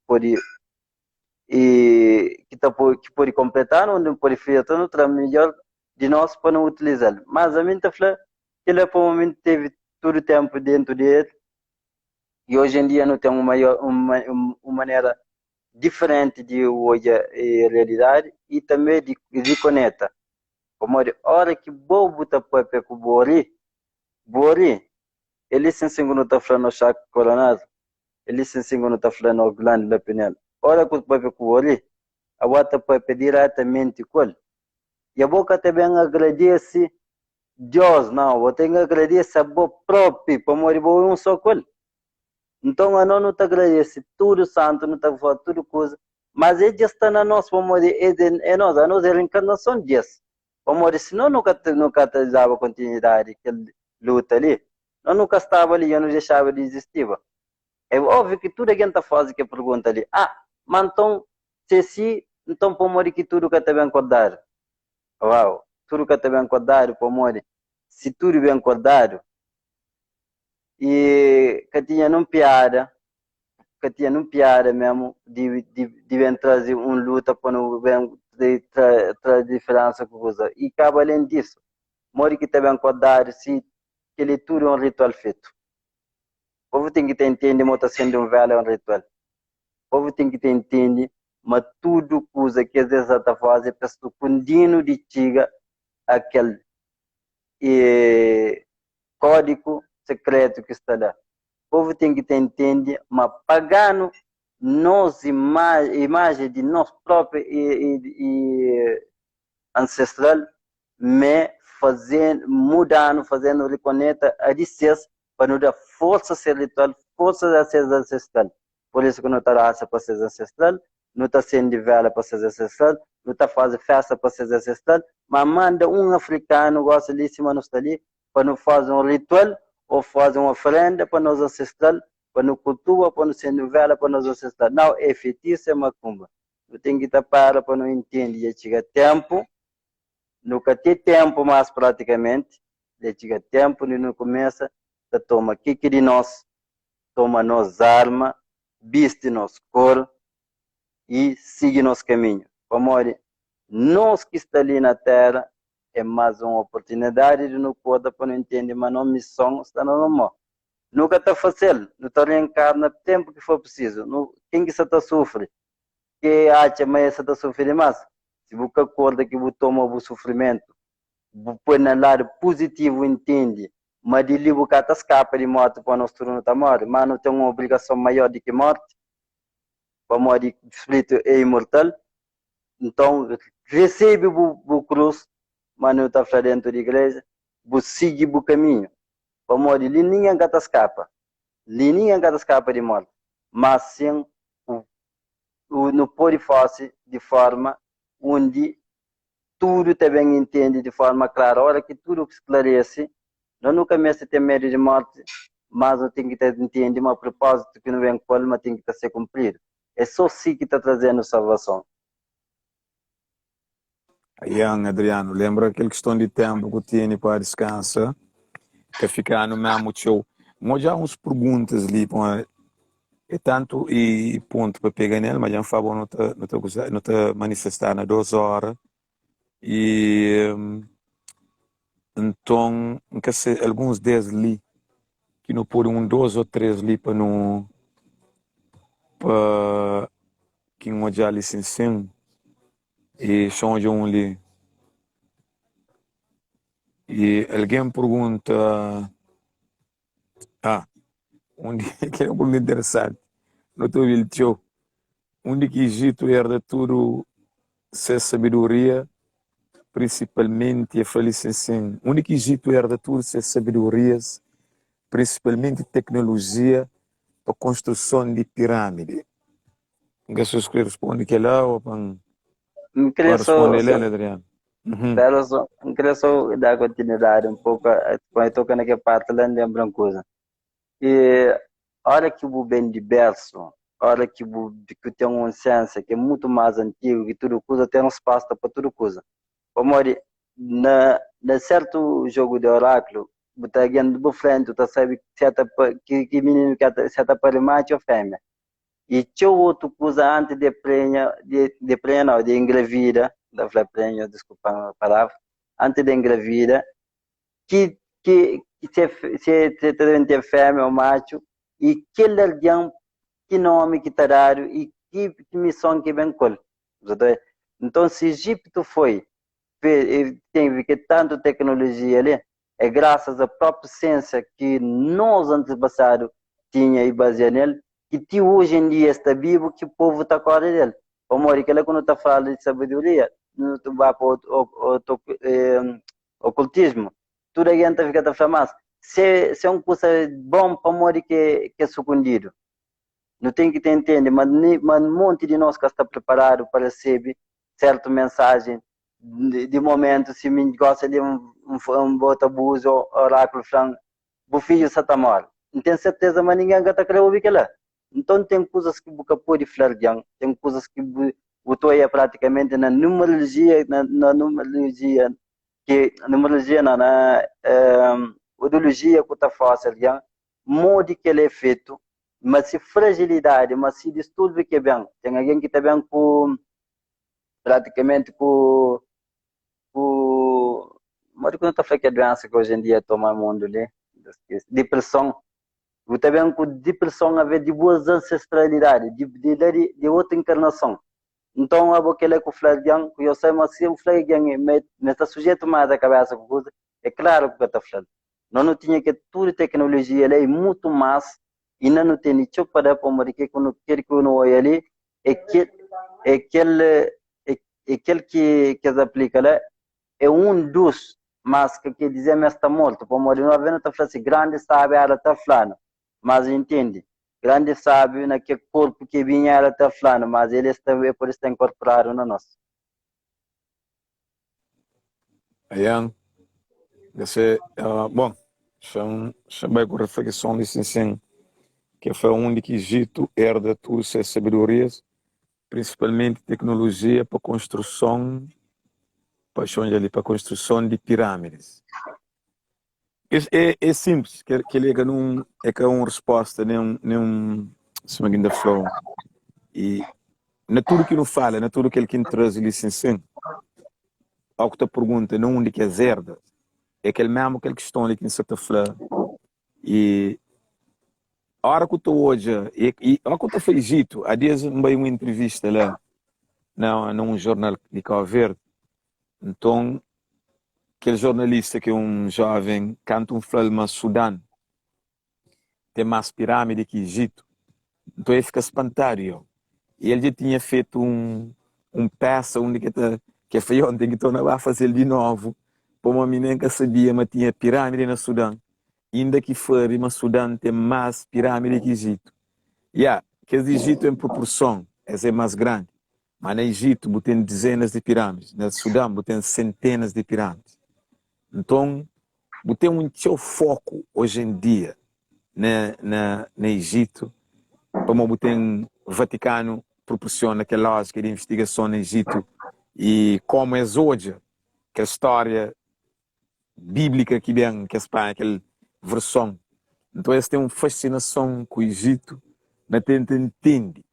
pode que pode completar, não pode fazer outra melhor de nós para não utilizar. Mas a minha fala que ele por momento teve todo o tempo dentro dele e hoje em dia não tem uma maneira diferente de hoje a realidade e também de conectar. Como a hora que bobo tá para com bori, ele se segundo tá falando no chakra coronário, ele se segundo tá falando no glândula pineal. Hora que o para com bori, a outra para diretamente com ele. E a boca também agradece Deus, não, eu tenho que agradecer a boa própria, para morrer um só com ele. Então, a não te agradece tudo santo, não está fazendo tudo coisa, mas ele já está na nossa, para morrer, é nós, a nossa reencarnação de Deus. Como se não nunca dava continuidade aquela luta ali, não nunca estava ali, eu não deixava de existir. É óbvio que tudo a gente faz que pergunta ali, mas então, se então para morrer que tudo que está bem acordado, uau, tudo que está bem acordado para morrer, se tudo bem acordado, e que tinha não piada mesmo, de trazer luta para não trazer diferença com coisa. E acaba além disso, mori que também acordar se aquele tudo é um ritual feito. O povo tem que ter entender, mas está sendo um velho é um ritual. O povo tem que ter entender, mas tudo coisa que às vezes está fazendo, pessoa contínuo de tiga aquele código secreto que está lá. O povo tem que ter entender, mas pagando nós imagem de nós próprios e ancestral, me mudando, fazendo reconectar a licença para nos dar força espiritual, força a ser ancestral. Por isso que não está raça para ser ancestral, não está sendo vela para ser ancestral, não está fazendo festa para ser ancestral, mas manda um africano, gosta de cima não está ali, para não fazer um ritual, ou fazer uma oferenda para nós ancestral, para não cultua, para não ser vela para nós ancestral. Não, é feitiço, é macumba. Eu tenho que estar para não entender, já chega tempo, nunca tem tempo mais praticamente, já chega tempo, e não começa a tomar que de nós, toma nos arma, viste nos cor e siga nosso caminho. Amor, nós que está ali na terra, é mais uma oportunidade de não poder para não entender, mas não missão está normal. Nunca está fácil, não está reencarna tempo que for preciso. Quem que está sofre? Que acha mas está sofrendo mais? Se você acorda que você toma o sofrimento, você põe no lado positivo, entende? Mas de livro que está escapa de morte para nós não está morto, mas não tem uma obrigação maior do que morte. Para morrer de espírito é imortal. Então, recebe o cruz, mas não está dentro da igreja, você sigue o caminho. Para morrer, ninguém gata escapa. Ninguém gata escapa de morte. Mas sim, não pode fazer de forma onde tudo também entende de forma clara. A hora que tudo esclarece, não nunca mais tem medo de morte, mas não tem que entender uma propósito que não vem com ele, mas tem que ser cumprido. É só assim que está trazendo salvação. Ian, Adriano, lembra aquela questão de tempo que tinha para descansar, que ficar no mesmo show. Mas já uns perguntas ali, é tanto e ponto para pegar nele, mas já favor não te manifestar na 2 horas. E então, alguns 10 ali, que não pôr 2 ou 3 ali para não. Para que não já licenciam e são de ali. E alguém pergunta, onde que é um pergunta interessante, não estou vendo tio, onde que Egito herda tudo se sabedoria, principalmente a licenciam, onde que Egito herda tudo se sabedorias, principalmente tecnologia para construção de pirâmide. Que vocês respondem que lá ou para responder ele, Adriano? Queria só dar continuidade um pouco, quando eu toco naquela parte lá, lembra uma coisa. E a hora que o bem diverso, a hora que tem uma ciência que é muito mais antiga, que tudo coisa tem um espaço para tudo coisa. Como na certo jogo de oráculo, você está do frente, você sabe que menino que está para macho ou fêmea. E tinha outra coisa antes de prenha, não, de engravida, da prenha, desculpa a palavra, antes de engravida, que se tem fêmea ou macho, e que alguém, que nome que está dado, e que missão que vem com. Então, se Egito tem que tanta tecnologia ali, é graças à própria ciência que nós antepassados tinha e baseado nele, que hoje em dia está vivo, que o povo está com dele. O Mori, que quando está falando de sabedoria, não vai para o ocultismo, tudo a gente fica falando, se é uma coisa bom para o Mori que é escondido. Não tem que entender, mas um monte de nós que está preparado para receber certa mensagem de momento, se me gosta de um bota abuso, oráculo frango, o filho está morto. Não tenho certeza, mas ninguém está querendo ouvir aquilo. Então tem coisas que você pode falar, tem coisas que você praticamente na numerologia, na ideologia que está fazendo, modo que ele é feito, mas se fragilidade, mas se distúrbio que é bem, tem alguém que está bem com praticamente com mas quando está falando que a doença que hoje em dia toma o mundo ali, depressão. Eu também com depressão a ver de boas ancestralidades, de outra encarnação. Então, eu vou querer que o Flávio, eu sei, mas se o Flávio me está sujeito mais a cabeça com coisa, é claro que eu estou falando. Não tinha que toda tecnologia ali, muito mais, e não tem nem tipo para dar que quando quer que eu não olhe ali, é aquele que se aplica lá, é um dos, mas que dizer mas está morto, para morrer não havendo está falando assim, grande sabe, ela está falando. Mas entende, grande sábio naquele corpo que vinha ela está falando, mas ele está por isso incorporado na nossa. Ayan, bom, são bem com reflexão de sim, que foi onde que Egito herda todas essas sabedorias, principalmente tecnologia para construção, para construção de pirâmides. É simples, que ele não é uma resposta, nem se me engano, flow. E não tudo que não fala, não tudo que ele traz licença. ao que te pergunta, não onde que é zerda, é aquele mesmo, aquele questão ali que não se te fala. E a hora que eu estou hoje, e a hora que eu estou feijito, há dias me veio uma entrevista lá, num jornal de Cabo Verde. Então, aquele jornalista que é um jovem, canta um filme Sudão, tem mais pirâmide que Egito. Então ele fica espantado. E ele já tinha feito um peça onde que foi ontem que estou a fazer de novo. Para uma menina que sabia, mas tinha pirâmide na Sudão. Ainda que for, mas Sudão tem mais pirâmide que Egito. Que o Egito em proporção é mais grande. Mas no Egito tem dezenas de pirâmides. No Sudão tem centenas de pirâmides. Então, tem um seu foco hoje em dia no Egito, como tem o Vaticano proporciona aquela lógica de investigação no Egito e como é hoje, que a história bíblica que vem, que é aquela versão. Então, eles têm uma fascinação com o Egito, mas entende.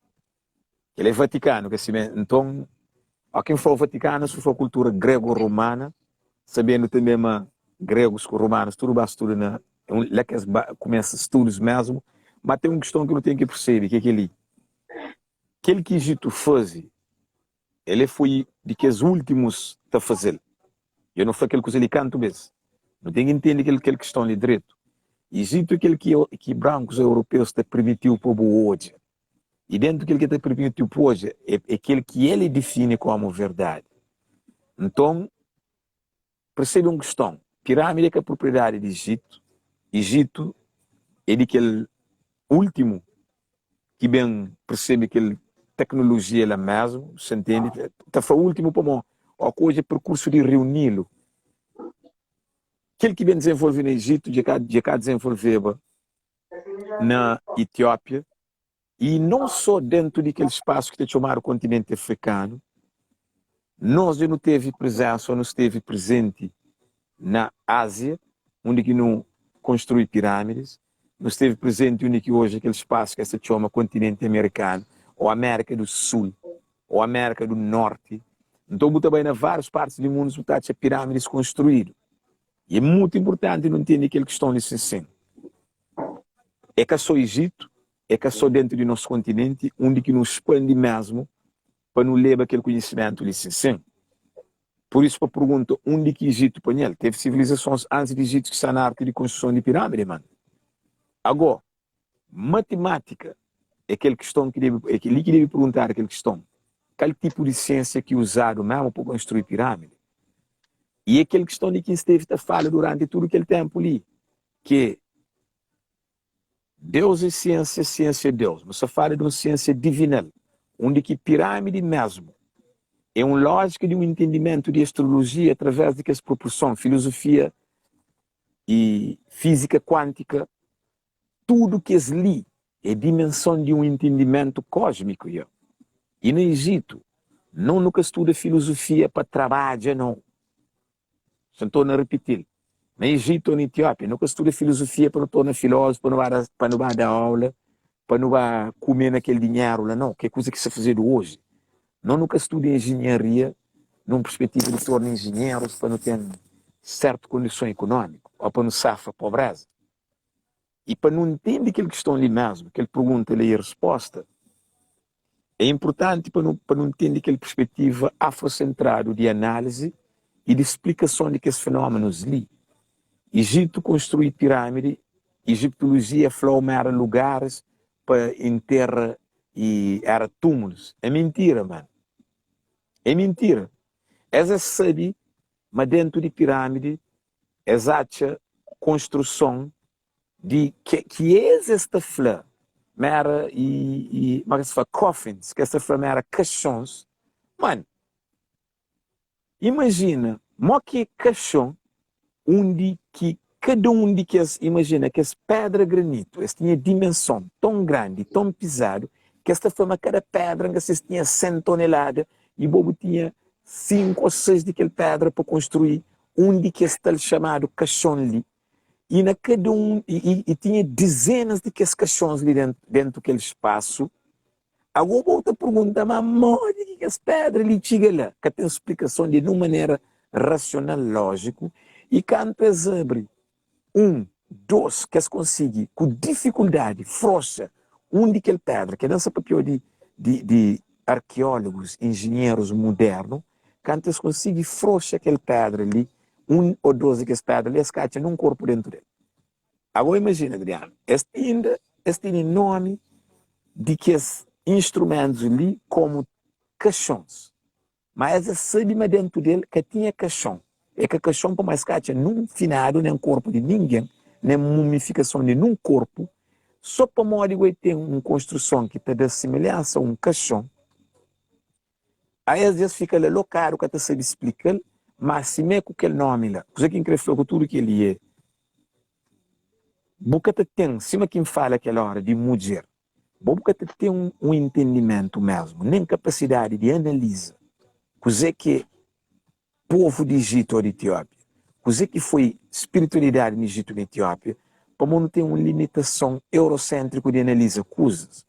Ele é Vaticano, que assim, então, a quem for o Vaticano, se for a cultura grego-romana, sabendo também gregos com romanos, tudo basta tudo lá que começa estudos mesmo, mas tem uma questão que eu não tenho que perceber, que é aquele que Egito faz, ele foi de que os últimos a fazer. Eu não foi aquele que ele canta mesmo. Não tem que entender aquele questão ali direito. Egito é aquele que brancos europeus te permitiu para o hoje. E dentro daquele que te permitiu para hoje, é aquele que ele define como verdade. Então, percebe uma questão. Pirâmide é a propriedade de Egito. Egito é daquele último que bem percebe que a tecnologia é a mesma, você entende? Está foi o último para a coisa é percurso de reuni-lo. Aquele que bem desenvolve no Egito, já cá desenvolveu na Etiópia, e não só dentro daquele espaço que te chamaram o continente africano, nós já não teve presença, ou não esteve presente na Ásia, onde que não construi pirâmides, não esteve presente onde que hoje aquele espaço que se chama continente americano, ou América do Sul, ou América do Norte. Então, também em várias partes do mundo, está a pirâmides construídas. E é muito importante não entender aquela questão de assim. É que só o Egito, é que só dentro do nosso continente, onde que nos expande mesmo, para não levar aquele conhecimento de assim. Por isso, para a pergunta, onde que Egito põe ele? Teve civilizações antes de Egito que está na arte de construção de pirâmide, mano. Agora, matemática é aquela questão que deve perguntar aquela questão. Qual tipo de ciência que usaram mesmo para construir pirâmide? E é aquela questão de quem esteve a falar durante todo aquele tempo ali, que Deus é ciência, ciência é Deus. Mas só fala de uma ciência divinal, onde que pirâmide mesmo é uma lógica de um entendimento de astrologia através de que as proporções, filosofia e física quântica, tudo que é ali é dimensão de um entendimento cósmico. E no Egito, não nunca estuda filosofia para trabalho, não. Só estou a repetir. No Egito ou na Etiópia, nunca estuda filosofia para não tornar filósofo, para não dar aula, para não comer naquele dinheiro lá, não. Que é coisa que se fazer hoje. Não nunca estuda engenharia, numa perspectiva de tornar engenheiros para não ter certa condição econômica, ou para não safar a pobreza. E para não entender aquilo que estão ali mesmo, que ele pergunta ali a resposta, é importante para não entender aquela perspectiva afrocentrada de análise e de explicação de que esses fenômenos ali. Egito construiu pirâmide, egiptologia falou era lugares para enterrar e era túmulos. É mentira, mano. É mentira. Essa sabe, mas dentro de pirâmide, exata construção de que é esta flor, mera mas se fala coffins, que essa flor era caixões. Mano, imagina, mo que caixão onde que cada um de que imagina que essa pedra granito, essa tinha dimensão tão grande, tão pesado, que esta forma cada pedra que tinha 100 toneladas e bobo tinha 5 ou 6 daquela pedra para construir onde que esse tal chamado caixão ali. E na cada um e tinha dezenas de que caixões ali dentro daquele espaço. Agora outra pergunta, mas onde que essa pedra ali chega lá? Que tem explicação de uma maneira racional, lógico, e quando eles abrem dois, que eles conseguem, com dificuldade, frouxa, daquele pedra, que é esse papel de arqueólogos, engenheiros modernos, quando eles conseguem frouxa aquele pedra ali, ou dois daqueles pedras ali, eles caem num corpo dentro dele. Agora imagina, Adriano, este nome de que esses instrumentos ali como caixões. Mas essa sabe dentro dele que tinha caixão. É que caixão para mais cacha não finado nem corpo de ninguém, nem mumificação de nenhum corpo, só para modo que tem uma construção que está da semelhança a um caixão. Aí às vezes fica ali loucaro que até sabe explicar, mas se me com aquele nome lá, coisa que incrível tudo que ele é. Boca tem, cima quem fala aquela hora de mulher, boca tem um entendimento mesmo, nem capacidade de analisar. Coisa que povo de Egito ou de Etiópia, coisa que foi espiritualidade no Egito e na Etiópia, para não ter uma limitação eurocêntrica de analisar coisas.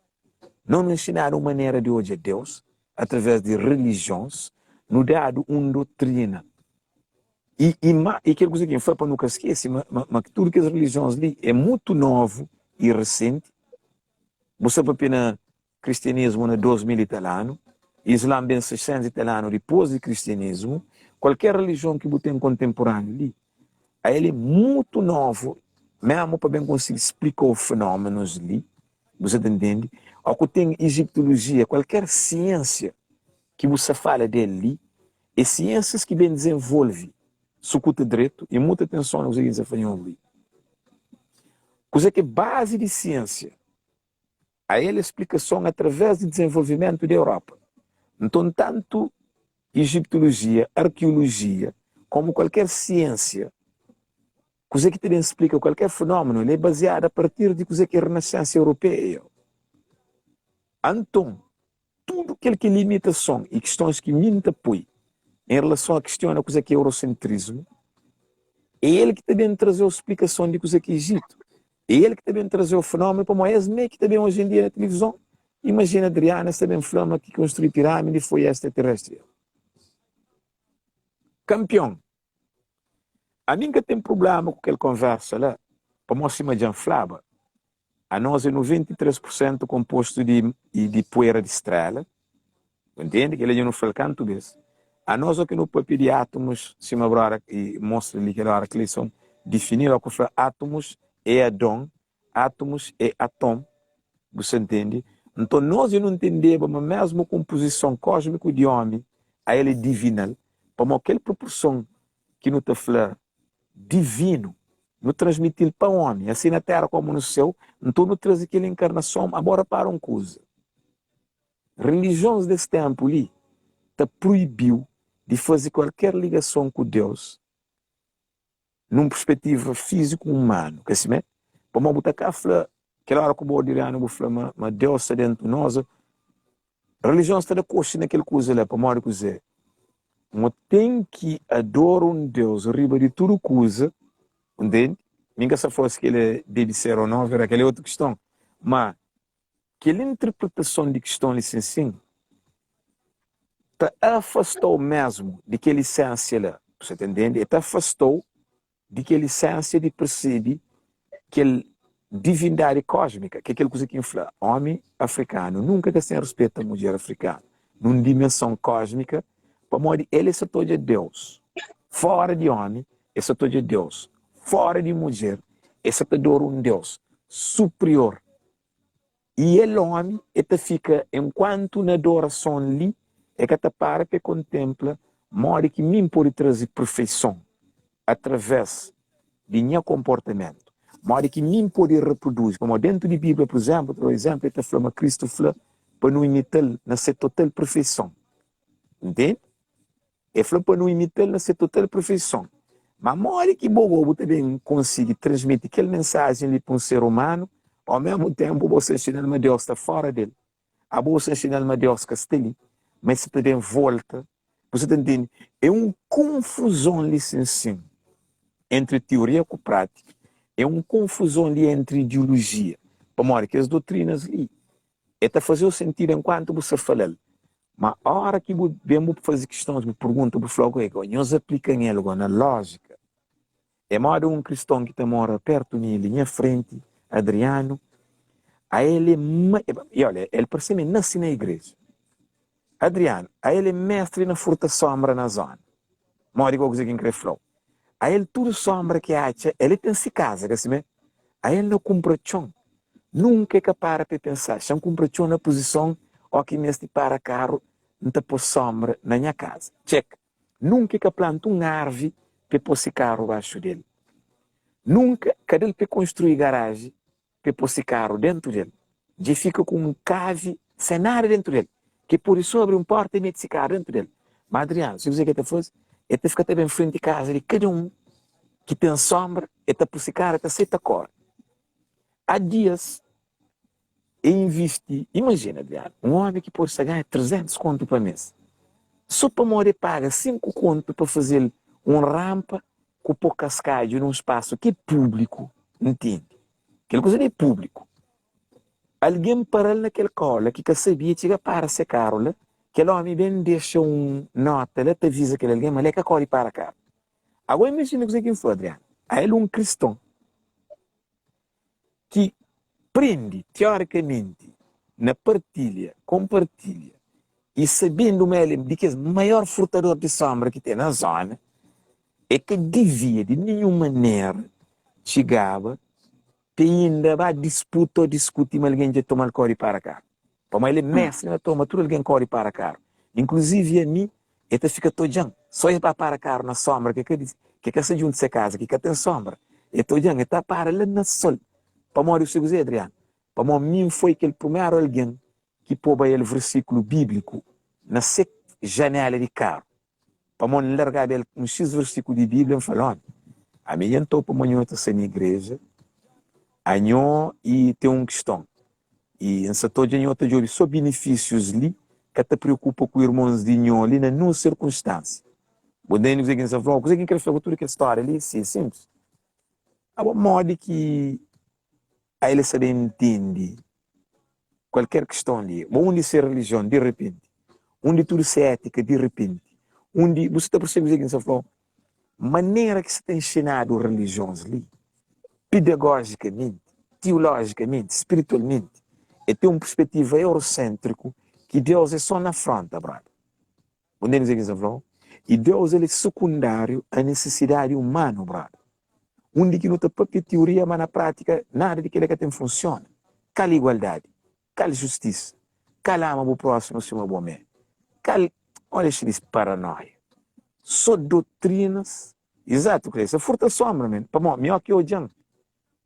Não nos ensinaram maneira de hoje a Deus, através de religiões, nos dado uma doutrina. E aquela coisa que foi para nunca esquecer, mas tudo que as religiões ali é muito novo e recente. Você para pena cristianismo na 2000 e tal ano, Islã bem 600 e tal ano depois do cristianismo, qualquer religião que você tem contemporânea ali, ele é muito novo, mesmo para bem conseguir explicar os fenômenos ali, você entende? Ou que tem egiptologia, qualquer ciência que você fala dele ali, é ciências que bem desenvolve sucuta direito e muita atenção nos que você ali. Coisa que é base de ciência, a ele explicação através do desenvolvimento da Europa. Então, tanto egiptologia, arqueologia, como qualquer ciência, coisa que te explica qualquer fenômeno, ele é baseado a partir de coisa que é a renascença europeia. Então, tudo aquilo que é limitação e questões que me apoiam em relação à questão da coisa que é eurocentrismo, é ele que também traz a explicação de coisa que é Egito. É ele que também traz o fenômeno, como é esse que também hoje em dia na televisão. Imagina Adriana, também flama que construiu pirâmide e foi extraterrestre. Campeão. A mim que tem problema com aquela conversa lá, para nós cima de Anflaba, a nós é 93% composto de poeira de estrela, entende? Que ele não fala canto desse. A nós aqui no papel de átomos, cima agora e mostra ali que eles são definidos, o que fala átomos é Adão, átomos é átomo, você entende? Então nós não entendemos a mesma composição cósmica de homem, a ele divina, para aquela proporção que não está falando divino, não transmitir para o homem, assim na terra como no céu, então não traz aquela encarnação, agora para uma coisa. Religiões desse tempo ali, está proibiu de fazer qualquer ligação com Deus numa perspectiva físico-humana. Que assim, para botar cá, aquela hora que o Bordiriano vou falar, mas Deus está dentro de nós, a religião está da coxa naquele coisa lá, para morrer coisa. Mas tem que adorar um Deus, riba de tudo coisa, entende? Ninguém se fosse que ele deve ser ou não, verá aquela outra questão. Mas, aquela interpretação de questão licenciada, afastou mesmo de que essência lá, você entende? Está afastou de que essência de perceber que divindade cósmica, que é aquela coisa que infla homem africano, nunca que sem respeito à mulher africana, numa dimensão cósmica, para modo ele é todo de Deus, fora de homem, é todo de Deus, fora de mulher, é todo um Deus superior. E ele homem, ele fica enquanto na adoração ali, é que te para que contempla, modo que me pode trazer perfeição através de meu comportamento, modo que me pode reproduzir, como dentro da Bíblia, por exemplo, ele fala, Cristo fala, para não imitar nessa total perfeição. Entende? Ele fala para não imitar nessa total perfeição. Mas modo que Bobo também consegue transmitir aquela mensagem ali para um ser humano, ao mesmo tempo você ensinar uma Deus está fora dele. A você ensinar uma Deus que está ali. Mas se também volta, você entende? É uma confusão licenciada entre teoria e prática. É uma confusão ali entre ideologia. Para que as doutrinas ali, é fazer o sentido enquanto você fala. Mas a hora que vemos fazer questões, me perguntam, me falam, nós aplicamos algo na lógica. É modo um cristão que mora perto de mim, linha frente, Adriano, a ele, e olha, ele parece que nasce na igreja. Adriano, a ele é mestre na furta sombra na zona. Mora coisa que quer falar. A ele tudo sombra que acha, ele tem se casa, assim, a ele não cumpre chão. Nunca é capaz de pensar, se não cumpre chão na posição, ou que mestre para carro, não te pôs sombra na minha casa. Check. Nunca que planta árvore para pôr carro abaixo dele. Nunca que ele para construir garagem para pôr carro dentro dele. Já fica com um cave sem nada dentro dele. Que por isso abre porta e mete esse carro dentro dele. Mas Adriano, se você quer fazer, ele fica até bem frente de casa de cada um que tem sombra, ele pôr carro, ele aceita a cor. Há dias, investi, imagina, Adriano, um homem que pode ganhar 300 conto por mês. Só para morrer paga 5 conto para fazer uma rampa com pouco cascalho num espaço que é público, entende? Aquela coisa é público. Alguém para naquela cola que sabia que chega para ser caro, aquele homem bem deixa nota, ele te avisa que alguém, mas ele que corre para cá. Agora imagina o que foi, Adriano. Aí ele é um cristão que prende, teoricamente, na partilha, compartilha, e sabendo mesmo de que é o maior frutador de sombra que tem na zona, é que devia de nenhuma maneira chegava e ainda vai disputar ou discutir mas alguém já toma o corre para cá. Para ele mestre na toma, tudo alguém corre para cá. Inclusive a mim, ele fica todinho, só ir para cá na sombra, que se junta se casa, que tem sombra. E todinho, ele está para lá na sol. Para morrer o seu Adriano. Para mim foi aquele primeiro alguém que pôs ele versículo bíblico na janela de carro. Para mim largar ele um X versículo de Bíblia falando. A minha então para mim outra na igreja, anho e tem uma questão. E em setor de outra de só benefícios ali que te preocupa com irmãos de nho ali na não circunstância. Podendo dizer que você falou, coisa que quer fazer tudo que história ali, sim, simples. A modo que aí ele se entende qualquer questão ali, onde ser religião de repente, onde tudo ser ética de repente, onde você está percebendo que você falou, maneira que se tem ensinado religiões ali, pedagogicamente, teologicamente, espiritualmente, e tem uma perspectiva eurocêntrica que Deus é só na fronte, brother. Onde dizer que você falou? E Deus ele é secundário à necessidade humana, brother. Onde que não tem própria teoria, mas na prática nada de que tem funciona. Cala igualdade, cala justiça, cala ama o próximo se uma boa mãe. Cala, olha esse paranoia. Só doutrinas, exato, se furta sombra, man. Para mim, que odiando.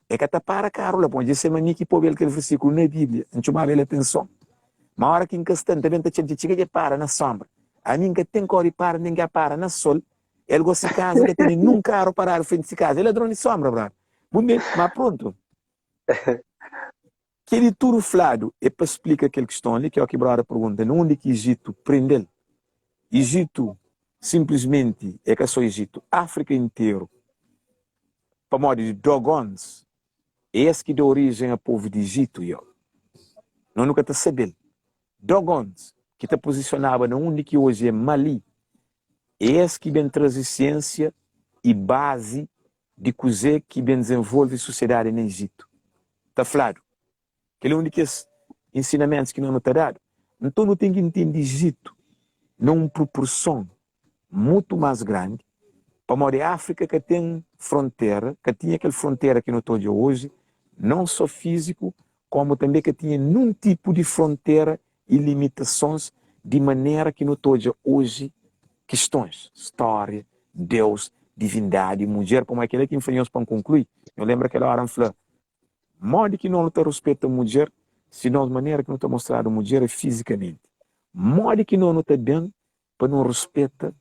É que até para caro, pode ser mani que pode ver aquele versículo na Bíblia, não chama a atenção. Mas a hora que em questão também chega para na sombra. A mim que tem cor e para, ninguém para na sol. Ele gosta de casa, que tem nunca caro parar frente de casa. Ele é drone de sombra, brother. Mas pronto. Aquele tudo flado é para explicar aquela questão ali, que é o que a pergunta, onde que Egito prende ele? Egito, simplesmente, é que é só Egito. África inteiro, para modo de Dogons, é esse que dá origem ao povo de Egito, eu. Não nunca está sabendo. Dogons, que está posicionado na onde que hoje é Mali, é esse que vem trazer ciência e base de cozer que vem desenvolve a sociedade no Egito. Está falado. Aquele onde que esses ensinamentos que não está dado. Então não tem que entender Egito numa proporção muito mais grande para morar a África que tem fronteira, que tinha aquela fronteira que não estou hoje, não só físico, como também que tinha nenhum tipo de fronteira e limitações de maneira que não estou hoje questões, história, Deus, divindade, mulher, como aquele que influenciou para concluir. Eu lembro aquela hora falou, modo que não está respeito a mulher, senão de maneira que não está mostrado a mulher fisicamente. Modo que não está dando para não respeita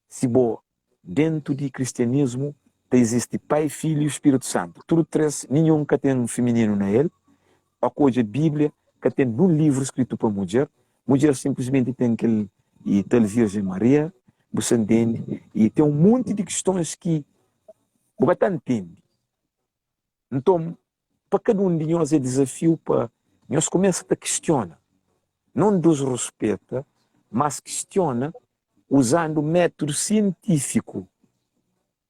se boa. Dentro do cristianismo existe Pai, Filho e Espírito Santo. Tudo três, nenhum que tem um feminino na ele. A coisa Bíblia que tem um livro escrito para mulher. Mulher simplesmente tem aquele e tal Virgem Maria, você entende? E tem um monte de questões que você entende. Então, para cada um de nós é desafio para nós começar a questionar. Não nos respeita, mas questiona usando método científico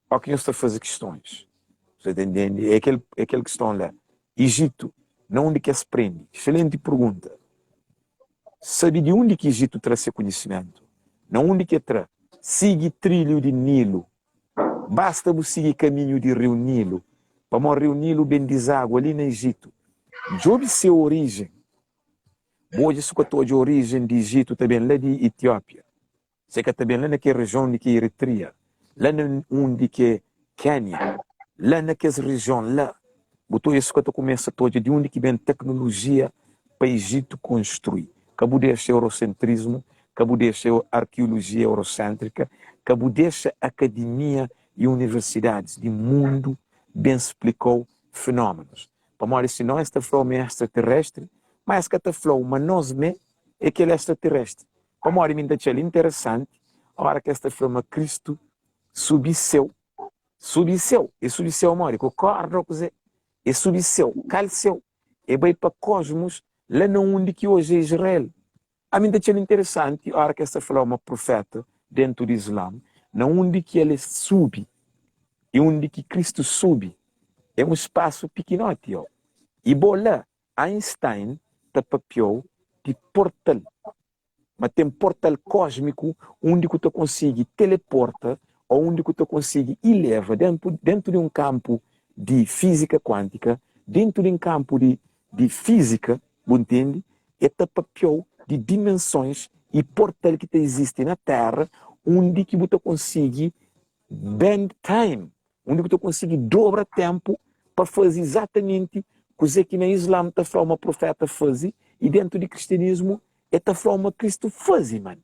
ao que nós está a fazer questões. Você está entendendo? É aquela questão lá. Egito, não onde que se prende? Excelente pergunta. Sabe de onde que Egito traz esse conhecimento? Não onde que traz? Siga trilho de Nilo. Basta você seguir caminho de Rio Nilo. Para morrer o Nilo bem deságua ali no Egito. De onde é a origem? Hoje, se eu de origem de Egito, também lá de Etiópia. Sei que também lá naquela região de Eritreia. Lá onde que é Quênia. Lá naquela região lá. Botou isso que eu começo todo de onde que vem tecnologia para Egito construir. Cabo deixa eurocentrismo, cabo deixa arqueologia eurocêntrica, cabo deixa academia e universidades de mundo bem explicou fenômenos. Para morrer se não esta flor é extraterrestre, mas que esta flor, mas nós é que ele é extraterrestre. Para morrer me deixa interessante, a hora que esta flor Cristo subisseu, e subisseu morre, com o corno, e subisseu, calceu, e vai para cosmos, lá não onde que hoje é Israel. A mim deixa interessante, a hora que esta flor uma profeta dentro do Islã, não onde que ele sube, e onde que Cristo sube, é um espaço pequenote, ó. E bola, Einstein tapapiou de portal, mas tem portal cósmico onde que tu consegue teleporta ou onde que tu consegue e leva dentro de um campo de física quântica, dentro de um campo de física, entende? É tapapiou de dimensões e portal que existe na Terra onde que tu consegue bend time, onde que tu consegue dobra tempo para fazer exatamente coisa que na Islã a forma profeta faz e dentro do cristianismo é a forma Cristo faz, mano.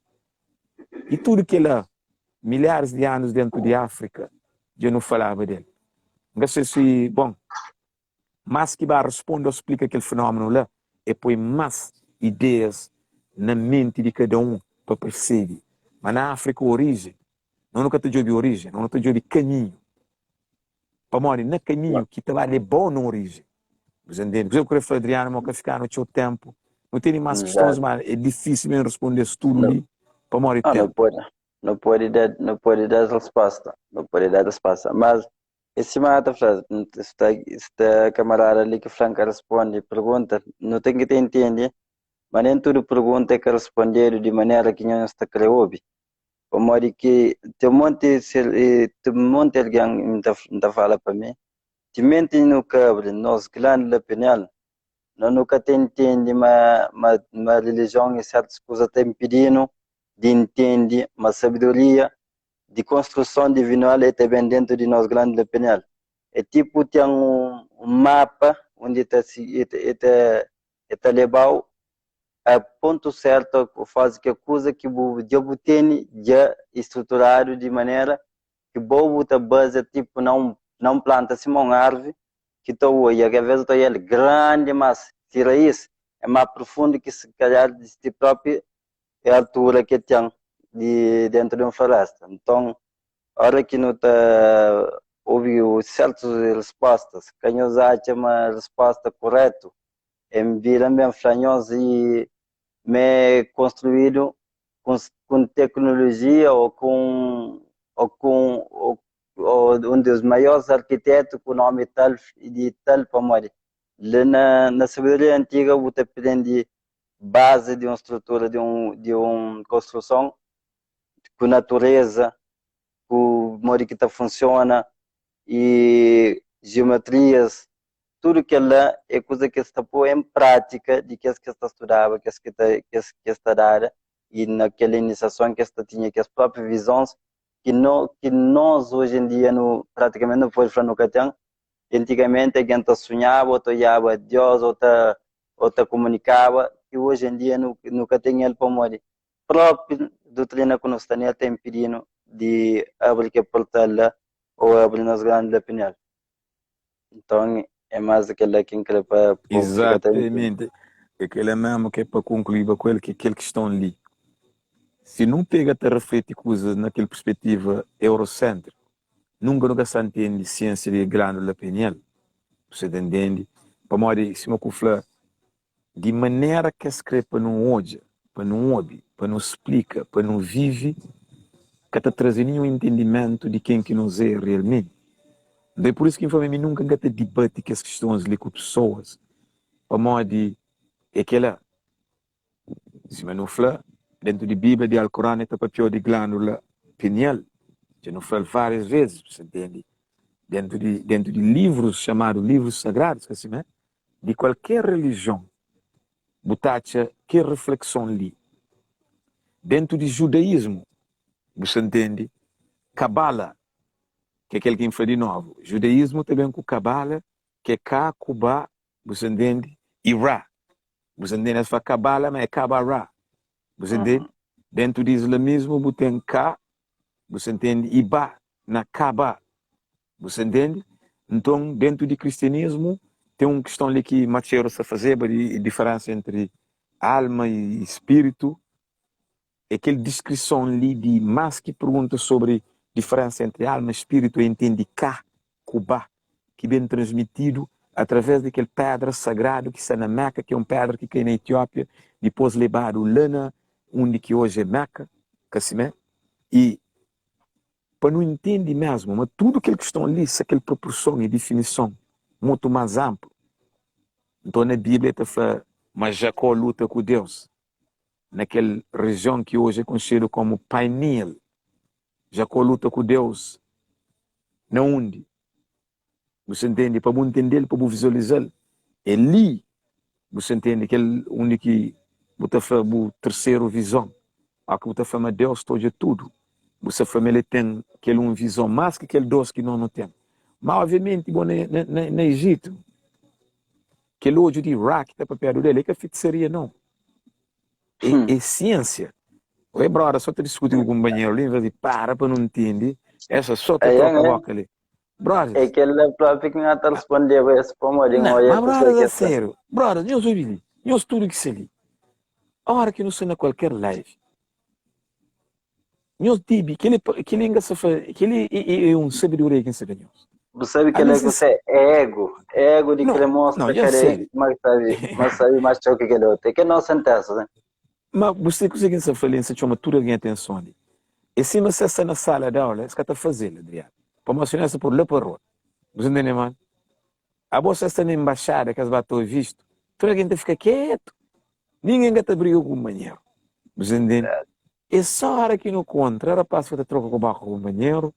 E tudo que lá, milhares de anos dentro de África, eu não falava dele. Não sei se, bom, mas que vai responder ou explica aquele fenômeno lá, é põe mais ideias na mente de cada um para perceber. Mas na África, a origem, não nunca te de origem, não te de caminho. Para morrer no caminho que te vai bom na origem. Você entende? Eu queria falar, Adriano, mas que ficar no seu tempo. Não tem mais questões, mas é difícil mesmo responder tudo ali para morrer tempo. Não pode dar resposta. Não pode dar resposta. Mas, esse mata frase, esta camarada ali que Franca responde, pergunta, não tem que te entender, mas nem tudo pergunta é que responder de maneira que não está creobi. Como que te monte alguém me fala para mim, te mente no cabre, nos glândulas pineal, não nunca te entende, mas religião e certas coisas te impedindo de entender, mas sabedoria de construção divinal é também dentro de nós glândulas pineal. É tipo, tem um mapa onde está levado a ponto certo, faz que a coisa que o diabo tem já estruturado de maneira que o bobo está base, tipo, não planta assim uma árvore, que estou e às vezes estou ele grande, mas se raiz é mais profundo que se calhar de própria é a altura que tem dentro de uma floresta. Então, a hora que não está ouviu certas respostas, quem usa uma resposta correta, vira bem franhoso e me construído com tecnologia ou com um dos maiores arquitetos com nome tal de tal para morrer. Na sabedoria antiga, você aprende base de uma estrutura, de uma construção com natureza, com modo que funciona e geometrias, tudo que lá é coisa que está pôr em prática de que está estudava, que está dada e naquela iniciação que está tinha que as próprias visões que nós hoje em dia praticamente não pode falar no Catão. Antigamente a gente sonhava, ou olhava Deus, ou comunicava, e hoje em dia nunca tem ele para morrer. Própria doutrina que nós temos tem pedido de abrir que portal lá, ou abrir nas grandes opiniões. Então, é mais aquela que quer para... Exatamente. Aquela mesmo que é para concluir com aquela questão ali. Se não pega a refletir coisas naquela perspectiva eurocêntrica, nunca se entende ciência de glândula pineal. Você entende? Para morrer, se uma cufla, de maneira que escreve para não ouvir, para nos explica, para nos vive, que está trazendo nenhum entendimento de quem que nos é realmente. É por isso que mim nunca gata debate que as questões ali com pessoas, para modo de aquela, se não fala, dentro da Bíblia, de Alcorão, está papel de glândula pineal, que não fala várias vezes, você entende? Dentro de livros chamados livros sagrados, assim, né? De qualquer religião, botacha que reflexão ali. Dentro do judaísmo, você entende? Cabala, que é aquele que foi de novo. Judaísmo também com Cabala, que é Ka, Kuba, você entende? E Ra. Você entende? Essa Cabala, mas é Kabara. Você entende? Dentro do islamismo, você tem Ka, você entende? E Ba, na Kaba. Você entende? Então, dentro do cristianismo, tem uma questão ali que Machero está fazendo, a diferença entre alma e espírito. É aquela descrição ali de mais que pergunta sobre diferença entre alma e espírito, entende cá, Cuba, que vem transmitido através daquele pedra sagrado que está na Meca, que é um pedra que cai na Etiópia, depois levado lá onde que hoje é Meca, e para não entender mesmo, mas tudo aquilo que estão ali, se aquela proporção e definição muito mais amplo. Então na Bíblia está falando, mas Jacó luta com Deus, naquela região que hoje é conhecida como Pineal. Jacó luta com Deus, na onde? Você entende? Para entender, para visualizar. É ali, você entende, aquele onde que você faz a terceira visão. A que você fala, Deus todo tudo. Você fala, ele tem aquele uma visão mais que aquele dois que não tem. Mas, obviamente, no Egito, aquele olho de Ra que está para perto dele, é que a feitiçaria não. É ciência. Oi, brother, só te discutir com o companheiro ali, vai dizer, para não entender. Essa só te troca a boca ali. Brother. É que ele próprio que não está respondendo a esse pomorinho. Não, mas brother, é sério. Brother, eu sou ali. Eu estudo que se ali. A hora que não sei na qualquer live. Eu digo que ele ainda se faz, que ele é um sabedoria que se ganhou. Você sabe que ele é ego de querer mostrar que ele, mas sabe mais o que ele é. Que não sentença, né? Mas você consegue essa falência, chama tudo alguém atenção ali. E se você está na sala de aula, você está fazendo, Adriano. Para mostrar isso por lá para rua. Você entende, mano? A você está na embaixada, que as batou visto, toda alguém fica quieto. Ninguém está brigando com o banheiro. Você entende? É só hora que não contra, era para você trocar com o companheiro.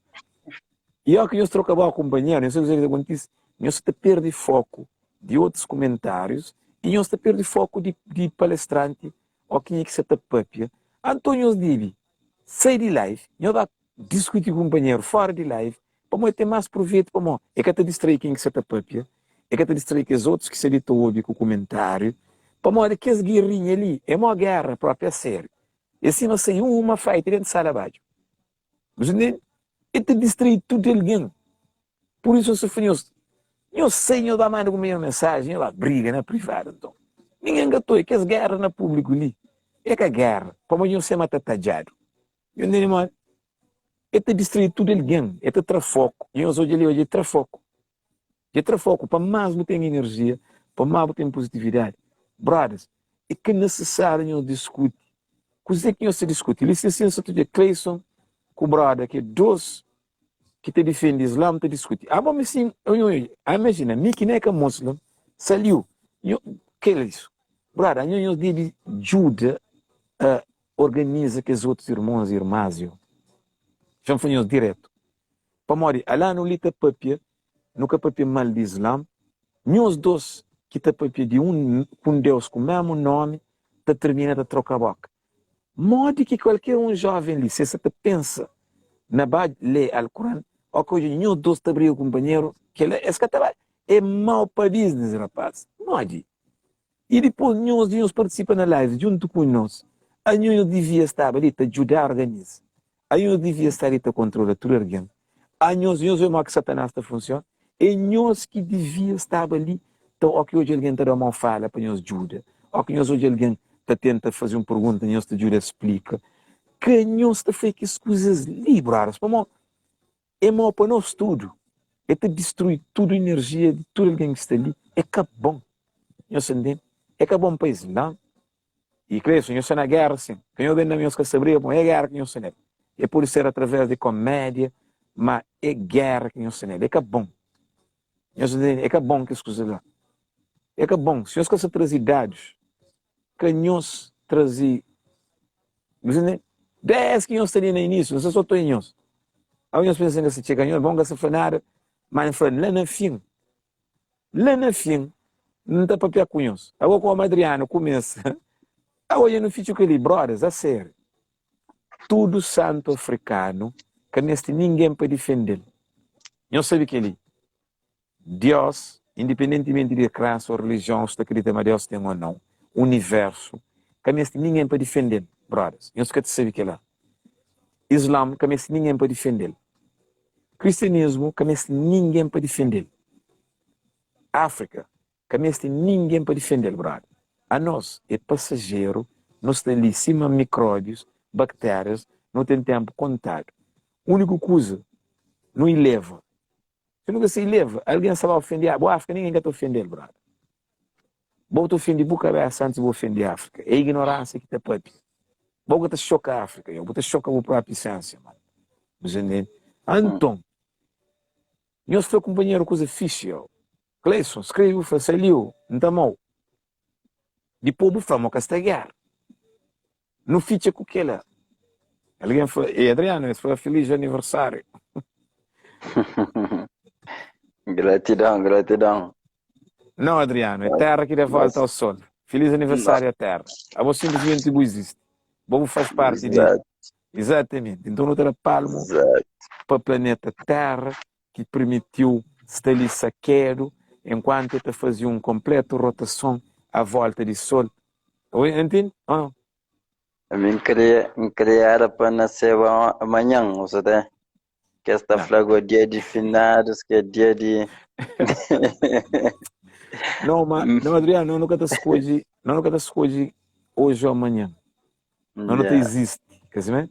E ao que nós trocamos com o companheiro, não sei o que acontece, nós te perde foco de outros comentários e nós te perde foco de palestrante ou quem é que se te papia. Antônio Dibi, sai de live, nós vai discutir com o companheiro fora de live, para nós ter mais proveito, para nós. É que te distrai quem que se te papia, é que te distrai que os outros que se ditam ouve com o comentário, para nós que as guerrinhas ali, é uma guerra própria sério. E assim nós sem uma fight dentro de sala abaixo. Você entende? E te distrai tudo alguém. Por isso eu fui, eu sei, eu dá mais uma mensagem, ela briga na privada, então. Ninguém gatou, é que as guerras na público ali. É que a guerra, como eu sei, mata tajado. Eu não mano. É te distrai tudo alguém, é te trafoco. E eu hoje ali, é trafoco. É trafoco, para mais não ter energia, para mais não ter positividade. Brothers, é que é necessário eu discutir. Coisa que eu se discute. Licença de Clayson, com o brother, que dois que te defende o Islã, te discute. Ah, bom, assim, imagina, mim que nem é muçulmano, saiu. Que é isso? Brother, eu digo, ajuda a organizar que os outros irmãos e irmãs, já foi direto. Para morrer, lá no lita papia, nunca papia mal de Islã, nós dois que te papia de com Deus com o mesmo nome, te termina de trocar a boca. Modo que qualquer jovem ali, se você pensa na base ler Alcorão, ou que hoje nós dois te abriu companheiro, que é mau para business, rapaz. Modo. E depois nós participamos na live junto com nós. Aí nós devia estar ali para ajudar a organizar. Aí nós devia estar ali para controlar tudo alguém. Aí nós vemos que Satanás está funcionando. E nós que devia estar ali, então, ou que hoje alguém está dando uma fala para nós ajudar. Ou que nós hoje alguém tenta fazer uma pergunta, nós te ajuda, explica. Que nós te faz as coisas liberadas. É mau para nós tudo. É te destruir toda a energia de todo alguém que está ali. É que bom. Nós entendemos? É que bom para o Islã. E creio, eu sou na guerra, sim. Quem eu dentro da minha que se abriu, é guerra que eu sou nele. É por ser através de comédia, mas é guerra que eu sou nele. É que é bom. É que é bom que as coisas lá. É que é bom. Se nós trazer dados, que nós trazer, 10 que nós teria no início, não sei só estou em nós. Alguns pensam que se chega em nós, vão se falar, mas lá no fim, não está para piar com nós. Agora com o Adriano começa, agora eu não fico com ele, brothers, a sério. Tudo santo africano, que neste ninguém pode defender. Não sabe que ele, Deus, independentemente de crença ou religião, se acredita que Deus tem ou não, universo, que neste ninguém pode defender, brothers. Não sabe que ele. Islã, que neste ninguém pode defender. Cristianismo, que neste ninguém pode defender. África, que neste ninguém pode defender, brother. A nós é passageiro, nós temos ali cima micróbios, bactérias, não tem tempo contado. A única coisa, não eleva. Se nunca se eleva, alguém se vai ofender. Boa África, ninguém quer te ofender, brother. Vou te ofender, boca aberta antes de ofender a África. É a ignorância que te pode. Vou te chocar a África, eu vou te chocar a própria essência, mano. Então, eu sou companheiro coisa fixe, ó. Cleison, escreveu, saiu, não tá mal. Depois o famo castigar. Não ficha com aquela. Alguém foi, e Adriano, esse foi feliz aniversário. Gratidão, gratidão. Não, Adriano, é terra que dá volta ao sol. Feliz aniversário à terra. A você simplesmente não existe. Bobo faz parte dele. Exatamente. Então, não terá palmo para o planeta Terra, que permitiu estar quieto enquanto ele fazia uma completa rotação à volta do Sol. Entende? Oh. Me criar para nascer amanhã, você tem? Que esta flago é dia de finados, que é dia de... não, Adriano, não nunca te escolhe hoje ou amanhã. Não te existe, quer dizer?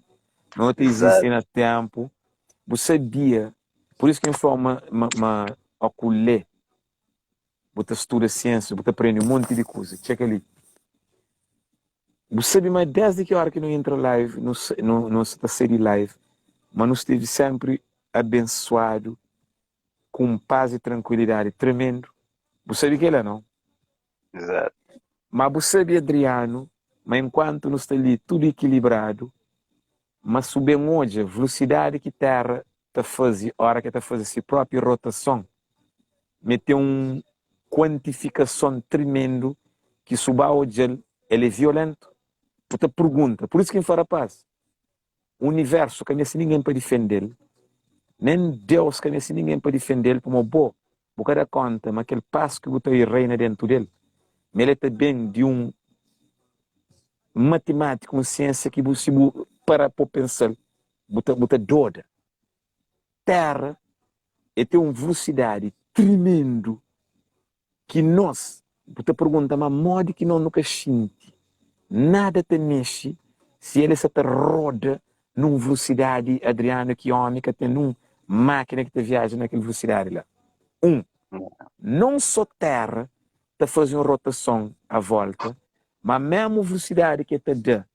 Não te existe no tempo. Você sabia, por isso que foi uma oculé. Você estuda ciência, você aprende um monte de coisa. Checa ali. Você sabe, mas desde que hora que não entra live, não está série live, mas não esteve sempre abençoado, com paz e tranquilidade tremendo. Você sabe que ele não? Exato. Mas você sabe, Adriano, mas enquanto não está ali tudo equilibrado, mas subir hoje a velocidade que a Terra está fazendo, a hora que está fazendo sua própria rotação, meteu uma quantificação tremendo que suba hoje ele é violento. Puta pergunta, por isso que fará paz. O universo, que ninguém pode defender, nem Deus, que ninguém pode defender, como bom, porque dá conta, mas aquele passo que você reina dentro dele, mas ele está bem de um matemático, uma ciência que você para pensar, você doida. Terra tem uma velocidade tremendo que nós, você pergunta, mas modo que nós nunca sente, nada te mexe se ele se roda numa velocidade, Adriano, que homem que tem uma máquina que te viaja naquela velocidade lá. Não só Terra está fazendo uma rotação à volta, mas mesmo a velocidade que está dando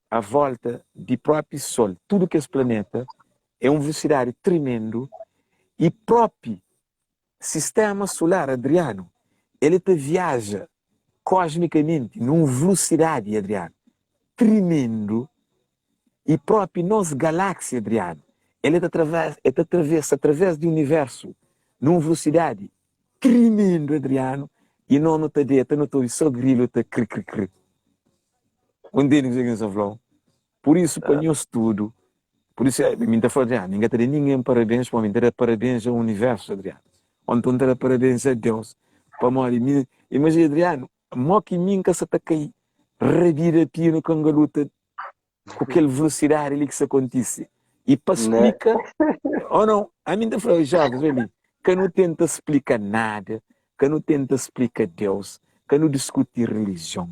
à volta do próprio Sol, tudo que é esse planeta, é uma velocidade tremenda e próprio sistema solar, Adriano, ele te viaja cosmicamente numa velocidade, Adriano, tremendo e próprio nossa galáxia, Adriano, ele atravessa através do universo numa velocidade tremendo, Adriano, e não está dentro, não está só grilo, está cri. Onde ninguém se falou. Por isso, para nós tudo, por isso, me está falando, Adriano, ninguém parabéns para mim, parabéns ao universo, Adriano. Onde não parabéns a Deus. Para mim, imagina, Adriano, mo que mim que se está cair, revira pino com a luta, com aquela velocidade ali que se acontece. E para explicar, ou não, a mim está falando, já, que não tenta explicar nada, que não tenta explicar Deus, que não discute religião,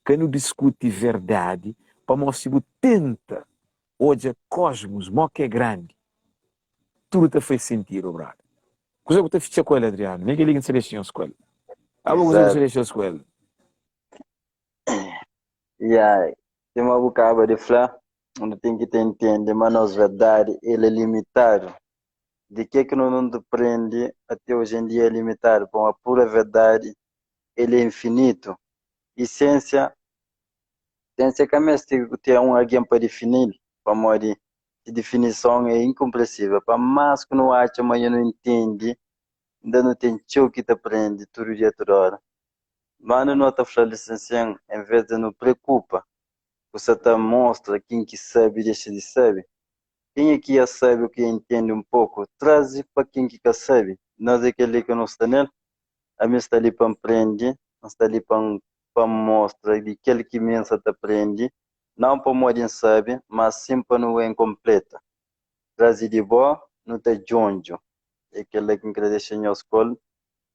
que não discute verdade, para mostrar que tenta, hoje, cosmos, mo que é grande, tudo te faz sentido, brother. Coisa que você fez com ele, Adriano, nem que ele se deixe com ele. A boa coisa que você deixou com ele. Yeah, tem uma bocaba de falar, onde tem que te entender, mas nós verdade, ele é limitado. De que não depende até hoje em dia é limitado, com a pura verdade, ele é infinito. Essência, ciência que é tem alguém para definir, para modo de definição é incompreensível. Para mais que não acha, mas eu não entende, ainda não tem tio que te aprende todo dia, toda hora. Mas não está falando de ciência, em vez de não preocupa, você tá mostra quem que sabe e deixa de saber. Quem é que já sabe o que entende um pouco, traz para quem que sabe. Nós é aquele que não está nele, a mim está ali para aprender, não está ali para mostrar de aquele que mensa te aprende, não para modo sabe, mas sim para não é incompleta. Traz de boa, não te jonjo. É aquele que quer deixar em escola,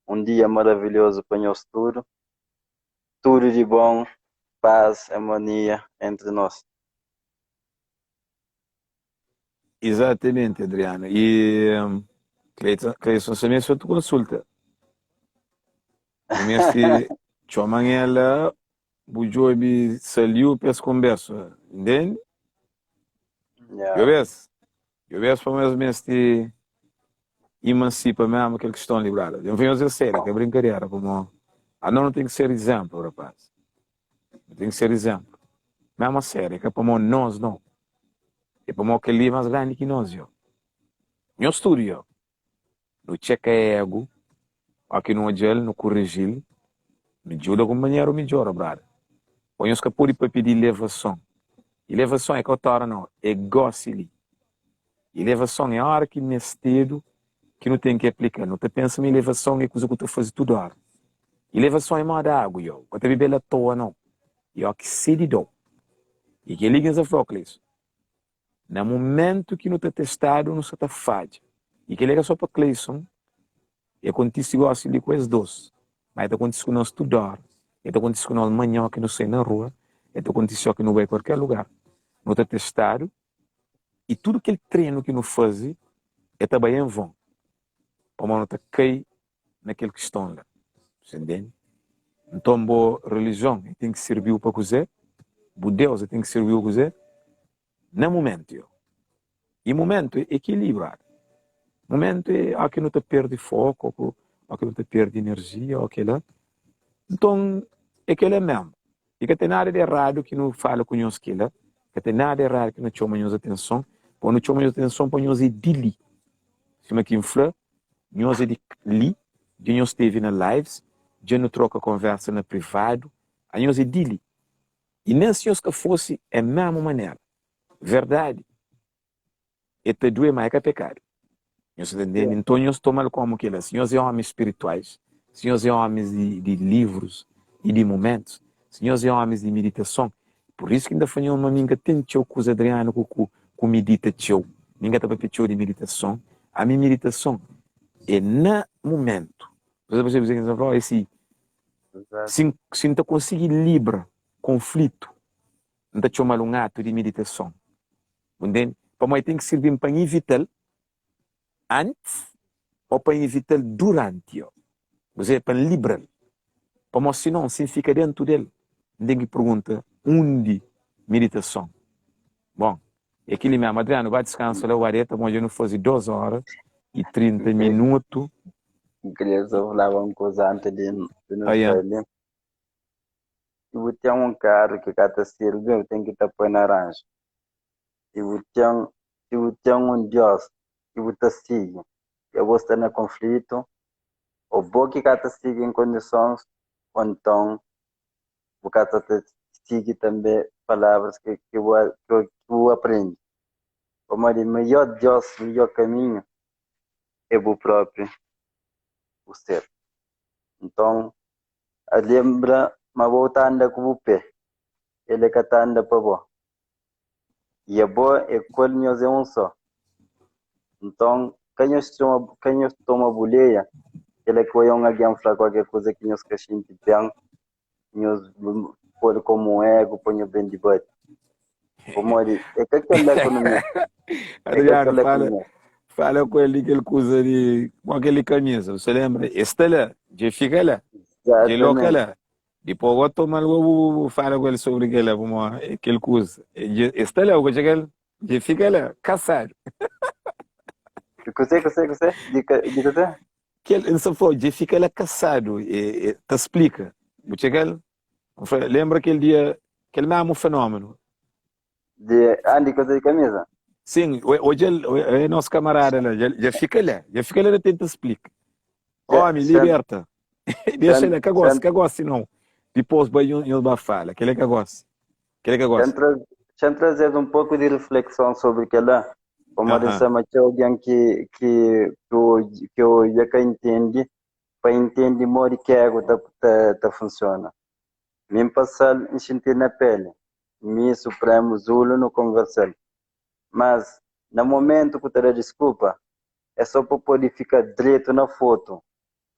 um dia maravilhoso para nós tudo de bom, paz, harmonia entre nós. Exatamente, Adriano. E Cleiton, também sua consulta. Mestre Chomangela, Bujobi saliu para essa conversa. Entende? Yeah. Eu vejo para mais mestre emancipa mesmo aquele que estão livrados. Eu venho a sério, que é brincadeira. Como... não tem que ser exemplo, rapaz. Não tem que ser exemplo. Mesmo a sério, que é para nós não. É para aquele mais grande que nós, eu. No estúdio, no checa ego, aqui no agel, no corrigir, me ajuda com maneira melhor, brother. Põe os capuri para pedir elevação. Elevação é que eu torno, não. É gocili. Elevação é a hora que mestedo que não tem que aplicar. Não te pensa em elevação é coisa que tu faz tudo hora. Elevação é mais água, eu. Quando tu bebe à toa, não. Eu que sede dou. E que liga essa flocles. No momento que não está testado, não se está falha. E que liga só para Cleison, e acontece igual assim com as dois. Mas acontece com nós estudar, acontece com nós amanhã que não sei na rua, acontece que não vai em qualquer lugar. Não está testado, e tudo aquele treino que não faz, é também em vão. Como não está cai naquele questão lá. Você entende? Então, boa religião tem que servir para cozer, Deus tem que servir para cozer, no momento. Eu. E momento é equilibrado. Momento é aqui não te perde foco, aqui não te perde energia, aquela. Então, é aquele mesmo. E que tem nada de errado que não fala com nós aquilo, que tem nada de errado que não chama nós atenção, quando não chama nós atenção, para nós é dili. Se me infla, nós é de li, de nós esteve na lives, de nós troca conversa na privado, a nós é dili. E nem se nós que fosse é a mesma maneira. Verdade. E te doer mais que pecado. Então, nós tomamos como que elas. Nós somos homens espirituais, nós somos homens de livros e de momentos, nós somos homens de meditação. Por isso que ainda foi uma minha tem teu com Adriano com medita teu. Ninguém está para pedir de meditação. A minha meditação é no momento. Você dizer esse se não conseguir livre conflito, não está chamando um ato de meditação. Entende? Para mim tem que servir para evitar antes ou para evitar durante. Você é para liberar. Para mim, senão, se fica dentro dele, ninguém pergunta onde meditação. Bom, é aquele mesmo, Adriano, vai descansar lá, o areta, mas eu não fazer 2 horas e 30 minutos. Eu queria só falar uma coisa antes de nos sair. Se você tem um carro que está servindo, tem que estar põe naranja. Se você tem um Deus que você sigue, eu vou estar no conflito, o bom que está sigue em condições, então, você está sigue também palavras que eu aprendo. Como o melhor Deus, o melhor caminho é o próprio, o ser. Então, lembra, mas volta anda com o pé, ele que está andando para boa. E a boa é quando nós é um só. Então, quem toma boleia, ele que vai alguém falar qualquer coisa que nós queremos bem, nós pôr como um ego, põe bem de baixo. Como é que aquela economia? Adriano, fala com ele que ele usa com aquele camisa, você lembra? Estela, de fica lá, de louca lá. Depois eu tomo algo, falo com ele sobre aquele coisa. Está lá, ele fica lá, caçado. Que você? Diga. Que ele só foi, ele fica lá caçado, te explica. Lembra aquele dia, aquele mesmo fenômeno. De Andy, coisa de camisa. Sim, hoje é nosso camarada lá, já fica lá, tenta explicar. Homem, liberta. Deixa ele, que gosta, não. Depois vai ele fala, que ele que gosta. Deixa eu trazer um pouco de reflexão sobre aquela, como eu disse, mas alguém que eu já entende, para entender more que é tá funciona. Mim passar em sentir na pele, me supremo zulo no conversar. Mas no momento que eu te desculpa, é só para poder ficar direito na foto,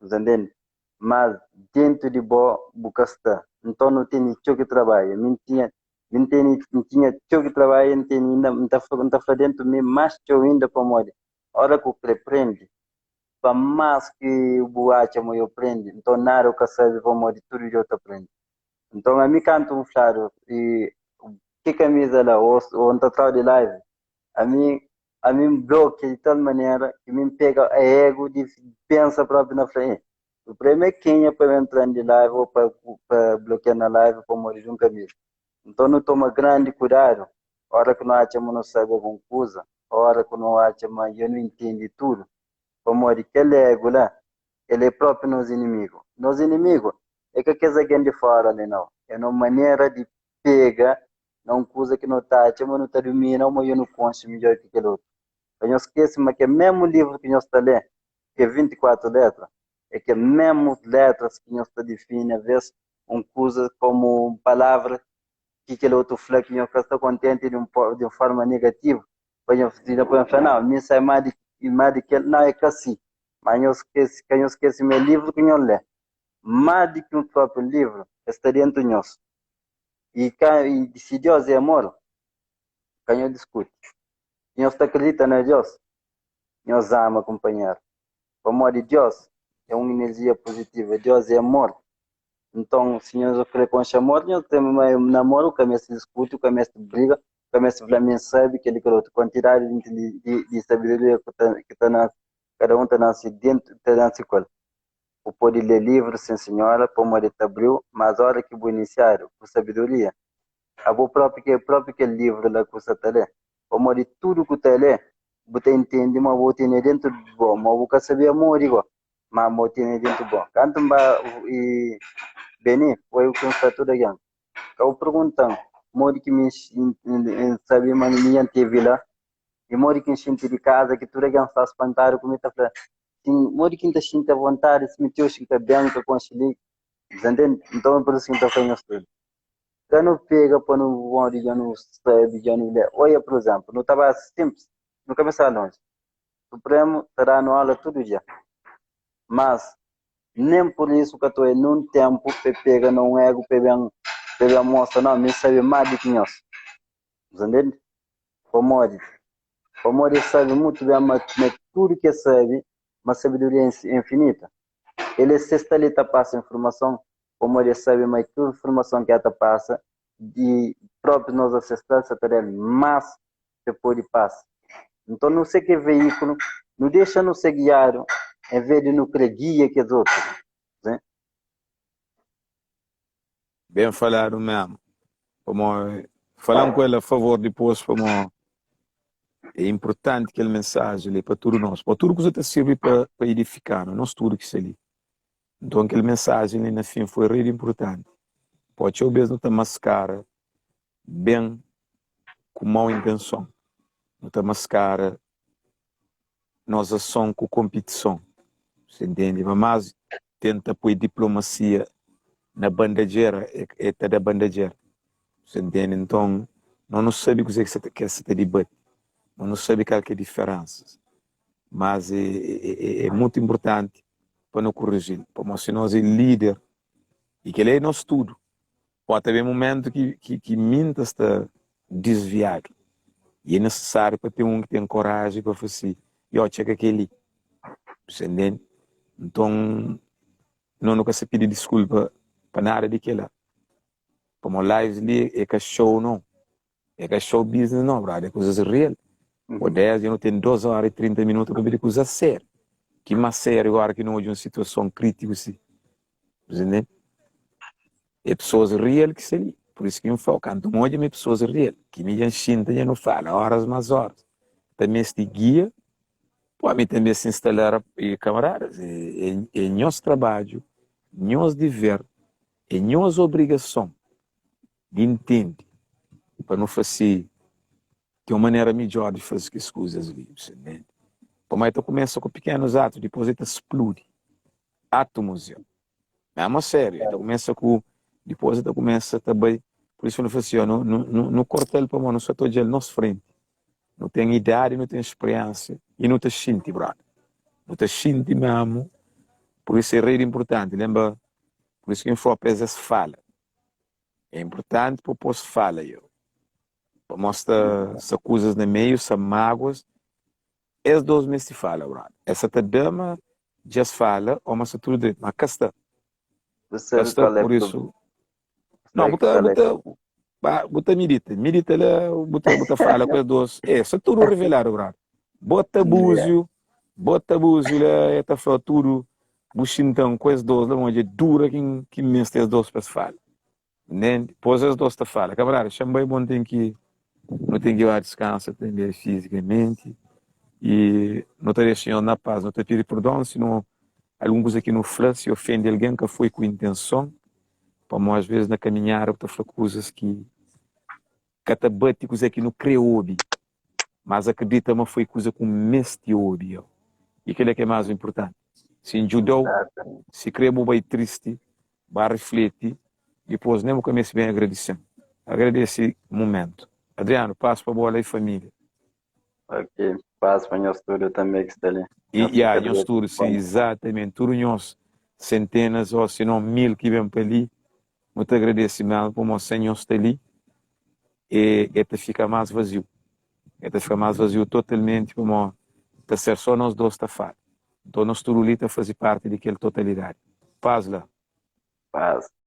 entendendo? Mas dentro de boa está. Então não tem que trabalho. Não tinha que trabalho, não está fazendo me mais que ainda para morrer. Hora que eu aprende, para mais que o boate eu aprende, então nada o que sabe para morrer, tudo eu te aprende. Então a mim canto um claro e que camisa lá ou um total de live, a mim bloqueia de tal maneira que me pega a ego de pensa próprio na frente. O problema é quem é para entrar de live ou para bloquear na live para morrer de um camisa. Então não toma grande cuidado. A hora que nós achamos não sabe alguma coisa, a hora que nós achamos eu não entendo tudo, para morrer aquele ego lá, ele é próprio nos inimigos. Nos inimigos é que alguém de fora ali não. É uma maneira de pegar não coisa que não está achando, não está dormindo, mas eu não consigo melhor que aquele outro. Eu não esqueço, mas que é o mesmo livro que nós está lendo, que é 24 letras, é que é mesmo letras que nós está definindo, às vezes, uma coisa como palavra que aquele outro fala que nós está contente de uma forma negativa. Depois falar, não, me sai mais de que não é que assim. Mas eu esqueço meu livro que eu leio. Mais do que um próprio livro, está dentro de nós. E se Deus é amor, quem eu discute. Nós acreditamos em Deus, nós amamos acompanhar. O amor de Deus é uma energia positiva, Deus é amor. Então, se nós frequentamos amor, nós temos um namoro, começa a discutir, começa a briga, começa a falar mensagem, que ele quer outra quantidade de sabedoria que cada um está dentro da escola. O poder ler livros, sim senhora, para o de abriu, mas a hora que vou iniciar, com sabedoria, a próprio que livro lá que você está lendo, o de tudo que está lendo, você entende, mas vou ter dentro do bom, mas vou saber amor igual, mas vou ter dentro do bom. Canto e Beni, foi o que eu tudo aqui. Eu perguntando, mori que me sabe, mas minha teve lá, e mori que enchente de casa, que tudo aqui está espantado, como está falando. Mori que enchente à vontade, se meteu, que está bem, que eu consegui, entende? Então, por isso que está fazendo tudo. Quando pega para no onde já não sabe, já não lê. Olha, por exemplo, não estava simples, não começava longe. O Supremo estará no aula todo dia. Mas, nem por isso que eu estou em um tempo para pegar num ego, para mostrar, não, me sabe mais do que nós. Entende? O Mori sabe muito bem, mas tudo que sabe, uma sabedoria infinita. Ele se está ali, passa informação, o Mori sabe mais toda a informação que ela passa, de próprios nossos ancestrais, mas depois de passa. Então, não sei que veículo, não deixa nos ser guiado, em vez de não querer guia que os outros. Né? Bem falado mesmo. Falando com ele a favor depois, é importante aquele mensagem ali para todos nós. Para tudo que você serve para edificar, não tudo que se ali. Então, aquele mensagem ali na fim foi muito importante. Pode ser o mesmo te mascara bem com má intenção. Não te mascara nossa ação com competição. Você entende? Mas tenta pôr diplomacia na bandejeira, é da bandejeira. Você entende? Então, não sabe o que você quer se debate. Não sabe qual que é a diferença. Mas é muito importante para não corrigir. Para se nós é líder e que ele é nosso tudo. Pode haver momento que minta está desviado. E é necessário para ter que tem coragem para fazer. E ó, chega aquele. Você entende? Então, não nunca se pedir desculpa para nada de que lá. Como lives ali, é que show não. É que show business não, brother. É coisas real. O 10 eu não tenho 2 horas e 30 minutos para ver coisa séria. Que mais sério agora que não é uma situação crítica assim. Entendeu? É pessoas real que se ali. Por isso que eu falo, quando hoje é pessoas real. Que me enxinta e não fala horas mais horas. Também este guia, pode também se instalar e camaradas. É nosso trabalho, nosso dever, é nossa obrigação de entender para não fazer de uma maneira melhor de fazer as coisas ali. Como tu começa com pequenos atos, depois ele explode. Átomos, é uma série. Então começa com, depois ele começa também, por isso eu não faço assim, no cortel para não só estou de nossa frente. Não tem idade, não tem experiência e não te sente, brother. Não te sente mesmo. Por isso é rei importante, lembra? Por isso que em Flopes se fala. É importante para o se fala, para mostrar essas coisas no meio, essas mágoas. Esses 2 meses se fala, brother. Essa dama já se fala, ou mas tudo direito. Mas cá está. Você qual é Por o isso. Não, bota milita lá, bota fala com as 2. Isso tudo revelado, brother. Bota búzio lá, eta tudo. Buxintão com as 2, lá onde é dura que mestre as 2 para se falar. Nem depois as 2 te fala, camarada, chama bem bom não tem que ir descanso também fisicamente e não te deixar na paz, não te pedir perdão, senão alguns aqui no flat se ofende alguém que foi com intenção, como às vezes na caminhar eu te falo coisas que catabáticos aqui no creobi, mas acredita que foi coisa com mestiobi, e aquele é que é mais importante. Se em judeu, se cremo bem triste, vai refletir, depois nem começo bem agradecendo. Agradece o momento. Adriano, passo para a bola aí, família. Ok, passo para o nosso estúdio também que está ali. E a nosso estúdio, sim, exatamente. Tudo nós, centenas ou se não 1000 que vêm para ali. Muito agradecimento por você estar ali. E até fica mais vazio. Até fica mais vazio totalmente, como está ser só nós 2 está fora. Então, nosso estúdio ali está fazer parte daquela totalidade. Paz lá. Paz.